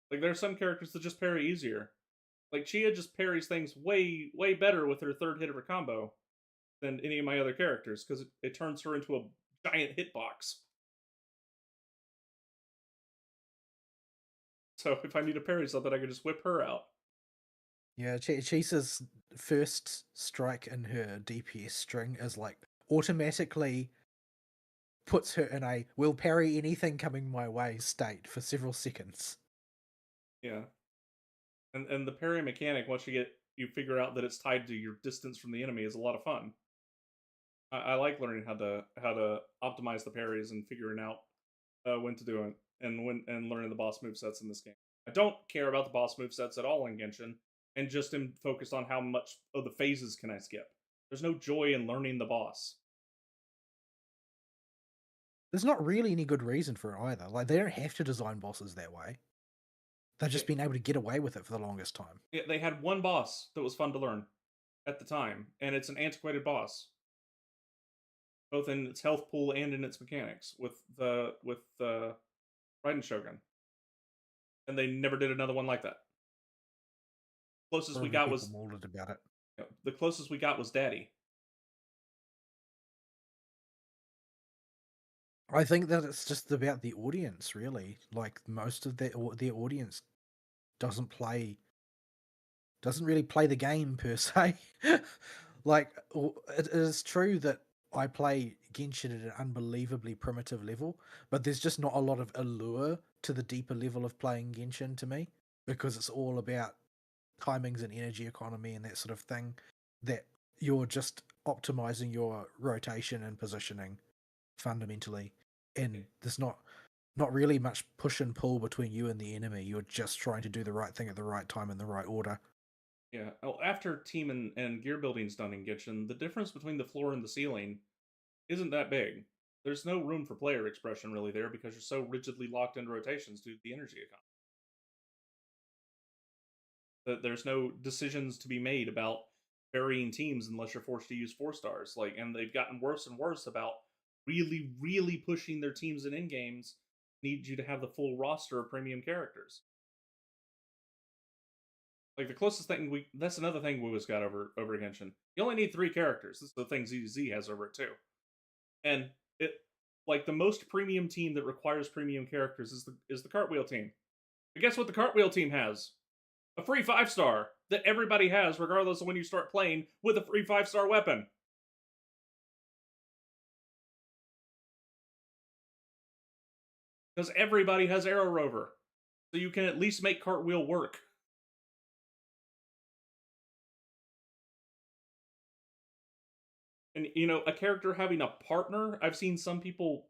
Like there are some characters that just parry easier. Like Chia just parries things way better with her third hit of her combo than any of my other characters because it turns her into a giant hitbox. So if I need to parry something, I can just whip her out. Yeah, Chisa's first strike in her DPS string is like automatically puts her in a will parry anything coming my way state for several seconds. Yeah, and the parry mechanic once you figure out that it's tied to your distance from the enemy is a lot of fun. I like learning how to optimize the parries and figuring out when to do it and learning the boss move sets in this game. I don't care about the boss move sets at all in Genshin, and just am focused on how much of the phases can I skip. There's no joy in learning the boss. There's not really any good reason for it either. Like they don't have to design bosses that way. They've Yeah, just been able to get away with it for the longest time. yeah, they had one boss that was fun to learn at the time, and it's an antiquated boss, both in its health pool and in its mechanics with the Raiden Shogun, and they never did another one like that. Closest we Probably got people was molded about it. the closest we got was Daddy. I think that it's just about the audience, really. Like most of their audience doesn't really play the game per se. Like it is true that I play Genshin at an unbelievably primitive level, but there's just not a lot of allure to the deeper level of playing Genshin to me because it's all about timings and energy economy and that sort of thing. That you're just optimizing your rotation and positioning fundamentally, and there's not really much push and pull between you and the enemy. You're just trying to do the right thing at the right time in the right order. Yeah. Oh, after team and gear building's done in Genshin, the difference between the floor and the ceiling isn't that big. There's no room for player expression really there because you're so rigidly locked into rotations due to the energy economy. That there's no decisions to be made about varying teams unless you're forced to use 4 stars. Like, and they've gotten worse and worse about really pushing their teams in games. Need you to have the full roster of premium characters. Like the closest thing that's another thing WoW has got over Genshin. You only need 3 characters. This is the thing ZZ has over it too. And it like the most premium team that requires premium characters is the cartwheel team. But guess what the cartwheel team has? A free 5 star that everybody has, regardless of when you start playing, with a free 5 star weapon. Because everybody has Arrow Rover. So you can at least make cartwheel work. And you know, a character having a partner, I've seen some people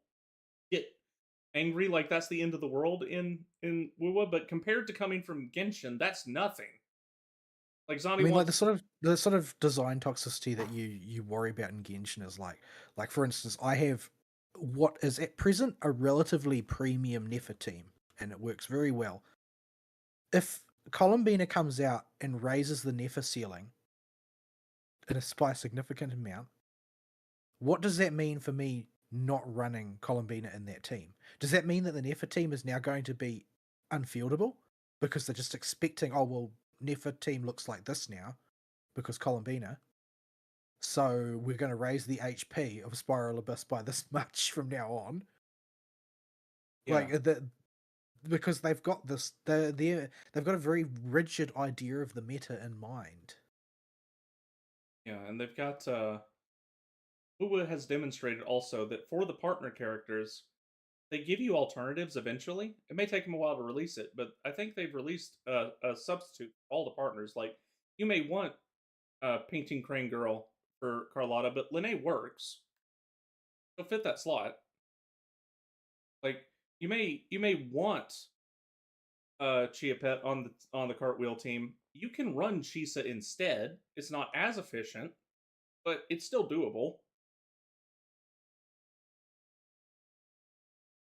get angry like that's the end of the world in WoW, but compared to coming from Genshin, that's nothing. Like I Zani mean, like wants the sort of design toxicity that you worry about in Genshin is like for instance, I have what is at present a relatively premium Nefer team, and it works very well. If Columbina comes out and raises the Nefer ceiling by a significant amount, what does that mean for me not running Columbina in that team? Does that mean that the Nefer team is now going to be unfieldable because they're just expecting, oh well, Nefer team looks like this now because Columbina. So we're going to raise the HP of Spiral Abyss by this much from now on. Yeah, because they've got this, they've got a very rigid idea of the meta in mind. yeah, and they've got Uwa has demonstrated also that for the partner characters, they give you alternatives eventually. It may take them a while to release it, but I think they've released a substitute for all the partners. Like you may want Painting Crane Girl for Carlotta, but Lene works. She'll fit that slot. Like you may want Chia Pet on the cartwheel team. You can run Chisa instead. It's not as efficient, but it's still doable.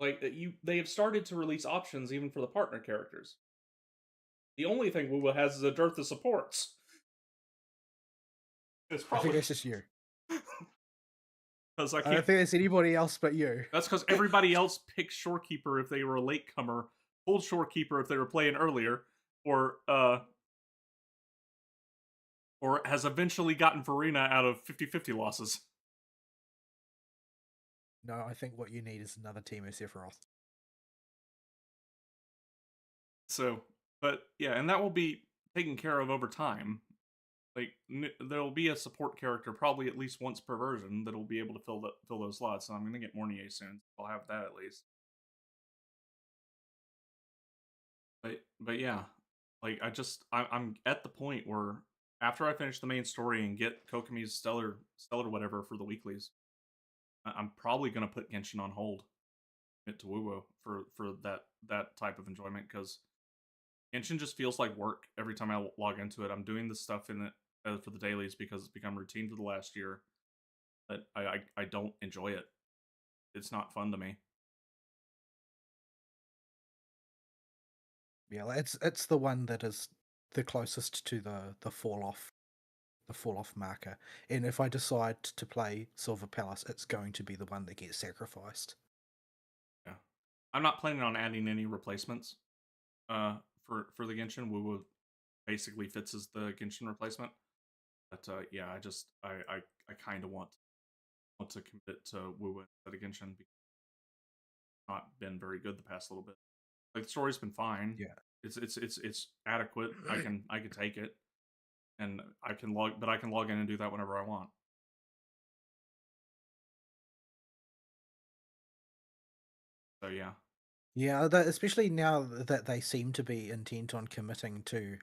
Like they have started to release options even for the partner characters. The only thing Wuwa has is a dearth of supports. It's I think probably that's just you. because I I don't can't. think it's anybody else but you. That's because everybody else picked Shorekeeper if they were a latecomer, pulled Shorekeeper if they were playing earlier, or or has eventually gotten Farina out of 50-50 losses. No, I think what you need is another team of Sephiroth. So, but yeah, and that will be taken care of over time. Like there'll be a support character probably at least once per version that'll be able to fill those slots. So I'm gonna get Mornier soon. I'll have that at least. But yeah, like I'm at the point where after I finish the main story and get Kokomi's stellar whatever for the weeklies, I'm probably gonna put Genshin on hold. It to Wuwo for that type of enjoyment because Genshin just feels like work every time I log into it. I'm doing this stuff in it for the dailies because it's become routine for the last year. But I don't enjoy it. It's not fun to me. Yeah, it's the one that is the closest to the fall off marker. And if I decide to play Silver Palace, it's going to be the one that gets sacrificed. Yeah, I'm not planning on adding any replacements. For the Genshin, Wuwu basically fits as the Genshin replacement. But yeah, I kind of want to commit to Wuwu instead of Genshin because it's not been very good the past little bit. Like the story's been fine. Yeah. It's adequate. I can take it, and I can log in and do that whenever I want. So yeah, Yeah, especially now that they seem to be intent on committing to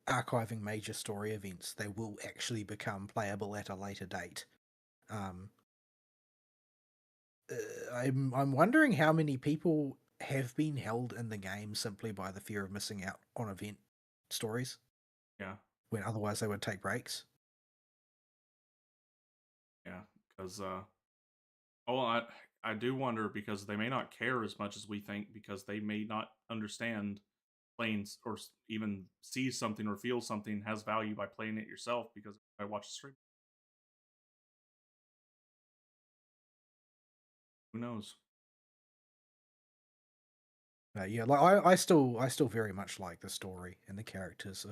archiving major story events, they will actually become playable at a later date. Um, I'm wondering how many people have been held in the game simply by the fear of missing out on event stories yeah, when otherwise they would take breaks. yeah. Because oh, I do wonder because they may not care as much as we think because they may not understand playing or even see something or feel something has value by playing it yourself because I watch the stream. Who knows? Yeah, like I still very much like the story and the characters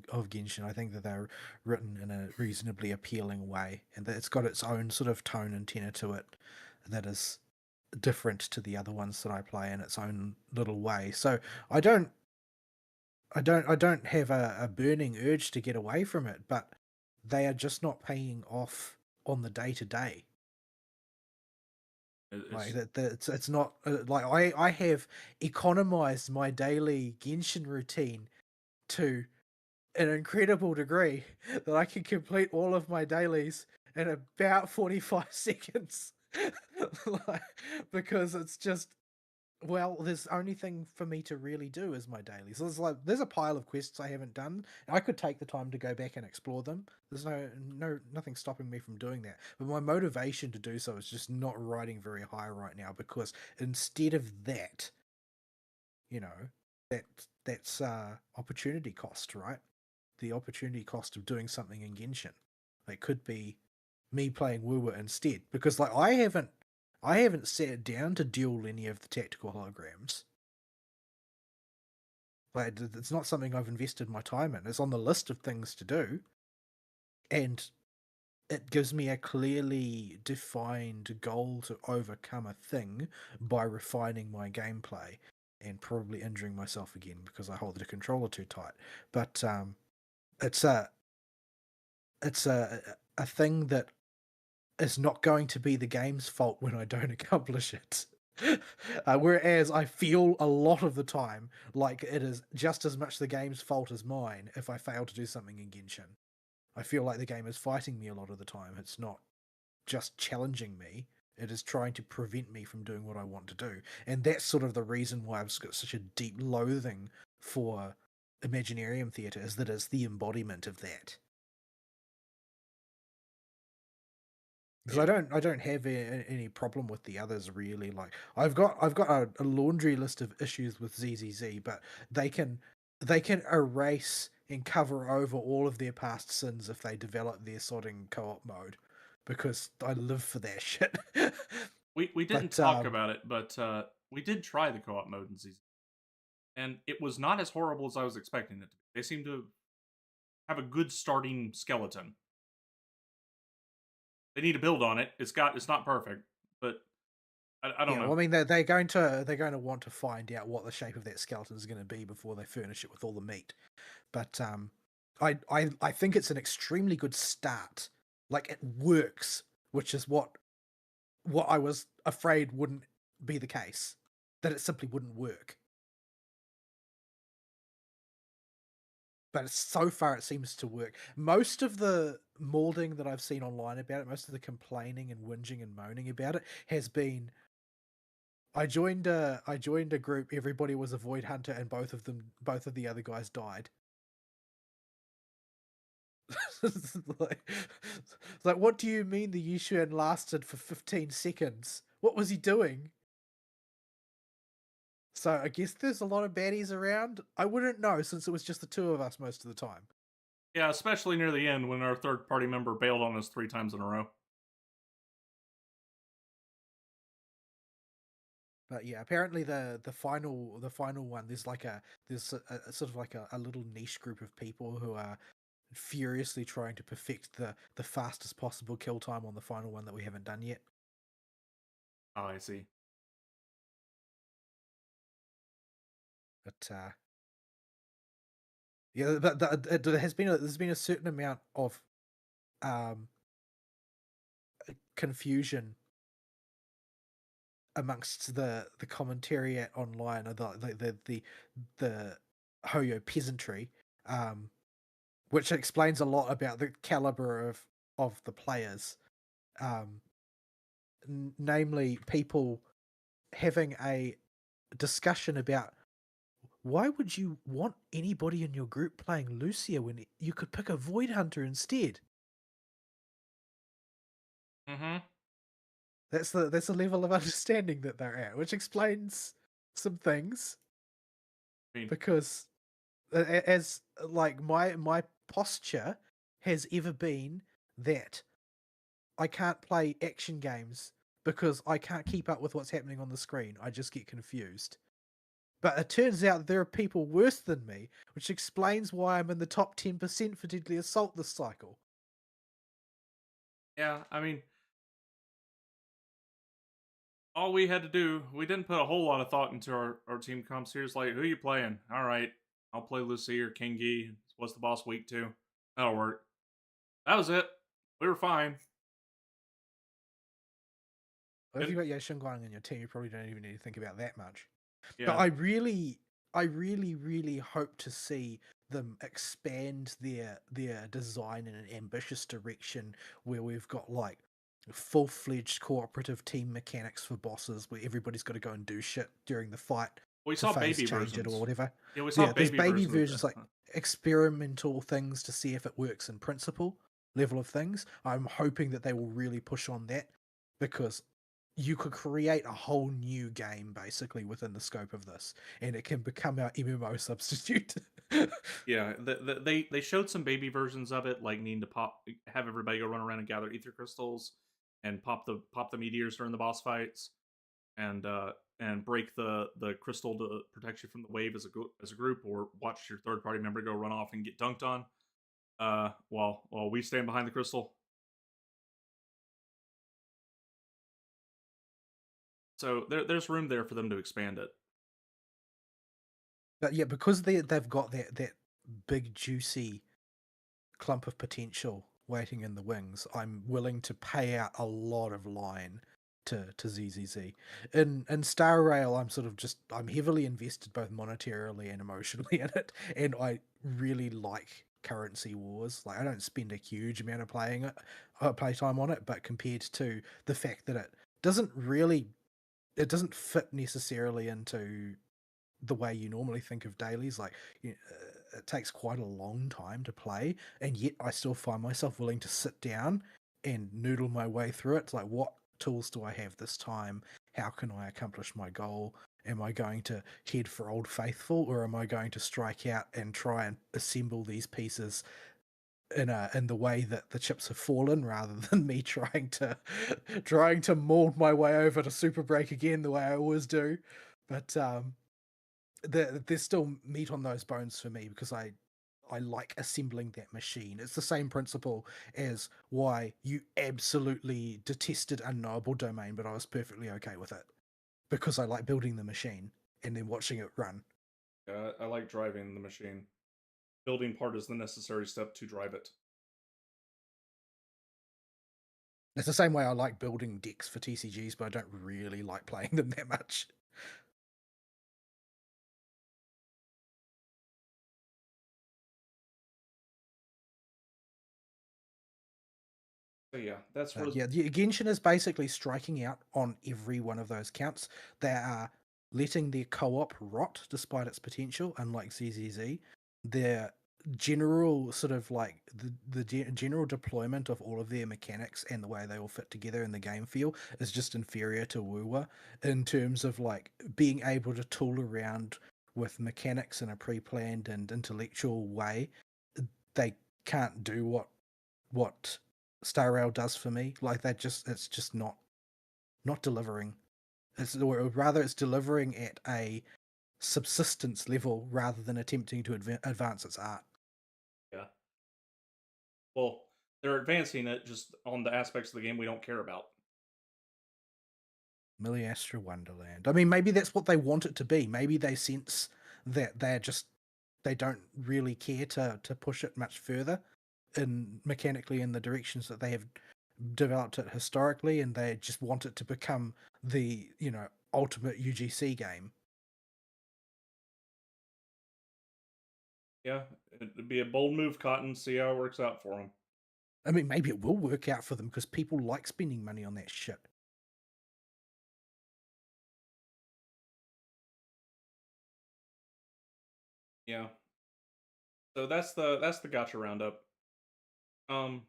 of Genshin. I think that they're written in a reasonably appealing way, and that it's got its own sort of tone and tenor to it that is different to the other ones that I play in its own little way. So I don't I don't have a burning urge to get away from it, but they are just not paying off on the day to day. Like It's that, it's not like I have economized my daily Genshin routine to an incredible degree that I can complete all of my dailies in about 45 seconds. Like, because it's just, well, there's only thing for me to really do is my daily. So it's like there's a pile of quests I haven't done. I could take the time to go back and explore them. There's nothing stopping me from doing that. But my motivation to do so is just not riding very high right now because instead of that, you know, that that's opportunity cost, right? The opportunity cost of doing something in Genshin. It could be me playing Wuwa instead because like I haven't sat down to duel any of the tactical holograms. Like it's not something I've invested my time in. It's on the list of things to do, and it gives me a clearly defined goal to overcome a thing by refining my gameplay and probably injuring myself again because I hold the controller too tight. But it's a thing that is not going to be the game's fault when I don't accomplish it. Whereas I feel a lot of the time like it is just as much the game's fault as mine if I fail to do something in Genshin. I feel like the game is fighting me a lot of the time. It's not just challenging me. It is trying to prevent me from doing what I want to do. And that's sort of the reason why I've got such a deep loathing for Imaginarium Theatre, is that it's the embodiment of that. Because Yeah. I don't have any problem with the others really. Like I've got a laundry list of issues with ZZZ, but they can erase and cover over all of their past sins if they develop their sodding co-op mode, because I live for that shit. We didn't But talk about it, but we did try the co-op mode in season, and it was not as horrible as I was expecting it to be. They seem to have a good starting skeleton. They need to build on it. It's not perfect, but I don't yeah, well, know. I mean they're going to want to find out what the shape of that skeleton is going to be before they furnish it with all the meat. But I think it's an extremely good start. Like it works, which is what I was afraid wouldn't be the case. That it simply wouldn't work. But so far it seems to work. Most of the molding that I've seen online about it, most of the complaining and whinging and moaning about it has been I joined a group, everybody was a void hunter and both of the other guys died. It's like, what do you mean the Yushuan lasted for 15 seconds? What was he doing? So I guess there's a lot of baddies around. I wouldn't know since it was just the two of us most of the time. Yeah, especially near the end when our third party member bailed on us 3 times in a row. But yeah, apparently the final one there's a sort of like a little niche group of people who are furiously trying to perfect the fastest possible kill time on the final one that we haven't done yet. Oh, I see. But yeah, but there has been there's been a certain amount of um confusion amongst the commentary online, or the Hoyo peasantry, um, which explains a lot about the caliber of the players. Um, Namely, people having a discussion about why would you want anybody in your group playing Lucia when you could pick a Void Hunter instead? Mm-hmm. That's the level of understanding that they're at, which explains some things. I mean, Because as like my posture has ever been that I can't play action games because I can't keep up with what's happening on the screen. I just get confused. But it turns out there are people worse than me, which explains why I'm in the top 10% for Deadly Assault this cycle. yeah, I mean, all we had to do, we didn't put a whole lot of thought into our team comps here. It's like, who are you playing? All right, I'll play Lucy or Kingi. What's the boss week 2? That'll work. That was it. We were fine. But if And you've got Yashun Guang in your team, you probably don't even need to think about that much. But yeah, I really hope to see them expand their design in an ambitious direction where we've got like full-fledged cooperative team mechanics for bosses where everybody's got to go and do shit during the fight we to saw phase baby change it or versions. whatever. Yeah, we saw Yeah, there's baby baby versions of versions, the. like experimental things to see if it works in principle level of things. I'm hoping that they will really push on that, because you could create a whole new game basically within the scope of this, and it can become our MMO substitute. Yeah, they showed some baby versions of it, like needing to have everybody go run around and gather ether crystals, and pop the meteors during the boss fights, and break the crystal to protect you from the wave as a group, or watch your third party member go run off and get dunked on, while we stand behind the crystal. So there's room there for them to expand it. But yeah, because they've got that big juicy clump of potential waiting in the wings, I'm willing to pay out a lot of line to ZZZ. In Star Rail, I'm heavily invested both monetarily and emotionally in it, and I really like currency wars. Like I don't spend a huge amount of playtime on it, but compared to the fact that it doesn't fit necessarily into the way you normally think of dailies. Like it takes quite a long time to play, and yet I still find myself willing to sit down and noodle my way through it. It's like, what tools do I have this time? How can I accomplish my goal? Am I going to head for Old Faithful, or am I going to strike out and try and assemble these pieces in the way that the chips have fallen, rather than me trying to mold my way over to Super Break again the way I always do. But there's still meat on those bones for me because I like assembling that machine. It's the same principle as why you absolutely detested Unknowable Domain, but I was perfectly okay with it because I like building the machine and then watching it run. I like driving the machine. Building part is the necessary step to drive it. It's the same way I like building decks for TCGs, but I don't really like playing them that much. So yeah, that's where Yeah, the Genshin is basically striking out on every one of those counts. They are letting their co-op rot despite its potential, unlike ZZZ. Their general sort of like general deployment of all of their mechanics and the way they all fit together in the game feel is just inferior to WoWa in terms of like being able to tool around with mechanics in a pre-planned and intellectual way. They can't do what Star Rail does for me. Like it's just not delivering. Or rather, it's delivering at a subsistence level rather than attempting to advance its art. yeah. Well, they're advancing it just on the aspects of the game we don't care about. Milliastra Wonderland. I mean, maybe that's what they want it to be. Maybe they sense that they don't really care to push it much further in mechanically in the directions that they have developed it historically, and they just want it to become the ultimate UGC game. Yeah, it'd be a bold move, Cotton. See how it works out for them. I mean, maybe it will work out for them because people like spending money on that shit. Yeah. So that's the Gacha roundup. Um,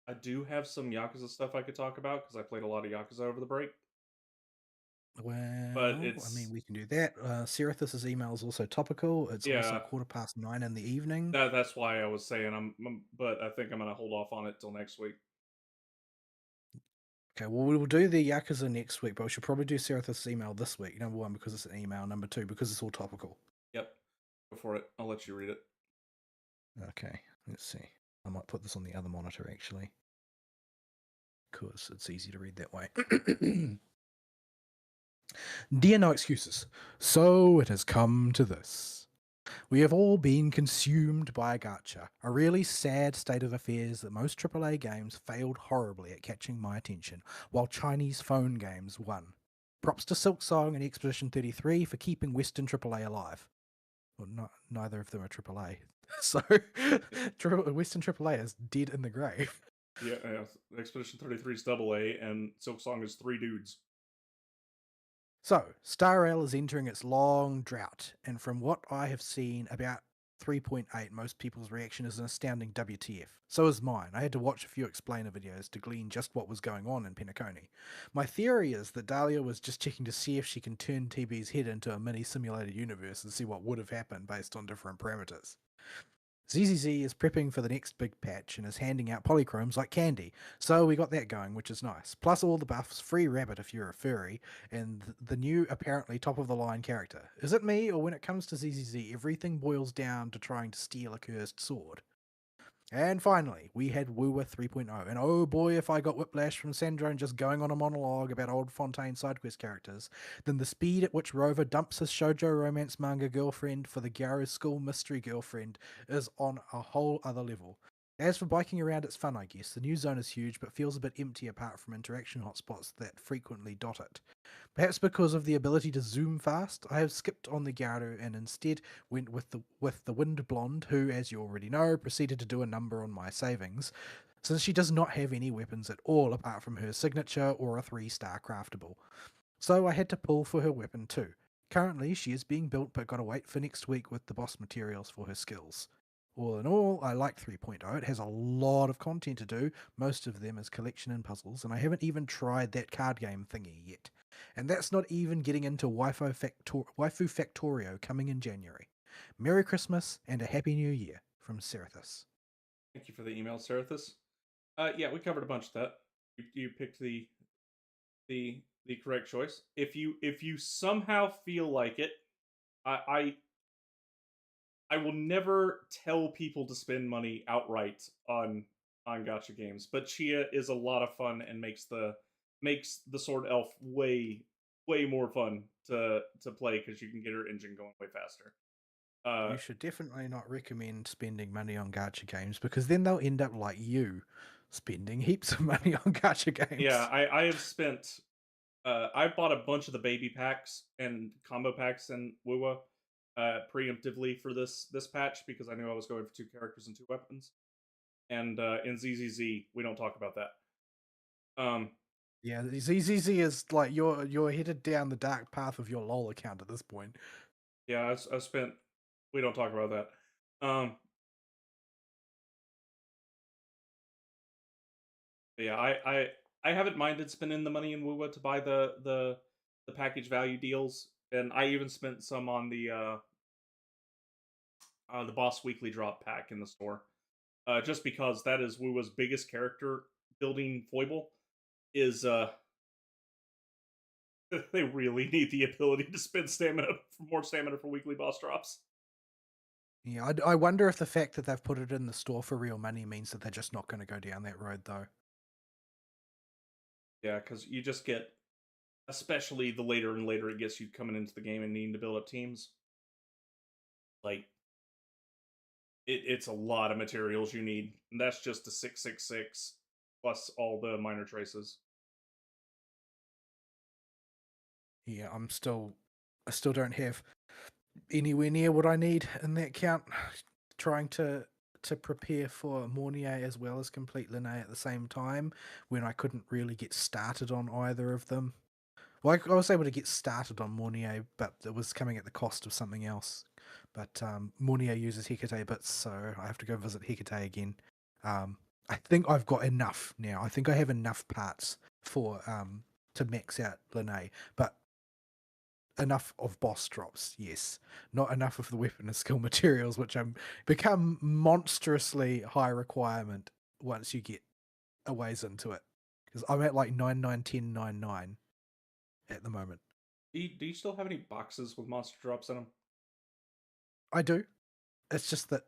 I do have some Yakuza stuff I could talk about because I played a lot of Yakuza over the break. But Well, I mean, it's we can do that. Cerithus's email is also topical. It's also yeah, 9:15 in the evening. that's why I was saying but I think I'm gonna hold off on it till next week. Okay, well, we will do the Yakuza next week, but we should probably do Cerithus's email this week. Number one, because it's an email. Number two, because it's all topical. Yep, go for it. I'll let you read it. Okay, let's see. I might put this on the other monitor actually, because it's easy to read that way. Dear No Excuses, so it has come to this. We have all been consumed by a gacha, a really sad state of affairs that most AAA games failed horribly at catching my attention, while Chinese phone games won. Props to Silksong and Expedition 33 for keeping Western AAA alive. Well, neither of them are AAA. So, Western AAA is dead in the grave. Yeah, Expedition 33 is double A, and Silk Song is three dudes. So, Star Rail is entering its long drought, and from what I have seen, about 3.8, most people's reaction is an astounding WTF. So is mine. I had to watch a few explainer videos to glean just what was going on in Penacony. My theory is that Dahlia was just checking to see if she can turn TB's head into a mini simulated universe and see what would have happened based on different parameters. ZZZ is prepping for the next big patch and is handing out polychromes like candy. So we got that going, which is nice. Plus all the buffs, free rabbit if you're a furry, and the new apparently top of the line character. Is it me, or when it comes to ZZZ, everything boils down to trying to steal a cursed sword? And finally, we had Woowa 3.0. And oh boy, if I got whiplash from Sandrone just going on a monologue about old Fontaine side quest characters, then the speed at which Rover dumps his shoujo romance manga girlfriend for the Gyaru school mystery girlfriend is on a whole other level. As for biking around, it's fun, I guess. The new zone is huge, but feels a bit empty apart from interaction hotspots that frequently dot it. Perhaps because of the ability to zoom fast, I have skipped on the Gyaru and instead went with the Wind Blonde, who, as you already know, proceeded to do a number on my savings, since she does not have any weapons at all apart from her signature or a 3-star craftable. So I had to pull for her weapon too. Currently, she is being built, but gotta wait for next week with the boss materials for her skills. All in all, I like 3.0. It has a lot of content to do, most of them is collection and puzzles, and I haven't even tried that card game thingy yet. And that's not even getting into Waifu Factorio coming in January. Merry Christmas and a Happy New Year from Serathis. Thank you for the email, Serathis. Yeah, we covered a bunch of that. You picked the correct choice. If you somehow feel like it, I I will never tell people to spend money outright on gotcha games, but Chia is a lot of fun and makes the sword elf way more fun to play because you can get her engine going way faster. Uh, You should definitely not recommend spending money on gacha games because then they'll end up like you, spending heaps of money on gacha yeah, games. I have spent I bought a bunch of the baby packs and combo packs in Wuwa preemptively for this patch because I knew I was going for 2 characters and 2 weapons. And in ZZZ, we don't talk about that. Um, Yeah, ZZZ is like you're headed down the dark path of your LOL account at this point. yeah, I spent. We don't talk about that. But yeah, I haven't minded spending the money in Wuwa to buy the package value deals, and I even spent some on the boss weekly drop pack in the store, just because that is Wuwa's biggest character building foible. Is they really need the ability to spend stamina for more stamina for weekly boss drops. Yeah, I wonder if the fact that they've put it in the store for real money means that they're just not going to go down that road, though. Yeah, because you just get, especially the later and later it gets you coming into the game and needing to build up teams. Like it's a lot of materials you need, and that's just the 666 plus all the minor traces. Yeah, I still don't have anywhere near what I need in that count. Trying to prepare for Mornier as well as complete Linne at the same time when I couldn't really get started on either of them. Well, I was able to get started on Mornier, but it was coming at the cost of something else. But Mornier uses Hecate bits, so I have to go visit Hecate again. I think I've got enough now. I think I have enough parts for to max out Linne, but enough of boss drops, yes. Not enough of the weapon and skill materials, which become monstrously high requirement once you get a ways into it. Because I'm at like 991099 at the moment. Do you still have any boxes with monster drops in them? I do. It's just that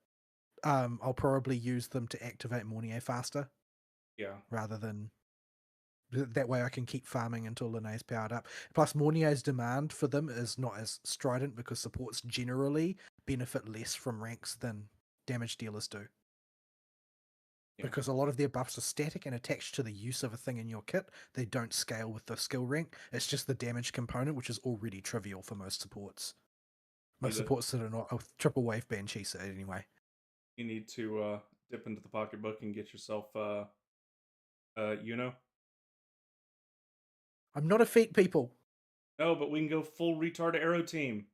I'll probably use them to activate Mornier faster Yeah, rather than that way I can keep farming until Linnea's powered up. Plus, Mornier's demand for them is not as strident because supports generally benefit less from ranks than damage dealers do. yeah. Because a lot of their buffs are static and attached to the use of a thing in your kit. They don't scale with the skill rank. It's just the damage component, which is already trivial for most supports. Need Most to supports that are not a triple wave Banshee anyway. you need to dip into the pocketbook and get yourself you know. I'm not a feat people. No, but we can go full retard arrow team.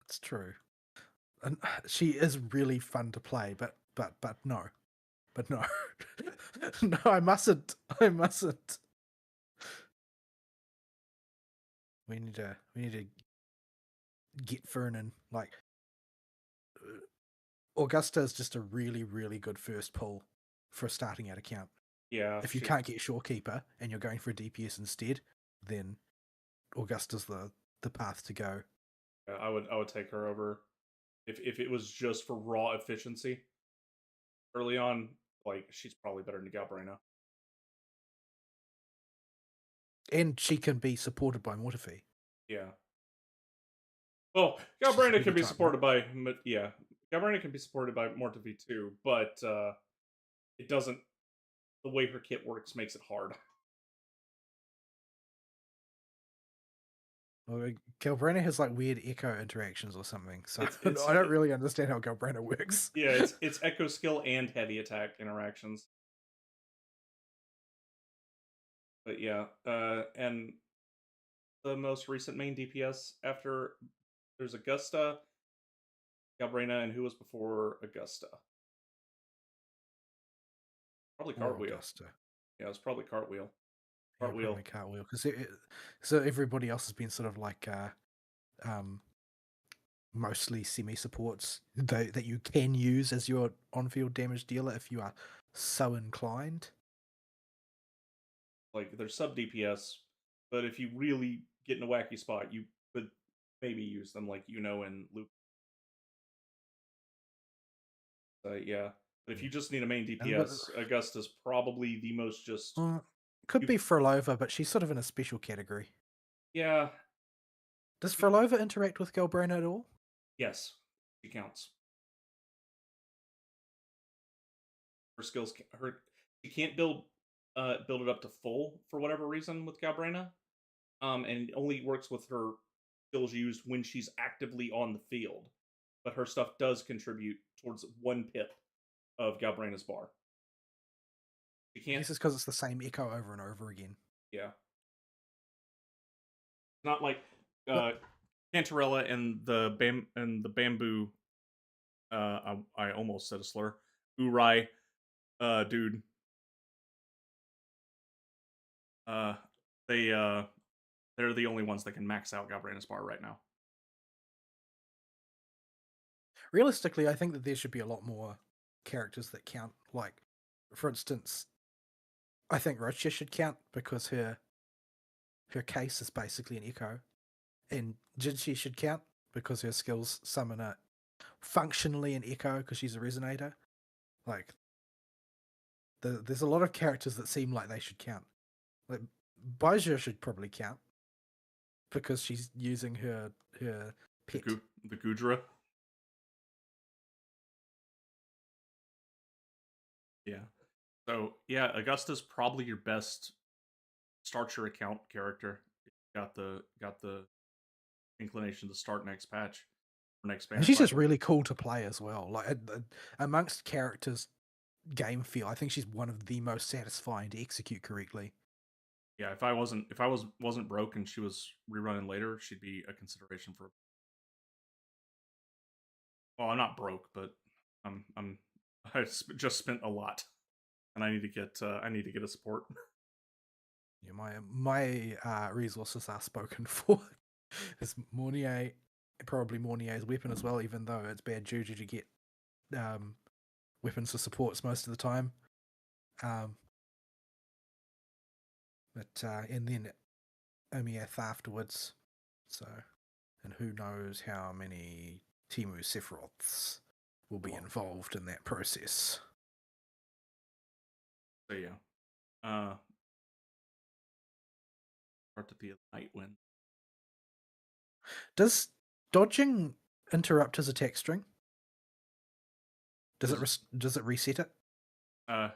It's true. And she is really fun to play, but no. But no. No, I mustn't. I mustn't. We need to get Fernan. Like Augusta is just a really, really good first pull for a starting out account. Yeah, If you can't get Shorekeeper and you're going for a DPS instead, then Augusta's the path to go. I would take her over if it was just for raw efficiency. early on, like she's probably better than Galbraina. And she can be supported by Mortifi. Yeah. Well, She's a Galbraina heavy can be type, right? supported by yeah, Galbraina can be supported by Mortivi too, but it doesn't. The way her kit works makes it hard. Well, Galbrana has like weird echo interactions or something, so It's I don't really understand how Galbrana works. yeah, it's echo skill and heavy attack interactions. But yeah, and the most recent main DPS after there's Augusta, Galbraina, and who was before Augusta? Probably Or Cartwheel. Augusta. Yeah, it was probably Cartwheel. Yeah, Cartwheel. probably Cartwheel because so everybody else has been sort of like um, mostly semi supports that you can use as your on field damage dealer if you are so inclined. Like they're sub DPS, but if you really get in a wacky spot, you could maybe use them, like and Luke. Yeah, but if Yeah. you just need a main And but DPS, Augusta's probably the most just. could be Frolova, but she's sort of in a special category. Yeah. Does Frolova interact with Galbrana at all? Yes, she counts. Her skills, she can't build it up to full for whatever reason with Galbrana. And it only works with her skills used when she's actively on the field. But her stuff does contribute towards 1 pip of Galbraina's bar. She I can't. guess it's because it's the same echo over and over again. Yeah. Not like But Cantarella and the bamboo. I almost said a slur. Urai, dude. Uh, they they're the only ones that can max out Galbraina's bar right now. realistically, I think that there should be a lot more characters that count. Like, for instance, I think Rocha should count because her case is basically an echo, and Jinshi should count because her skills summon a functionally an echo because she's a resonator. Like, there's a lot of characters that seem like they should count. Like, Baizha should probably count because she's using her pet. The Gudra. Yeah. So yeah, Augusta's probably your best start your account character. Got the inclination to start next patch or next And banner she's just cycle. really cool to play as well. Like, amongst characters game feel, I think she's one of the most satisfying to execute correctly. Yeah, if I wasn't broke and she was rerunning later, she'd be a consideration for. Well, I'm not broke, but I'm I just spent a lot, and I need to get a support. Yeah, my resources are spoken for. It's Mornier, probably Mornier's weapon as well, even though it's bad juju to get weapons for supports most of the time. But and then Omiath afterwards. So, and who knows how many Timu Sephiroths will be involved in that process. So yeah, start to be a night win. Does dodging interrupt his attack string? Does it reset it?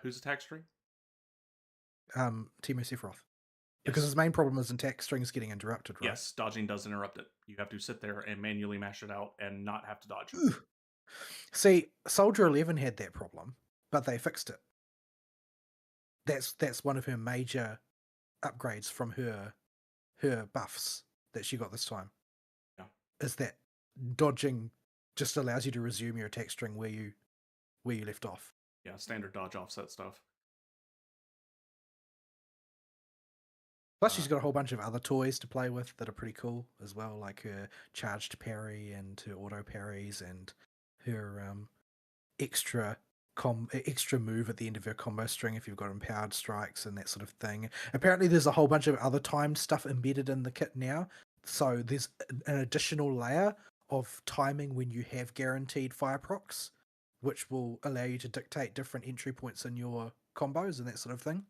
Whose attack string? Timu Sephiroth. Yes. Because his main problem is attack strings getting interrupted, right? Yes, dodging does interrupt it. You have to sit there and manually mash it out and not have to dodge. See, Soldier 11 had that problem, but they fixed it. That's one of her major upgrades from her buffs that she got this time. Yeah. Is that dodging just allows you to resume your attack string where you left off. Yeah, standard dodge offset stuff. Plus, she's got a whole bunch of other toys to play with that are pretty cool as well, like her charged parry and her auto parries and her extra move at the end of her combo string if you've got empowered strikes and that sort of thing. Apparently, there's a whole bunch of other timed stuff embedded in the kit now, so there's an additional layer of timing when you have guaranteed fire procs which will allow you to dictate different entry points in your combos and that sort of thing.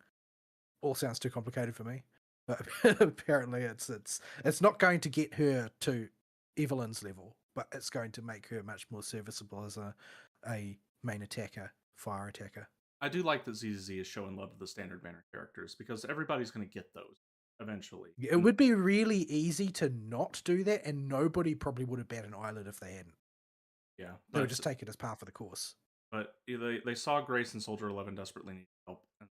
All sounds too complicated for me, but apparently it's not going to get her to Evelyn's level, but it's going to make her much more serviceable as a main attacker, fire attacker. I do like that ZZZ is showing love to the standard banner characters because everybody's going to get those eventually. It would be really easy to not do that, and nobody probably would have bat an eyelid if they hadn't. Yeah, They would just take it as part of the course. But they saw Grace and Soldier 11 desperately need help, and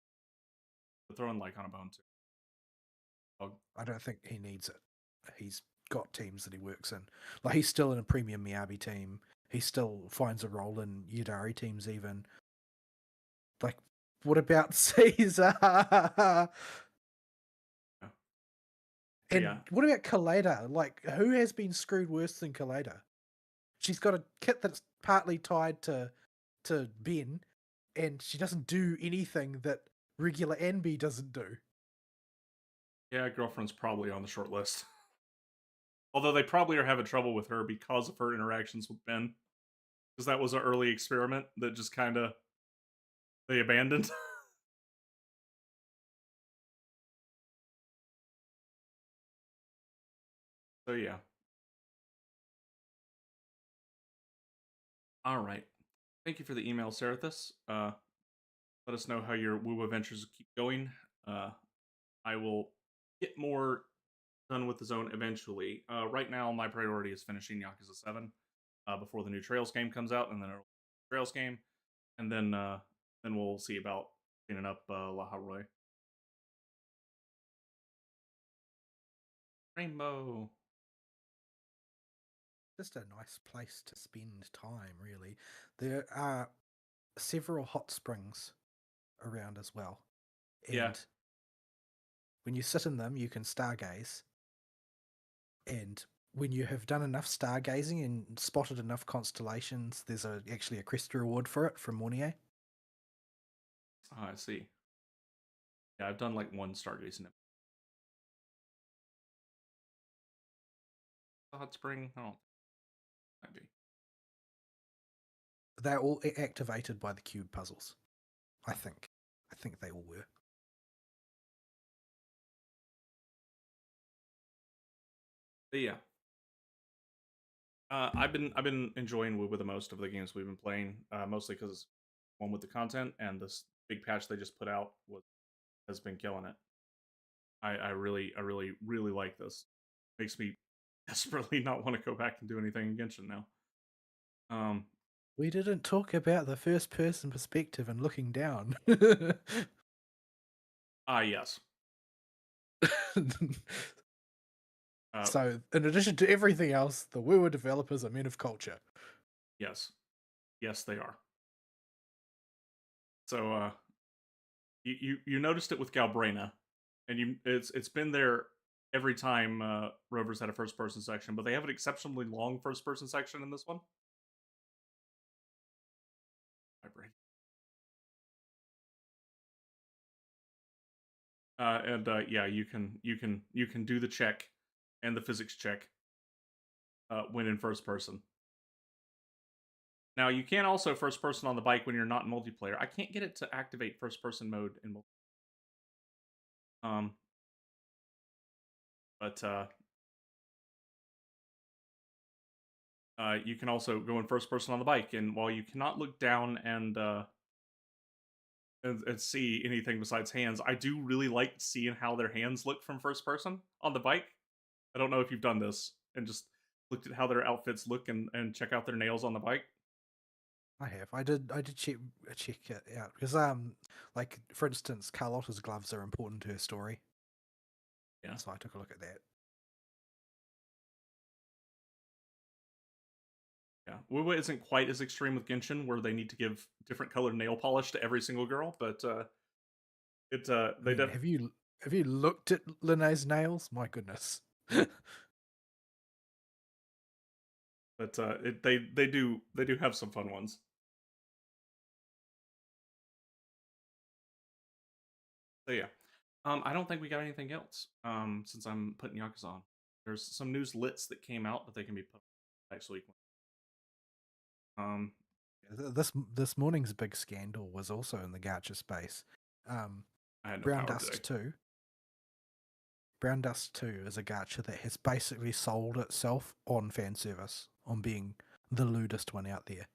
they're throwing like on a bone too. I don't think he needs it. He's got teams that he works in. Like, he's still in a premium Miyabi team. He still finds a role in Yudari teams even. Like, what about Caesar? And yeah. What about Kaleda? Like, who has been screwed worse than Kaleda? She's got a kit that's partly tied to Ben, and she doesn't do anything that regular Anby doesn't do. Yeah, girlfriend's probably on the short list. Although they probably are having trouble with her because of her interactions with Ben. Because that was an early experiment that just kind of they abandoned. So yeah. All right. Thank you for the email, Serathis. Let us know how your woo adventures keep going. I will get more done with the zone eventually. Right now, my priority is finishing Yakuza 7 before the new Trails game comes out, and then a Trails game, and then we'll see about cleaning up La Roy. Rainbow. Just a nice place to spend time, really. There are several hot springs around as well. And Yeah. when you sit in them, you can stargaze. And when you have done enough stargazing and spotted enough constellations, there's actually a crest reward for it from Mornier. Oh, I see. Yeah, I've done like one stargazing. Hot spring? Oh, might be. They're all activated by the cube puzzles, I think. I think they all were. But yeah. I've been enjoying Wooba the most of the games we've been playing, mostly because one with the content and this big patch they just put out has been killing it. I really like this. Makes me desperately not want to go back and do anything against it now. We didn't talk about the first person perspective and looking down. Yes. So, in addition to everything else, the Woowa developers are men of culture. Yes. Yes, they are. So, you noticed it with Galbraina, and it's been there every time Rover's had a first person section, but they have an exceptionally long first person section in this one. My brain. Yeah, you can do the check and the physics check when in first person. Now you can also first person on the bike when you're not in multiplayer. I can't get it to activate first person mode in multiplayer. But you can also go in first person on the bike, and while you cannot look down and see anything besides hands, I do really like seeing how their hands look from first person on the bike. I don't know if you've done this and just looked at how their outfits look and check out their nails on the bike. I have. I did check it out because like for instance, Carlotta's gloves are important to her story. Yeah. So I took a look at that. Yeah, Wuwa isn't quite as extreme with Genshin, where they need to give different colored nail polish to every single girl, but have you looked at Linnea's nails? My goodness. But they do have some fun ones. So yeah, I don't think we got anything else. Since I'm putting Yakuza on, there's some news lits that came out, but they can be put next week. This morning's big scandal was also in the gacha space. I had no Brown power Dust today. 2. Brown Dust 2 is a gacha that has basically sold itself on fan service, on being the lewdest one out there.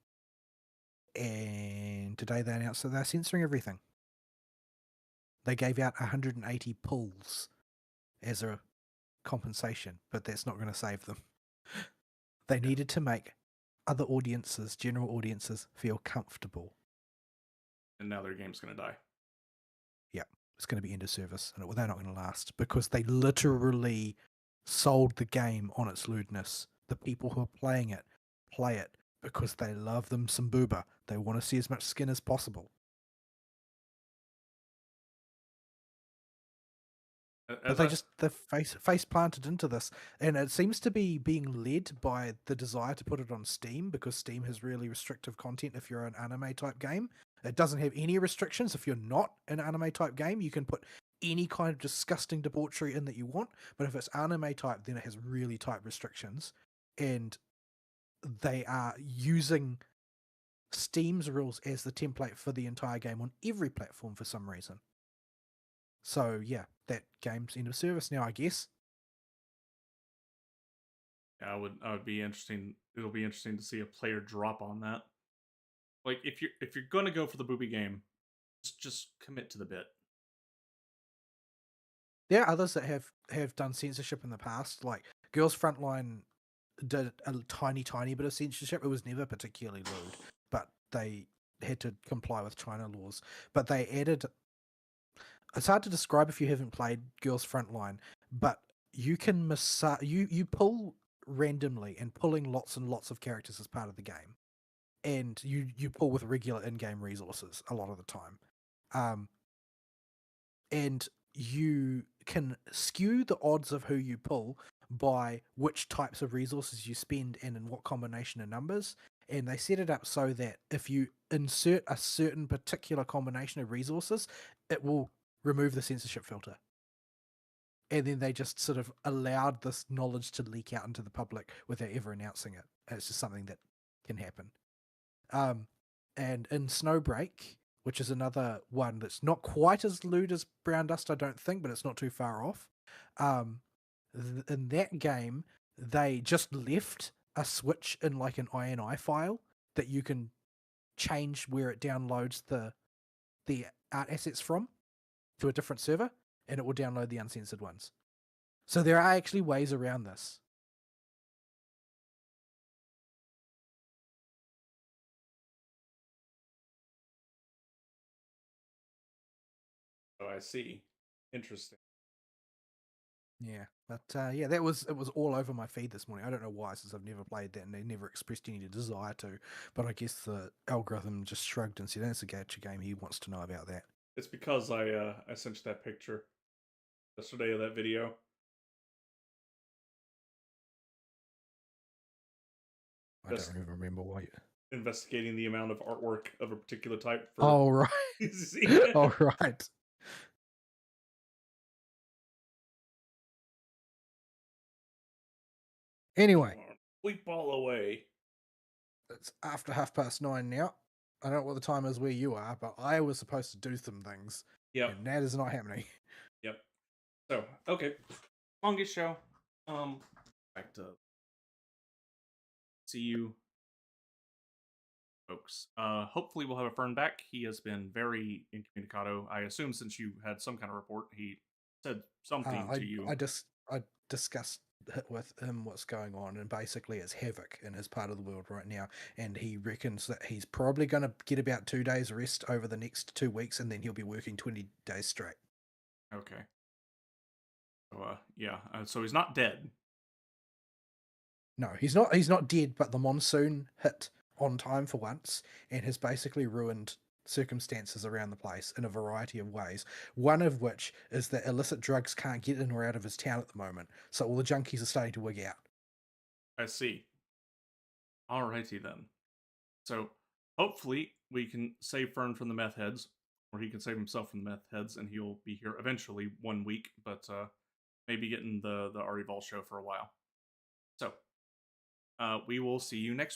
And today they announced that they're censoring everything. They gave out 180 pulls as a compensation, but that's not going to save them. They needed to make other audiences, general audiences, feel comfortable. And now their game's going to die. Yeah, it's going to be end of service, and they're not going to last because they literally sold the game on its lewdness. The people who are playing it play it because they love them some booba. They want to see as much skin as possible. But they're face planted into this, and it seems to be being led by the desire to put it on Steam because Steam has really restrictive content if you're an anime type game. It doesn't have any restrictions if you're not an anime type game. You can put any kind of disgusting debauchery in that you want, but if it's anime type, then it has really tight restrictions, and they are using Steam's rules as the template for the entire game on every platform for some reason. So yeah, that game's end of service now, I guess. Yeah, I would be interesting. It'll be interesting to see a player drop on that. Like if you're gonna go for the booby game, just commit to the bit. There are others that have done censorship in the past. Like Girls Frontline did a tiny bit of censorship. It was never particularly lewd, but they had to comply with China laws. But they added. It's hard to describe if you haven't played Girls Frontline, but you can you pull randomly, and pulling lots and lots of characters is part of the game, and you pull with regular in-game resources a lot of the time, and you can skew the odds of who you pull by which types of resources you spend and in what combination of numbers. And they set it up so that if you insert a certain particular combination of resources, it will remove the censorship filter. And then they just sort of allowed this knowledge to leak out into the public without ever announcing it. It's just something that can happen. And in Snowbreak, which is another one that's not quite as lewd as Brown Dust, I don't think, but it's not too far off. In that game, they just left a switch in like an INI file that you can change where it downloads the art assets from to a different server, and it will download the uncensored ones. So there are actually ways around this. Oh, I see. Interesting. Yeah, but yeah, it was all over my feed this morning. I don't know why, since I've never played that and they never expressed any desire to. But I guess the algorithm just shrugged and said, "That's a gacha game. He wants to know about that." It's because I sent you that picture yesterday of that video. I don't even remember why. Investigating the amount of artwork of a particular type. Oh right. Oh right. Anyway, sleep all away. It's after 9:30 now. I don't know what the time is where you are, but I was supposed to do some things. Yep. And that is not happening. Yep. So, okay. Longest show. Back to see you folks. Hopefully we'll have a Fern back. He has been very incommunicado. I assume since you had some kind of report, he said something to you. I discussed with him what's going on, and basically it's havoc in his part of the world right now, and he reckons that he's probably going to get about 2 days rest over the next 2 weeks, and then he'll be working 20 days straight. Okay. So, yeah. So he's not dead. No, he's not dead, but the monsoon hit on time for once and has basically ruined circumstances around the place in a variety of ways. One of which is that illicit drugs can't get in or out of his town at the moment, so all the junkies are starting to wig out. I see. Alrighty then. So hopefully we can save Fern from the meth heads, or he can save himself from the meth heads, and he'll be here eventually 1 week, but maybe getting the Arivol show for a while. So we will see you next